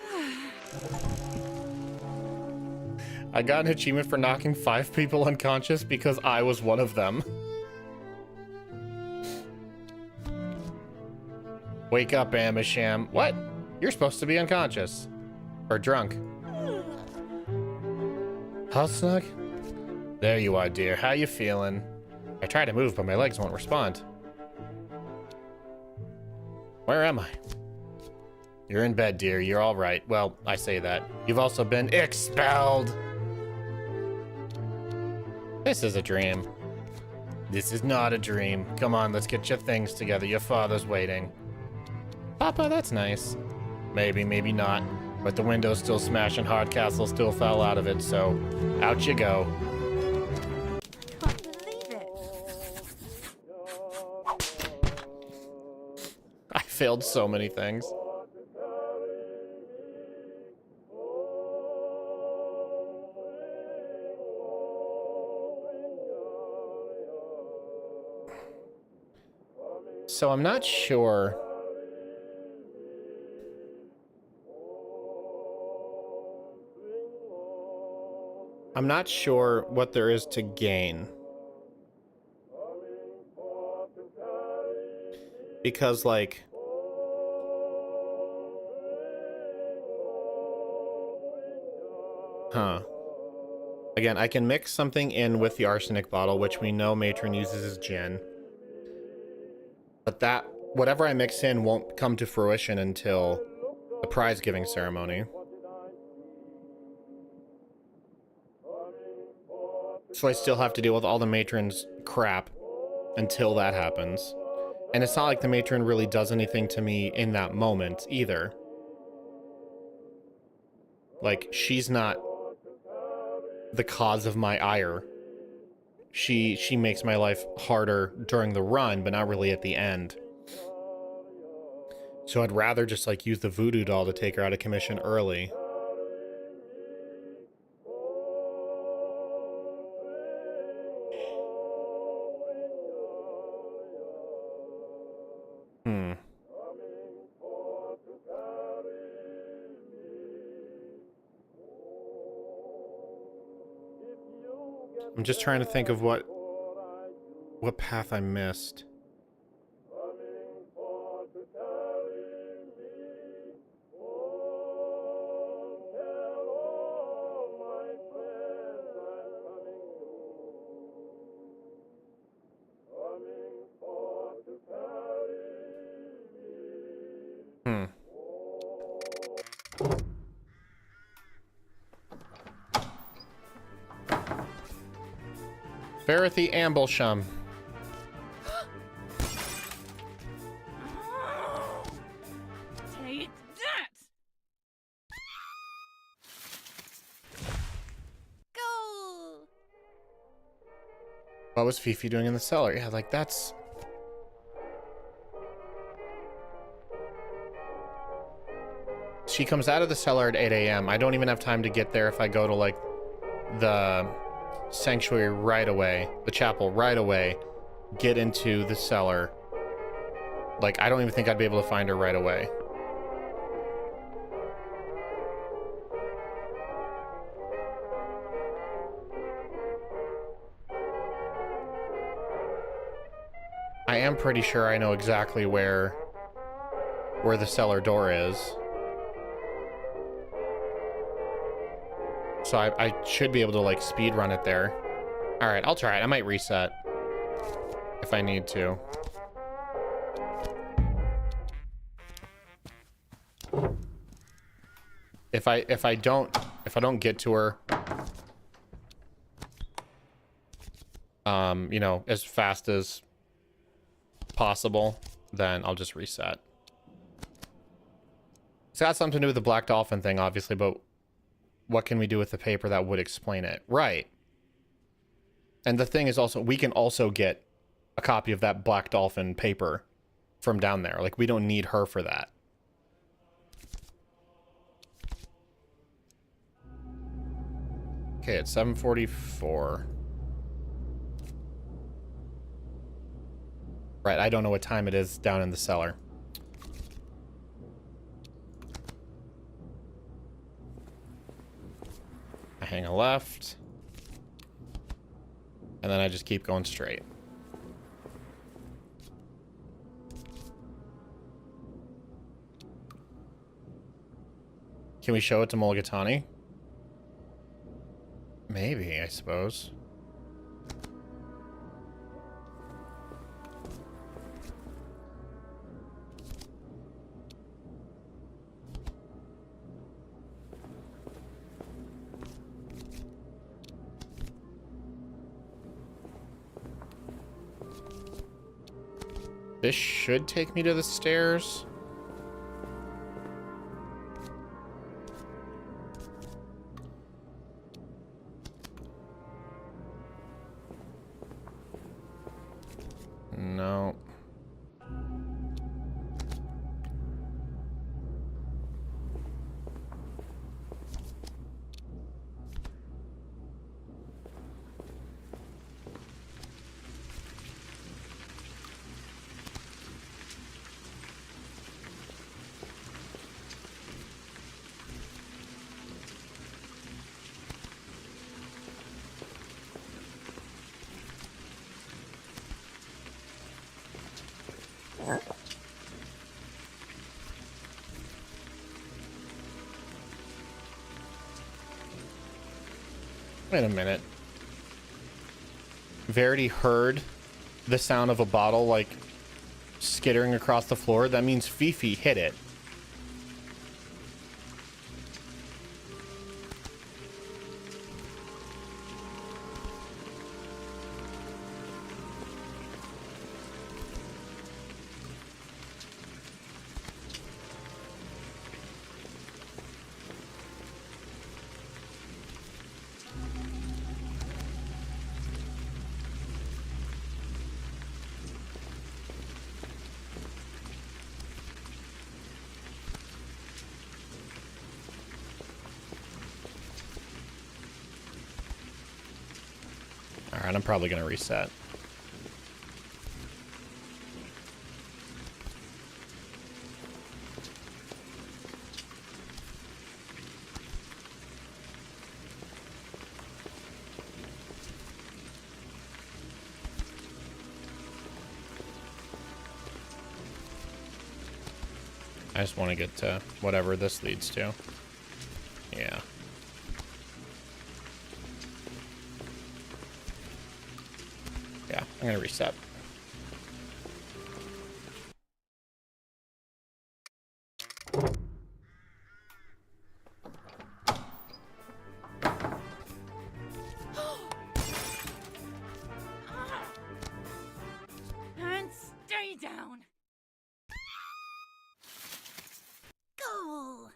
I got an achievement for knocking 5 people unconscious because I was one of them. Wake up, amersham. What? You're supposed to be unconscious. Or drunk. Snug? There you are, dear. How you feeling? I try to move, but my legs won't respond. Where am I? You're in bed, dear. You're all right. Well, I say that. You've also been expelled. This is a dream. This is not a dream. Come on, let's get your things together. Your father's waiting. Papa, that's nice. Maybe, maybe not. But the window's still smashed and Hardcastle still fell out of it, so out you go. I can't believe it. I failed so many things. So I'm not sure. I'm not sure what there is to gain. Because, like, again, I can mix something in with the arsenic bottle, which we know Matron uses as gin. But that, whatever I mix in won't come to fruition until the prize giving ceremony. So I still have to deal with all the Matron's crap until that happens. And it's not like the Matron really does anything to me in that moment either. Like, she's not the cause of my ire. She makes my life harder during the run, but not really at the end. So I'd rather just, like, use the voodoo doll to take her out of commission early. I'm just trying to think of what path I missed. Verity Amblesham. Take that! Go! What was Fifi doing in the cellar? Yeah, like, that's... she comes out of the cellar at 8 a.m. I don't even have time to get there if I go to like the sanctuary right away, the chapel right away, get into the cellar. Like, I don't even think I'd be able to find her right away. I am pretty sure I know exactly where the cellar door is. So I should be able to like speed run it there. All right, I'll try it. I might reset if I need to. If I don't get to her, you know, as fast as possible, then I'll just reset. It's got something to do with the Black Dolphin thing, obviously, but what can we do with the paper that would explain it? Right. And the thing is also, we can also get a copy of that Black Dolphin paper from down there. Like, we don't need her for that. Okay, it's 7:44. Right, I don't know what time it is down in the cellar. I hang a left. And then I just keep going straight. Can we show it to Mulligatawny? Maybe, I suppose. This should take me to the stairs. No. Wait a minute. Verity heard the sound of a bottle, like, skittering across the floor. That means Fifi hit it. Alright, I'm probably gonna reset. I just want to get to whatever this leads to. Yeah. Yeah, I'm gonna reset. And stay down. Go.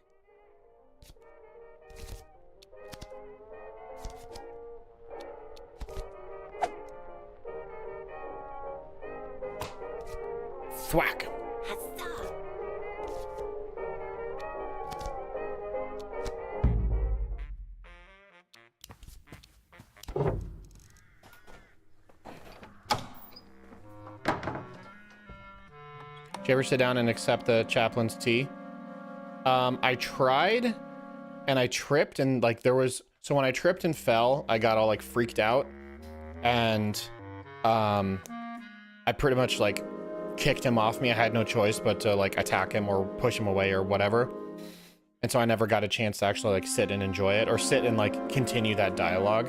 Thwack. Huzzah. you ever sit down and accept the chaplain's tea? I tried, and I tripped, and like there was, so when I tripped and fell, I got all like freaked out, and I pretty much like kicked him off me. I had no choice but to like attack him or push him away or whatever. And so I never got a chance to actually like sit and enjoy it or sit and like continue that dialogue.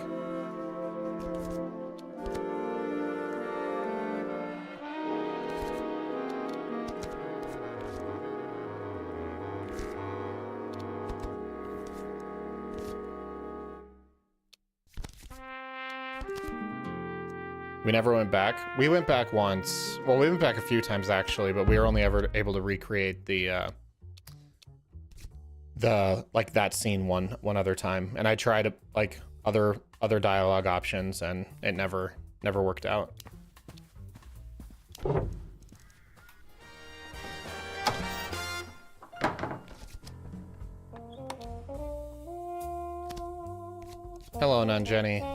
We never went back. We went back once. Well, we went back a few times actually, but we were only ever able to recreate the like that scene one other time. And I tried like other dialogue options, and it never worked out. Hello, Nun Jenny.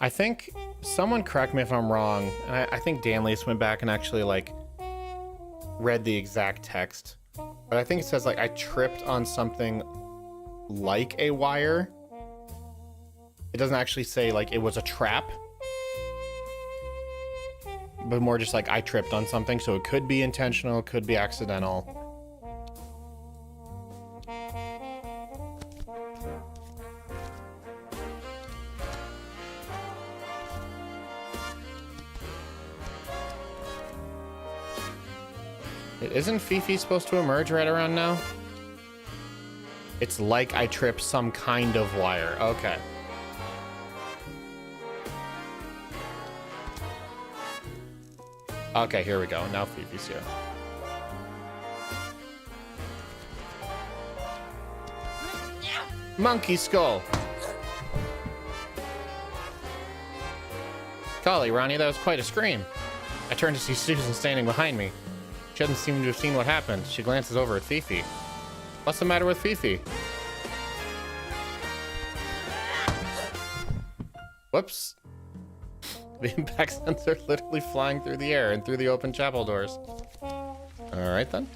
I think, someone correct me if I'm wrong, and I think Danley's went back and actually like read the exact text, but I think it says like I tripped on something like a wire. It doesn't actually say like it was a trap, but more just like I tripped on something, so it could be intentional, could be accidental. Isn't Fifi supposed to emerge right around now? It's like I tripped some kind of wire. Okay. Okay, here we go. Now Fifi's here. Monkey skull. Golly, Ronnie, that was quite a scream. I turned to see Susan standing behind me. She doesn't seem to have seen what happened. She glances over at Fifi. What's the matter with Fifi? Whoops. The impact sensor literally flying through the air and through the open chapel doors. Alright then.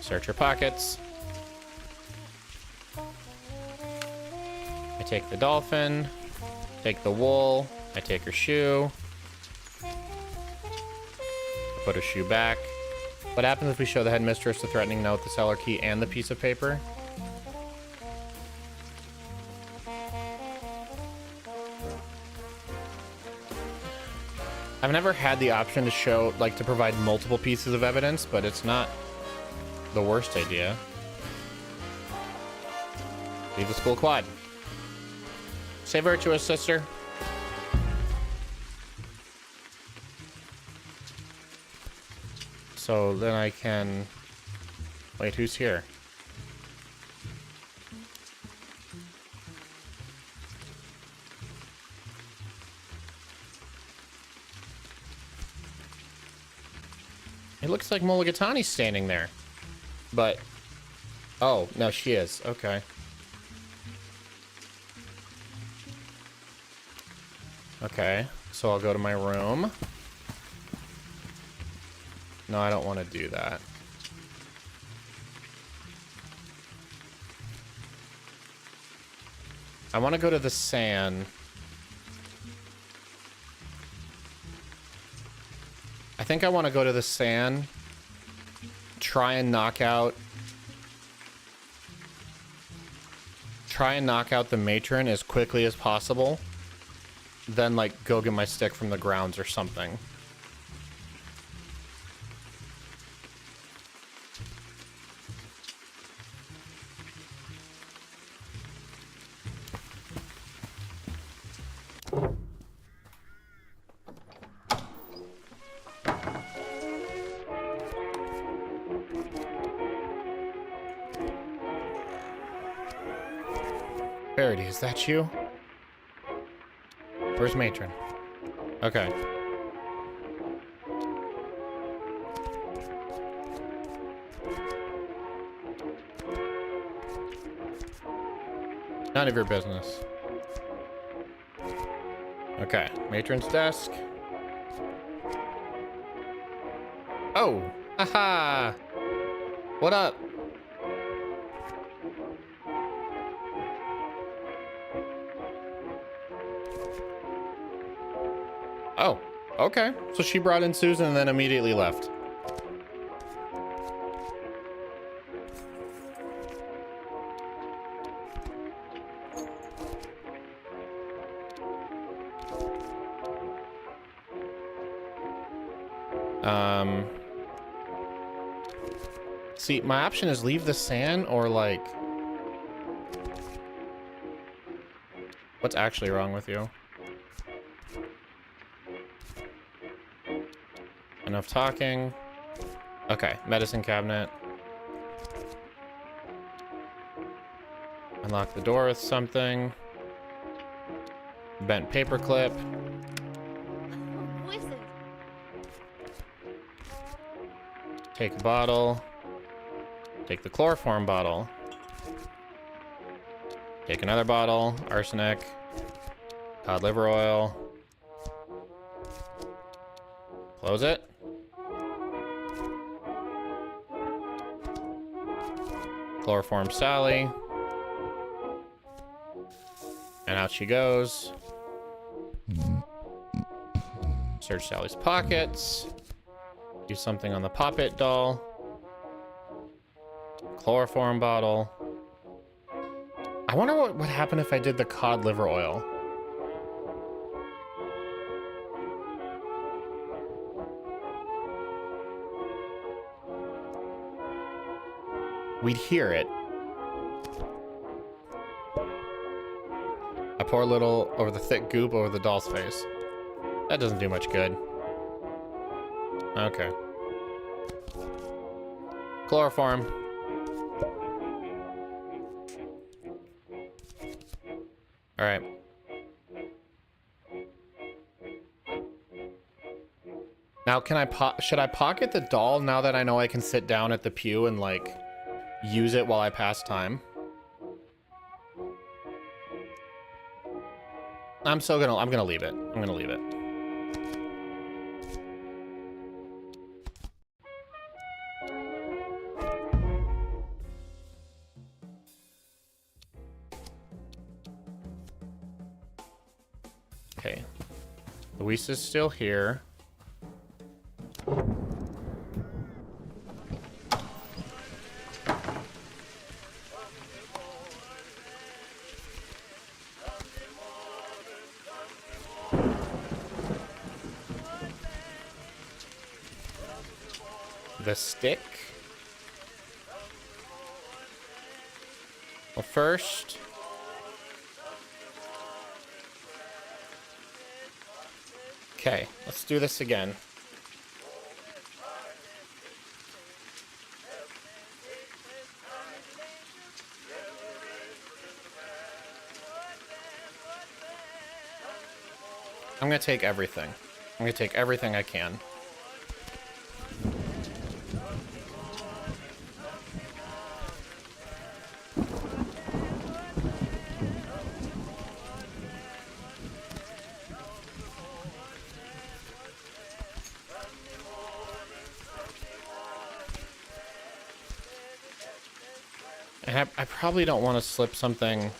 Search your pockets. I take the dolphin, take the wool, I take her shoe, put her shoe back. What happens if we show the headmistress the threatening note, the cellar key, and the piece of paper? I've never had the option to show, like, to provide multiple pieces of evidence, but it's not the worst idea. Leave the school quad. Stay virtuous, sister. So then I can... Wait, who's here? It looks like Mulligatawny's standing there. But... Oh, no, she is. Okay. Okay, so I'll go to my room. No, I don't want to do that. I want to go to the sand. I think I want to go to the sand. Try and knock out the matron as quickly as possible. Then, like, go get my stick from the grounds or something. Verity, is that you? Where's Matron? Okay. None of your business. Okay, matron's desk. Oh, haha. What up? Oh, okay. So she brought in Susan and then immediately left. See, my option is leave the sand or like... What's actually wrong with you? Enough talking. Okay, medicine cabinet. Unlock the door with something. Bent paper clip. Wizard. Take a bottle. Take the chloroform bottle. Take another bottle. Arsenic. Cod liver oil. Close it. Chloroform Sally. And out she goes. Search Sally's pockets. Do something on the Pop-It doll. Chloroform bottle. I wonder what would happen if I did the cod liver oil. We'd hear it. I pour a little over the thick goop over the doll's face. That doesn't do much good. Okay. Chloroform. All right. Now, should I pocket the doll now that I know I can sit down at the pew and like use it while I pass time? I'm gonna leave it. I'm gonna leave it. Okay. Luis is still here. The stick. Well, first. Okay, let's do this again. I'm gonna take everything. I'm gonna take everything I can. And I probably don't want to slip something.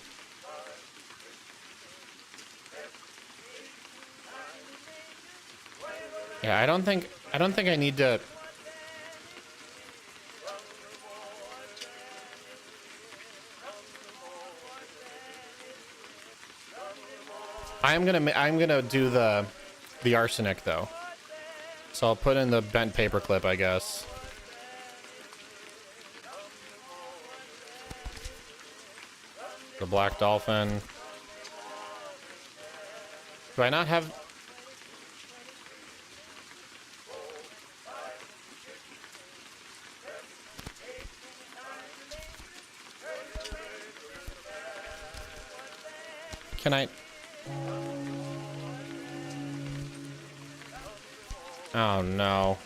Yeah, I don't think I need to. I'm gonna do the arsenic though. So I'll put in the bent paper clip, I guess. The black dolphin. Do I not have... Can I... Oh no.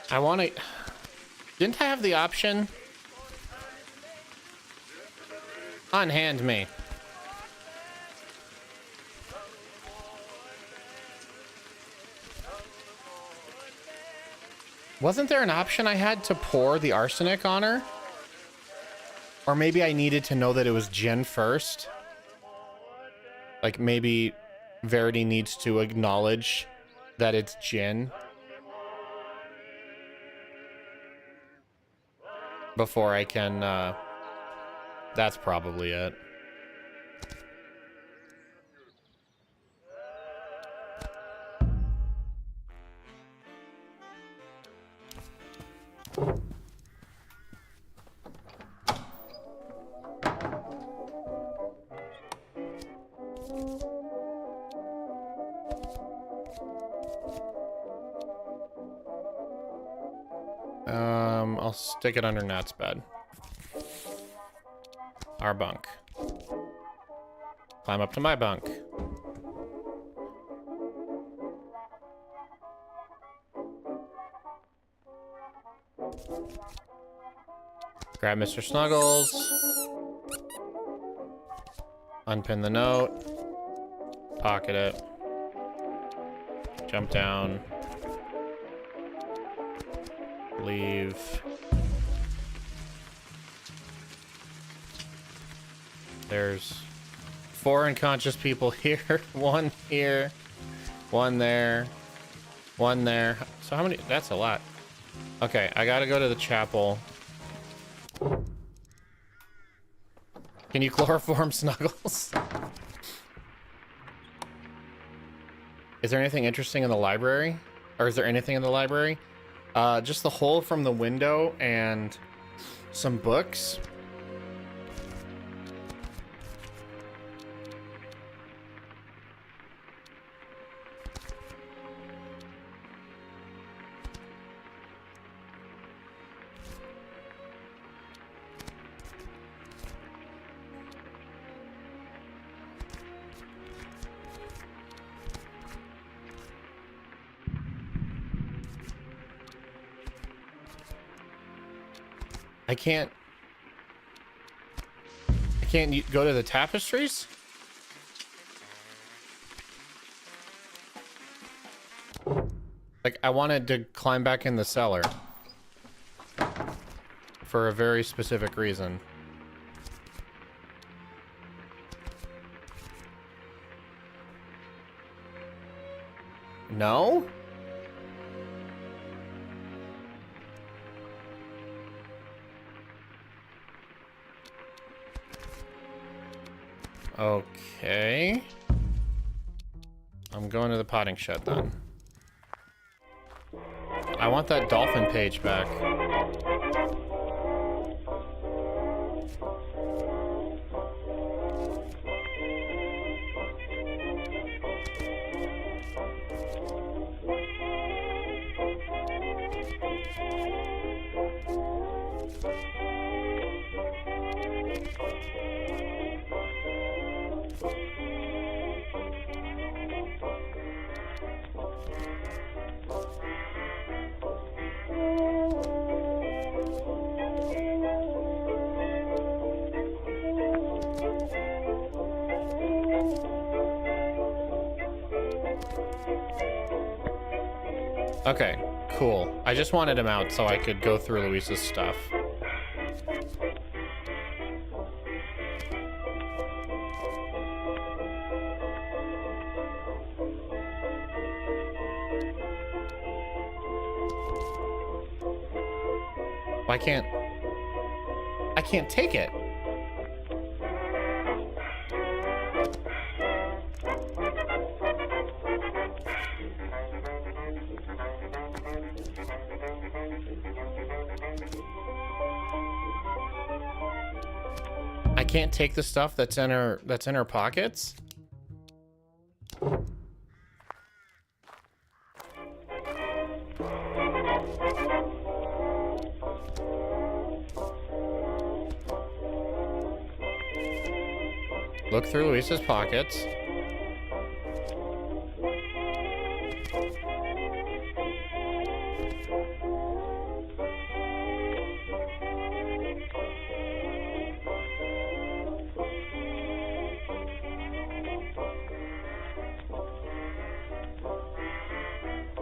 I want to... Didn't I have the option? Unhand me. Wasn't there an option I had to pour the arsenic on her? Or maybe I needed to know that it was gin first? Like maybe Verity needs to acknowledge that it's gin before I can, that's probably it. I'll stick it under Nat's bed. Our bunk. Climb up to my bunk. Grab Mr. Snuggles. Unpin the note. Pocket it. Jump down. Leave. There's 4 unconscious people here. 1 here. 1 there. 1 there. So how many? That's a lot. Okay, I gotta go to the chapel. Can you chloroform Snuggles? Is there anything interesting in the library? Or is there anything in the library? Just the hole from the window and some books. I can't go to the tapestries? Like, I wanted to climb back in the cellar for a very specific reason. No? Okay. I'm going to the potting shed then. I want that dolphin page back. Okay, cool. I just wanted him out so I could go through Luisa's stuff. I can't take it. I can't take the stuff that's in her pockets? Look through Luisa's pockets.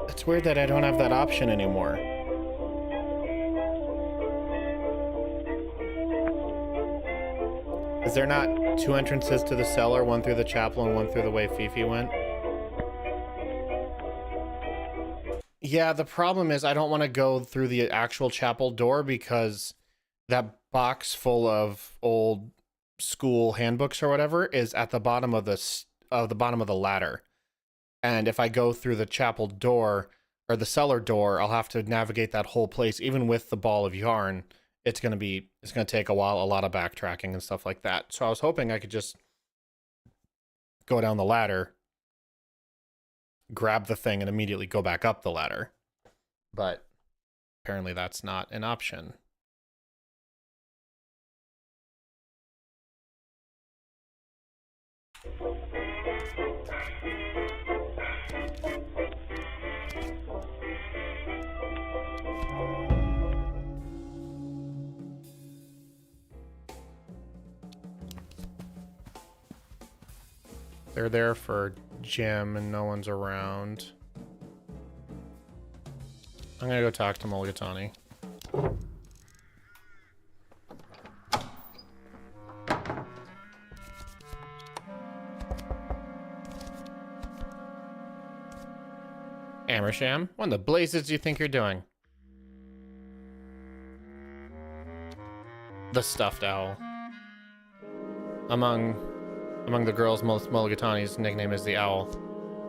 It's weird that I don't have that option anymore. Is there not two entrances to the cellar, one through the chapel and one through the way Fifi went? Yeah, the problem is I don't want to go through the actual chapel door because that box full of old school handbooks or whatever is at the bottom of the bottom of the ladder. And if I go through the chapel door or the cellar door, I'll have to navigate that whole place. Even with the ball of yarn, it's going to take a while, a lot of backtracking and stuff like that. So I was hoping I could just go down the ladder, grab the thing, and immediately go back up the ladder. But apparently that's not an option. They're there for gym and no one's around. I'm gonna go talk to Mulligatawny. Amersham, what in the blazes do you think you're doing? The stuffed owl. Among the girls, Mulligatawny's nickname is the owl.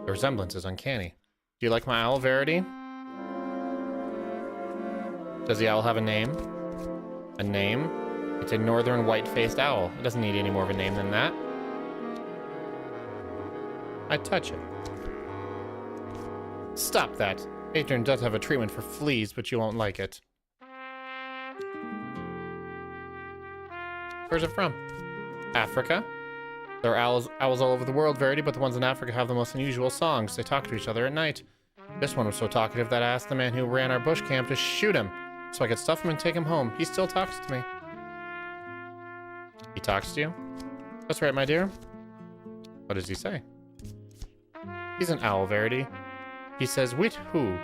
The resemblance is uncanny. Do you like my owl, Verity? Does the owl have a name? A name? It's a northern white-faced owl. It doesn't need any more of a name than that. I'd touch it. Stop that. Adrian does have a treatment for fleas, but you won't like it. Where's it from? Africa? There are owls all over the world, Verity, but the ones in Africa have the most unusual songs. They talk to each other at night. This one was so talkative that I asked the man who ran our bush camp to shoot him, so I could stuff him and take him home. He still talks to me. He talks to you? That's right, my dear. What does he say? He's an owl, Verity. He says, "Wit who?"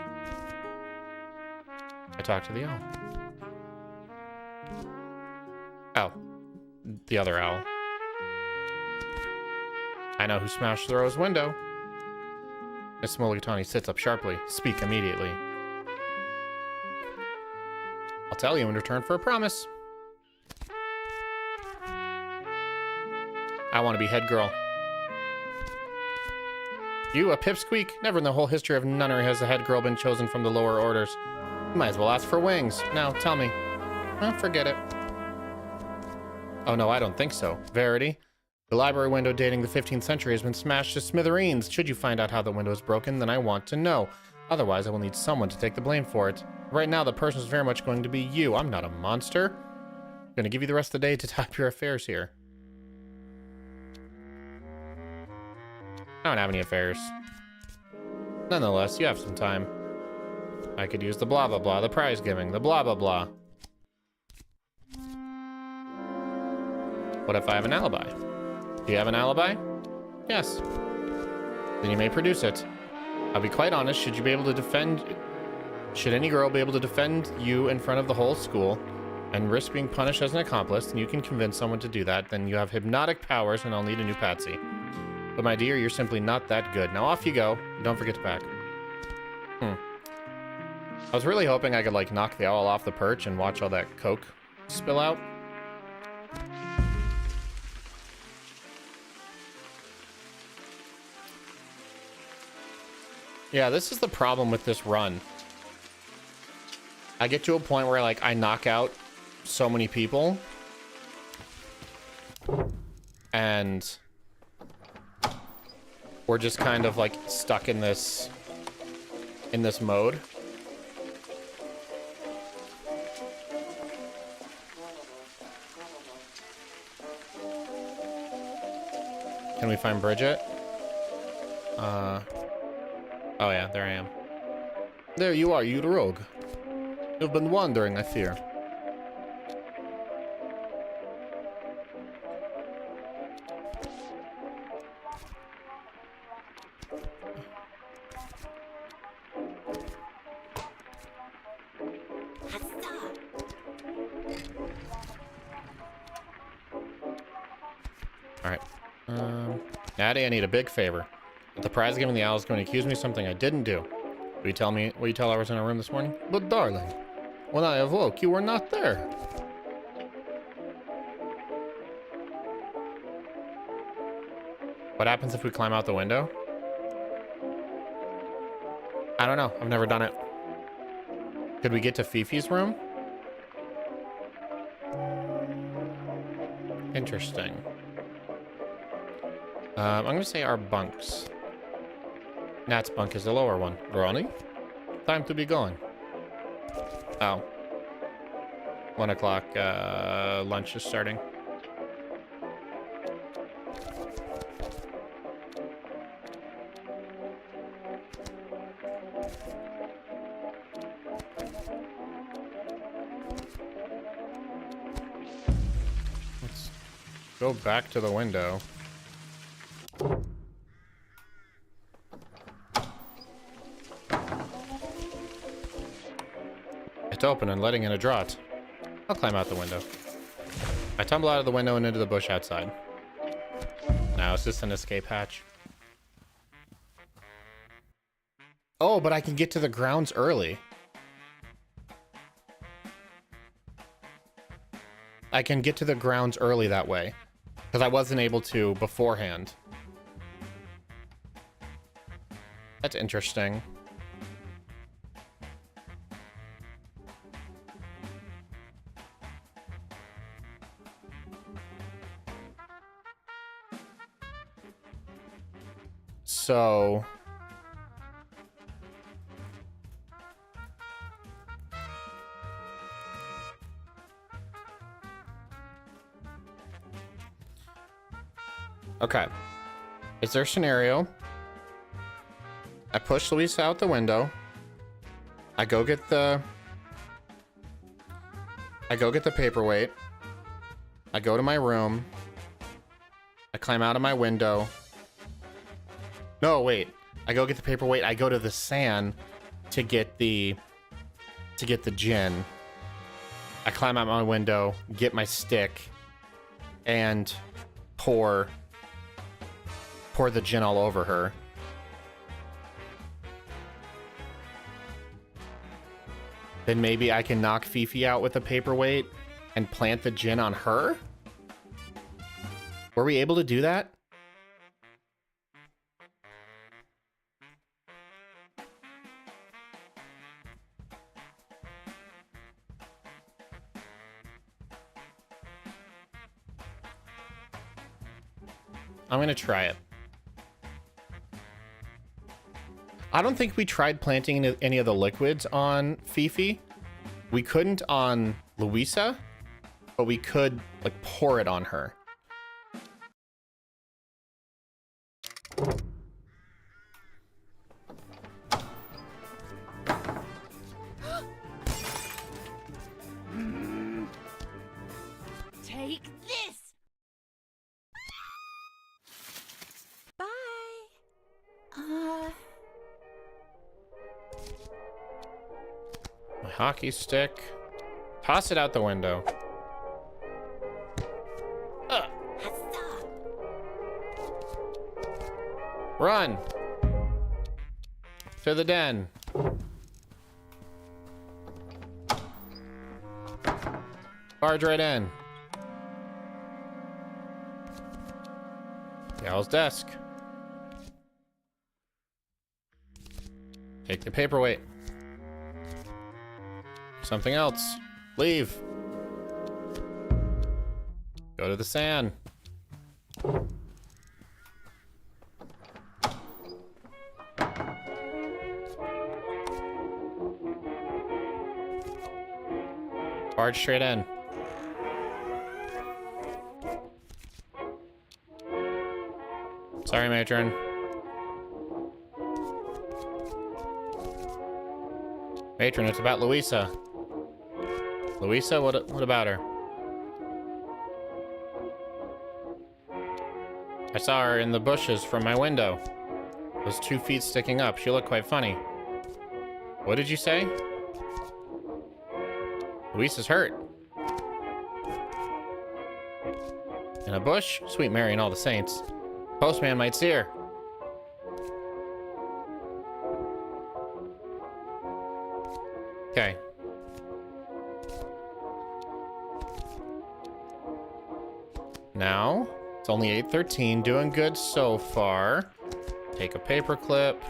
I talk to the owl. Oh, the other owl. I know who smashed Thoreau's window. Miss Mulligatawny sits up sharply. Speak immediately. I'll tell you in return for a promise. I want to be head girl. You, a pipsqueak? Never in the whole history of nunnery has a head girl been chosen from the lower orders. You might as well ask for wings. Now, tell me. Well, forget it. Oh no, I don't think so. Verity? The library window dating the 15th century has been smashed to smithereens. Should you find out how the window is broken, then I want to know. Otherwise, I will need someone to take the blame for it. Right now, the person is very much going to be you. I'm not a monster. I'm going to give you the rest of the day to tie up your affairs here. I don't have any affairs. Nonetheless, you have some time. I could use the blah blah blah, the prize giving, the blah blah blah. What if I have an alibi? Do you have an alibi? Yes. Then you may produce it. I'll be quite honest, should any girl be able to defend you in front of the whole school and risk being punished as an accomplice, and you can convince someone to do that, then you have hypnotic powers and I'll need a new patsy. But my dear, you're simply not that good. Now off you go. Don't forget to pack. I was really hoping I could like knock the owl off the perch and watch all that coke spill out. Yeah, this is the problem with this run. I get to a point where like I knock out so many people And we're just kind of like stuck in this mode. Can we find Bridget? Oh yeah, there I am. There you are, you rogue. You've been wandering, I fear. Alright. Natty, I need a big favor. If the prize giving the owl is going to accuse me of something I didn't do. Will you tell her I was in her room this morning? But darling, when I awoke, you were not there. What happens if we climb out the window? I don't know. I've never done it. Could we get to Fifi's room? Interesting. I'm going to say our bunks. Nat's bunk is the lower one. Ronnie? Time to be going. Oh. 1 o'clock, lunch is starting. Let's go back to the window. It's open and letting in a draught. I'll climb out the window. I tumble out of the window and into the bush outside. Now, is this an escape hatch? Oh, but I can get to the grounds early. I can get to the grounds early that way. Because I wasn't able to beforehand. That's interesting. So... okay. Is there a scenario? I push Luisa out the window. I go get the paperweight. I go to my room. I climb out of my window. No, wait. I go get the paperweight. I go to the sand to get the gin. I climb out my window, get my stick, and pour the gin all over her. Then maybe I can knock Fifi out with a paperweight and plant the gin on her? Were we able to do that? I'm gonna try it. I don't think we tried planting any of the liquids on Fifi. We couldn't on Luisa, but we could like pour it on her. Take this. Bye. My hockey stick. Toss it out the window. Run! To the den. Barge right in. Gal's desk. Take the paperweight. Something else. Leave. Go to the sand. Barge straight in. Sorry, matron. Matron, it's about Louisa. Louisa, what about her? I saw her in the bushes from my window. Those 2 feet sticking up. She looked quite funny. What did you say? Louisa's hurt. In a bush? Sweet Mary and all the saints. Postman might see her. Okay. Now, it's only 8:13. Doing good so far. Take a paper clip.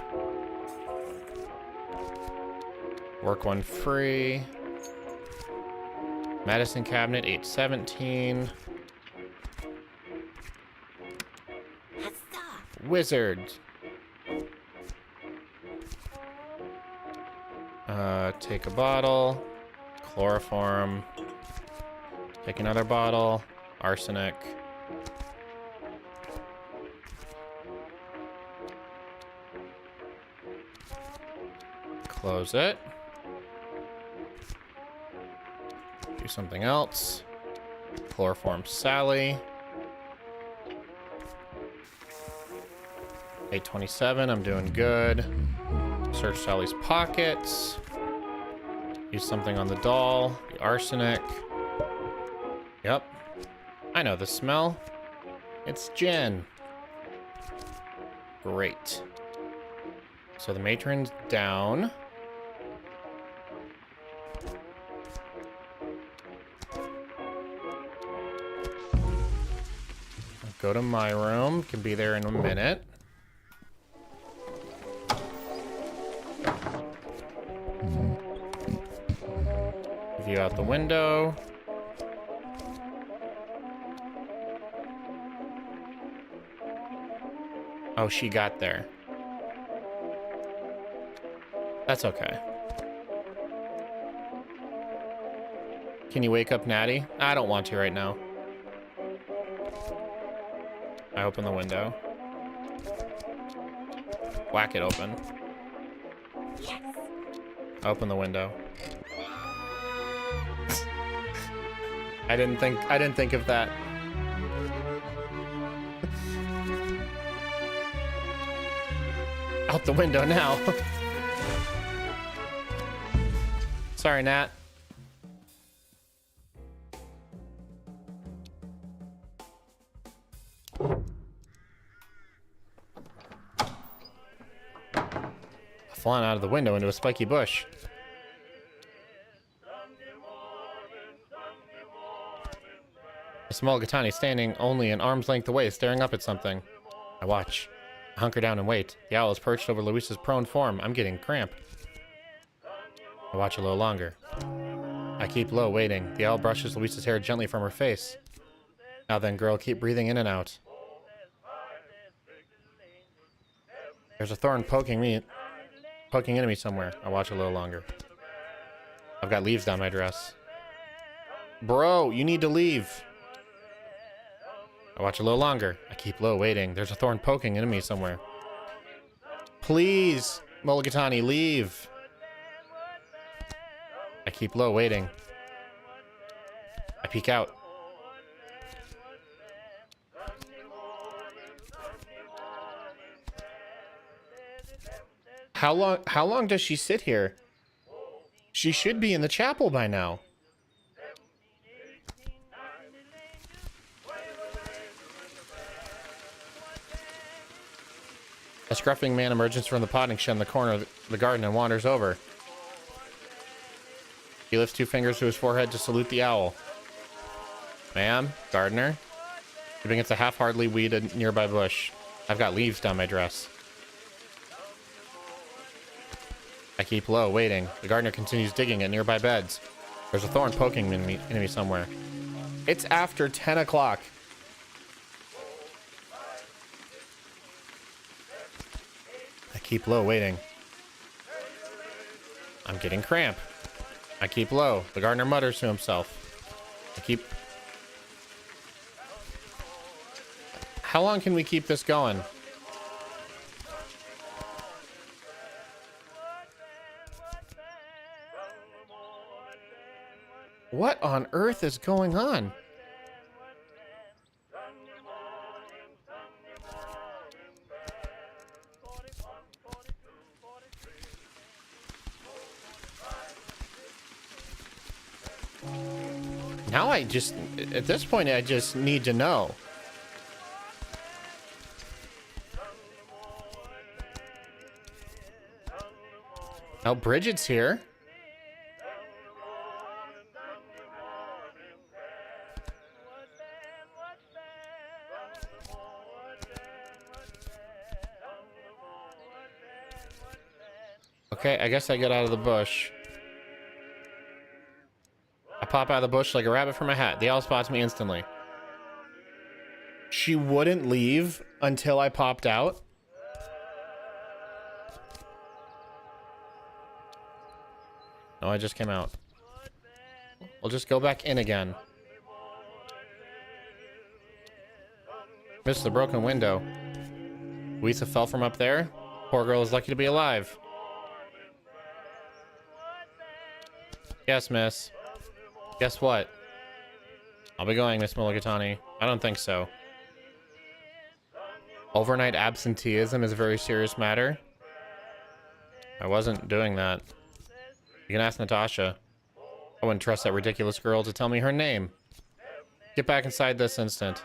Work one free. Medicine cabinet, 8:17. Wizard. Take a bottle. Chloroform. Take another bottle. Arsenic. Close it. Do something else. Chloroform Sally. 8:27, I'm doing good. Search Sally's pockets. Use something on the doll. The arsenic. Yep. I know the smell. It's gin. Great. So the matron's down. I'll go to my room. Can be there in a minute. View out the window. Oh, she got there. That's okay. Can you wake up Natty? I don't want to right now. I open the window. Whack it open. Yes. I open the window. I didn't think of that. Out the window now. Sorry, Nat. Falling out of the window into a spiky bush. A small Gatani standing only an arm's length away, staring up at something. I watch. I hunker down and wait. The owl is perched over Luisa's prone form. I'm getting cramp. I watch a little longer. I keep low, waiting. The owl brushes Luisa's hair gently from her face. Now then, girl, keep breathing in and out. There's a thorn poking into me somewhere. I watch a little longer. I've got leaves down my dress. Bro, you need to leave. I watch a little longer. I keep low, waiting. There's a thorn poking into me somewhere. Please, Mulligatawny, leave. I keep low, waiting. I peek out. How long does she sit here? She should be in the chapel by now. A scruffing man emerges from the potting shed in the corner of the garden and wanders over. He lifts 2 fingers to his forehead to salute the owl. Ma'am, gardener. He begins to half-heartedly weed a nearby bush. I've got leaves down my dress. I keep low, waiting. The gardener continues digging at nearby beds. There's a thorn poking into me somewhere. It's after 10 o'clock. keep low, waiting. I'm getting cramp. I keep low. The gardener mutters to himself. I keep... How long can we keep this going? What on earth is going on? Now I just, at this point, I just need to know. Now Bridget's here. Okay, I guess I get out of the bush. I pop out of the bush like a rabbit from a hat. The owl spots me instantly. She wouldn't leave until I popped out. No, I just came out. We'll just go back in again. Missed the broken window. Louisa fell from up there. Poor girl is lucky to be alive. Yes, miss. Guess what? I'll be going, Miss Mulligatawny. I don't think so. Overnight absenteeism is a very serious matter. I wasn't doing that. You can ask Natasha. I wouldn't trust that ridiculous girl to tell me her name. Get back inside this instant.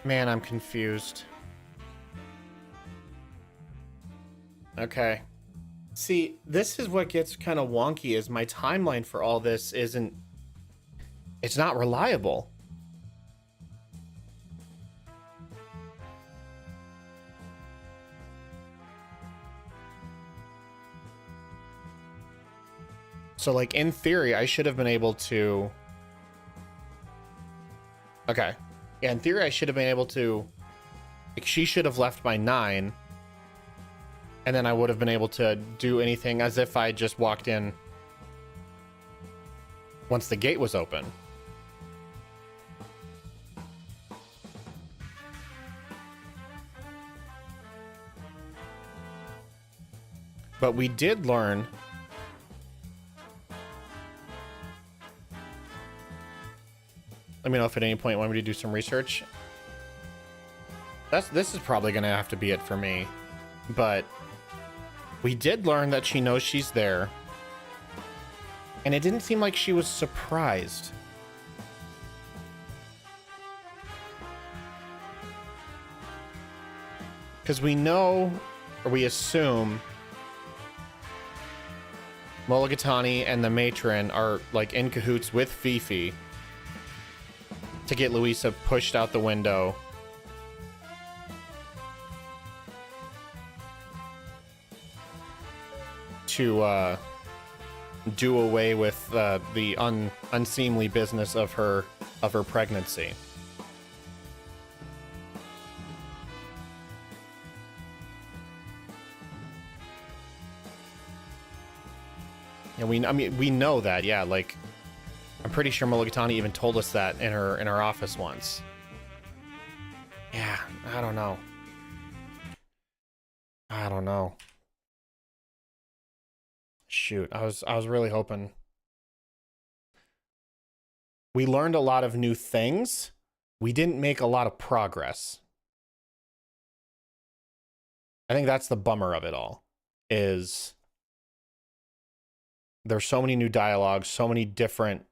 Man, I'm confused. Okay. See, this is what gets kind of wonky, is my timeline for all this isn't... It's not reliable. So, like, in theory, I should have been able to... Okay. Yeah, in theory, I should have been able to... Like, she should have left by 9. And then I would have been able to do anything as if I just walked in once the gate was open. But we did learn... Let me know if at any point you want me to do some research. This is probably going to have to be it for me. But we did learn that she knows she's there. And it didn't seem like she was surprised. Because we know, or we assume, Mulligatawny and the matron are like in cahoots with Fifi to get Louisa pushed out the window. To do away with the unseemly business of her pregnancy. And we know that, yeah, like I'm pretty sure Mulligatawny even told us that in her office once. Yeah, I don't know. Shoot, I was really hoping. We learned a lot of new things. We didn't make a lot of progress. I think that's the bummer of it all, is there's so many new dialogues, so many different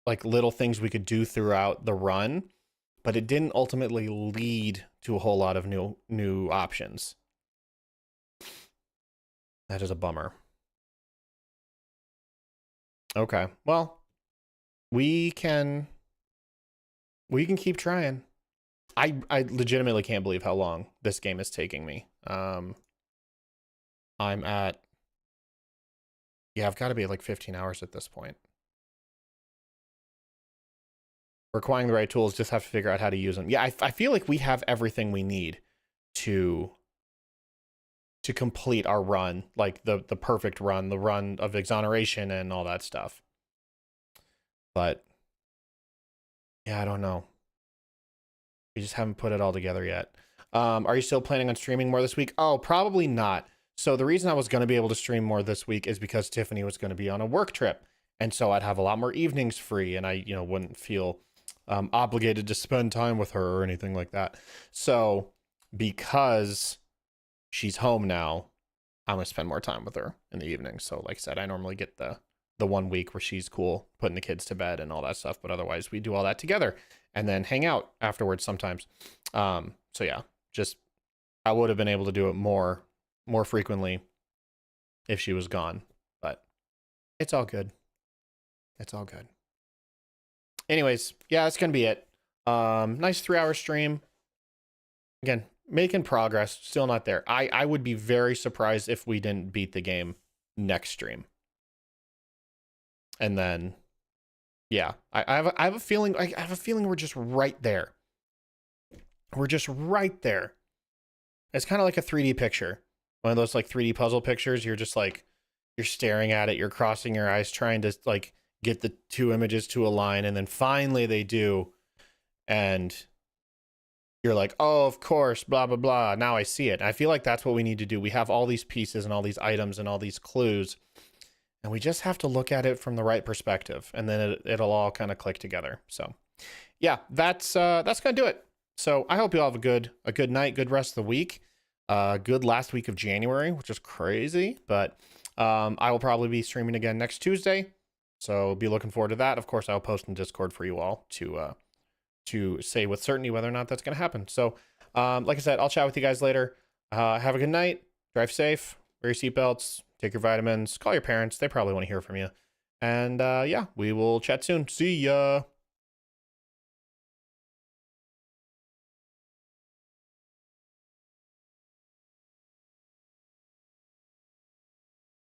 like little things we could do throughout the run, but it didn't ultimately lead to a whole lot of new options. That is a bummer. Okay, well, we can keep trying. I legitimately can't believe how long this game is taking me. I'm at, yeah, I've got to be at like 15 hours at this point. Requiring the right tools, just have to figure out how to use them. Yeah, I feel like we have everything we need to complete our run, like the perfect run, the run of exoneration and all that stuff. But yeah, I don't know. We just haven't put it all together yet. Are you still planning on streaming more this week? Oh, probably not. So the reason I was going to be able to stream more this week is because Tiffany was going to be on a work trip. And so I'd have a lot more evenings free, and I, wouldn't feel obligated to spend time with her or anything like that. So because she's home now, I'm going to spend more time with her in the evening. So like I said, I normally get the 1 week where she's cool putting the kids to bed and all that stuff. But otherwise we do all that together and then hang out afterwards sometimes. So yeah, just, I would have been able to do it more frequently if she was gone, but it's all good. It's all good. Anyways, yeah, that's going to be it. Nice 3-hour stream. Again, making progress, still not there. I would be very surprised if we didn't beat the game next stream. And then, yeah, I have a feeling, I have a feeling we're just right there. We're just right there. It's kind of like a 3D picture. One of those like 3D puzzle pictures. You're just like, you're staring at it. You're crossing your eyes, trying to like get the two images to align. And then finally they do. And you're like, oh, of course, blah, blah, blah. Now I see it. I feel like that's what we need to do. We have all these pieces and all these items and all these clues, and we just have to look at it from the right perspective, and then it'll all kind of click together. So yeah, that's going to do it. So I hope you all have a good night, good rest of the week, good last week of January, which is crazy, but I will probably be streaming again next Tuesday. So be looking forward to that. Of course, I'll post in Discord for you all to say with certainty whether or not that's going to happen. So, like I said, I'll chat with you guys later. Have a good night. Drive safe. Wear your seatbelts. Take your vitamins. Call your parents. They probably want to hear from you. And yeah, we will chat soon. See ya.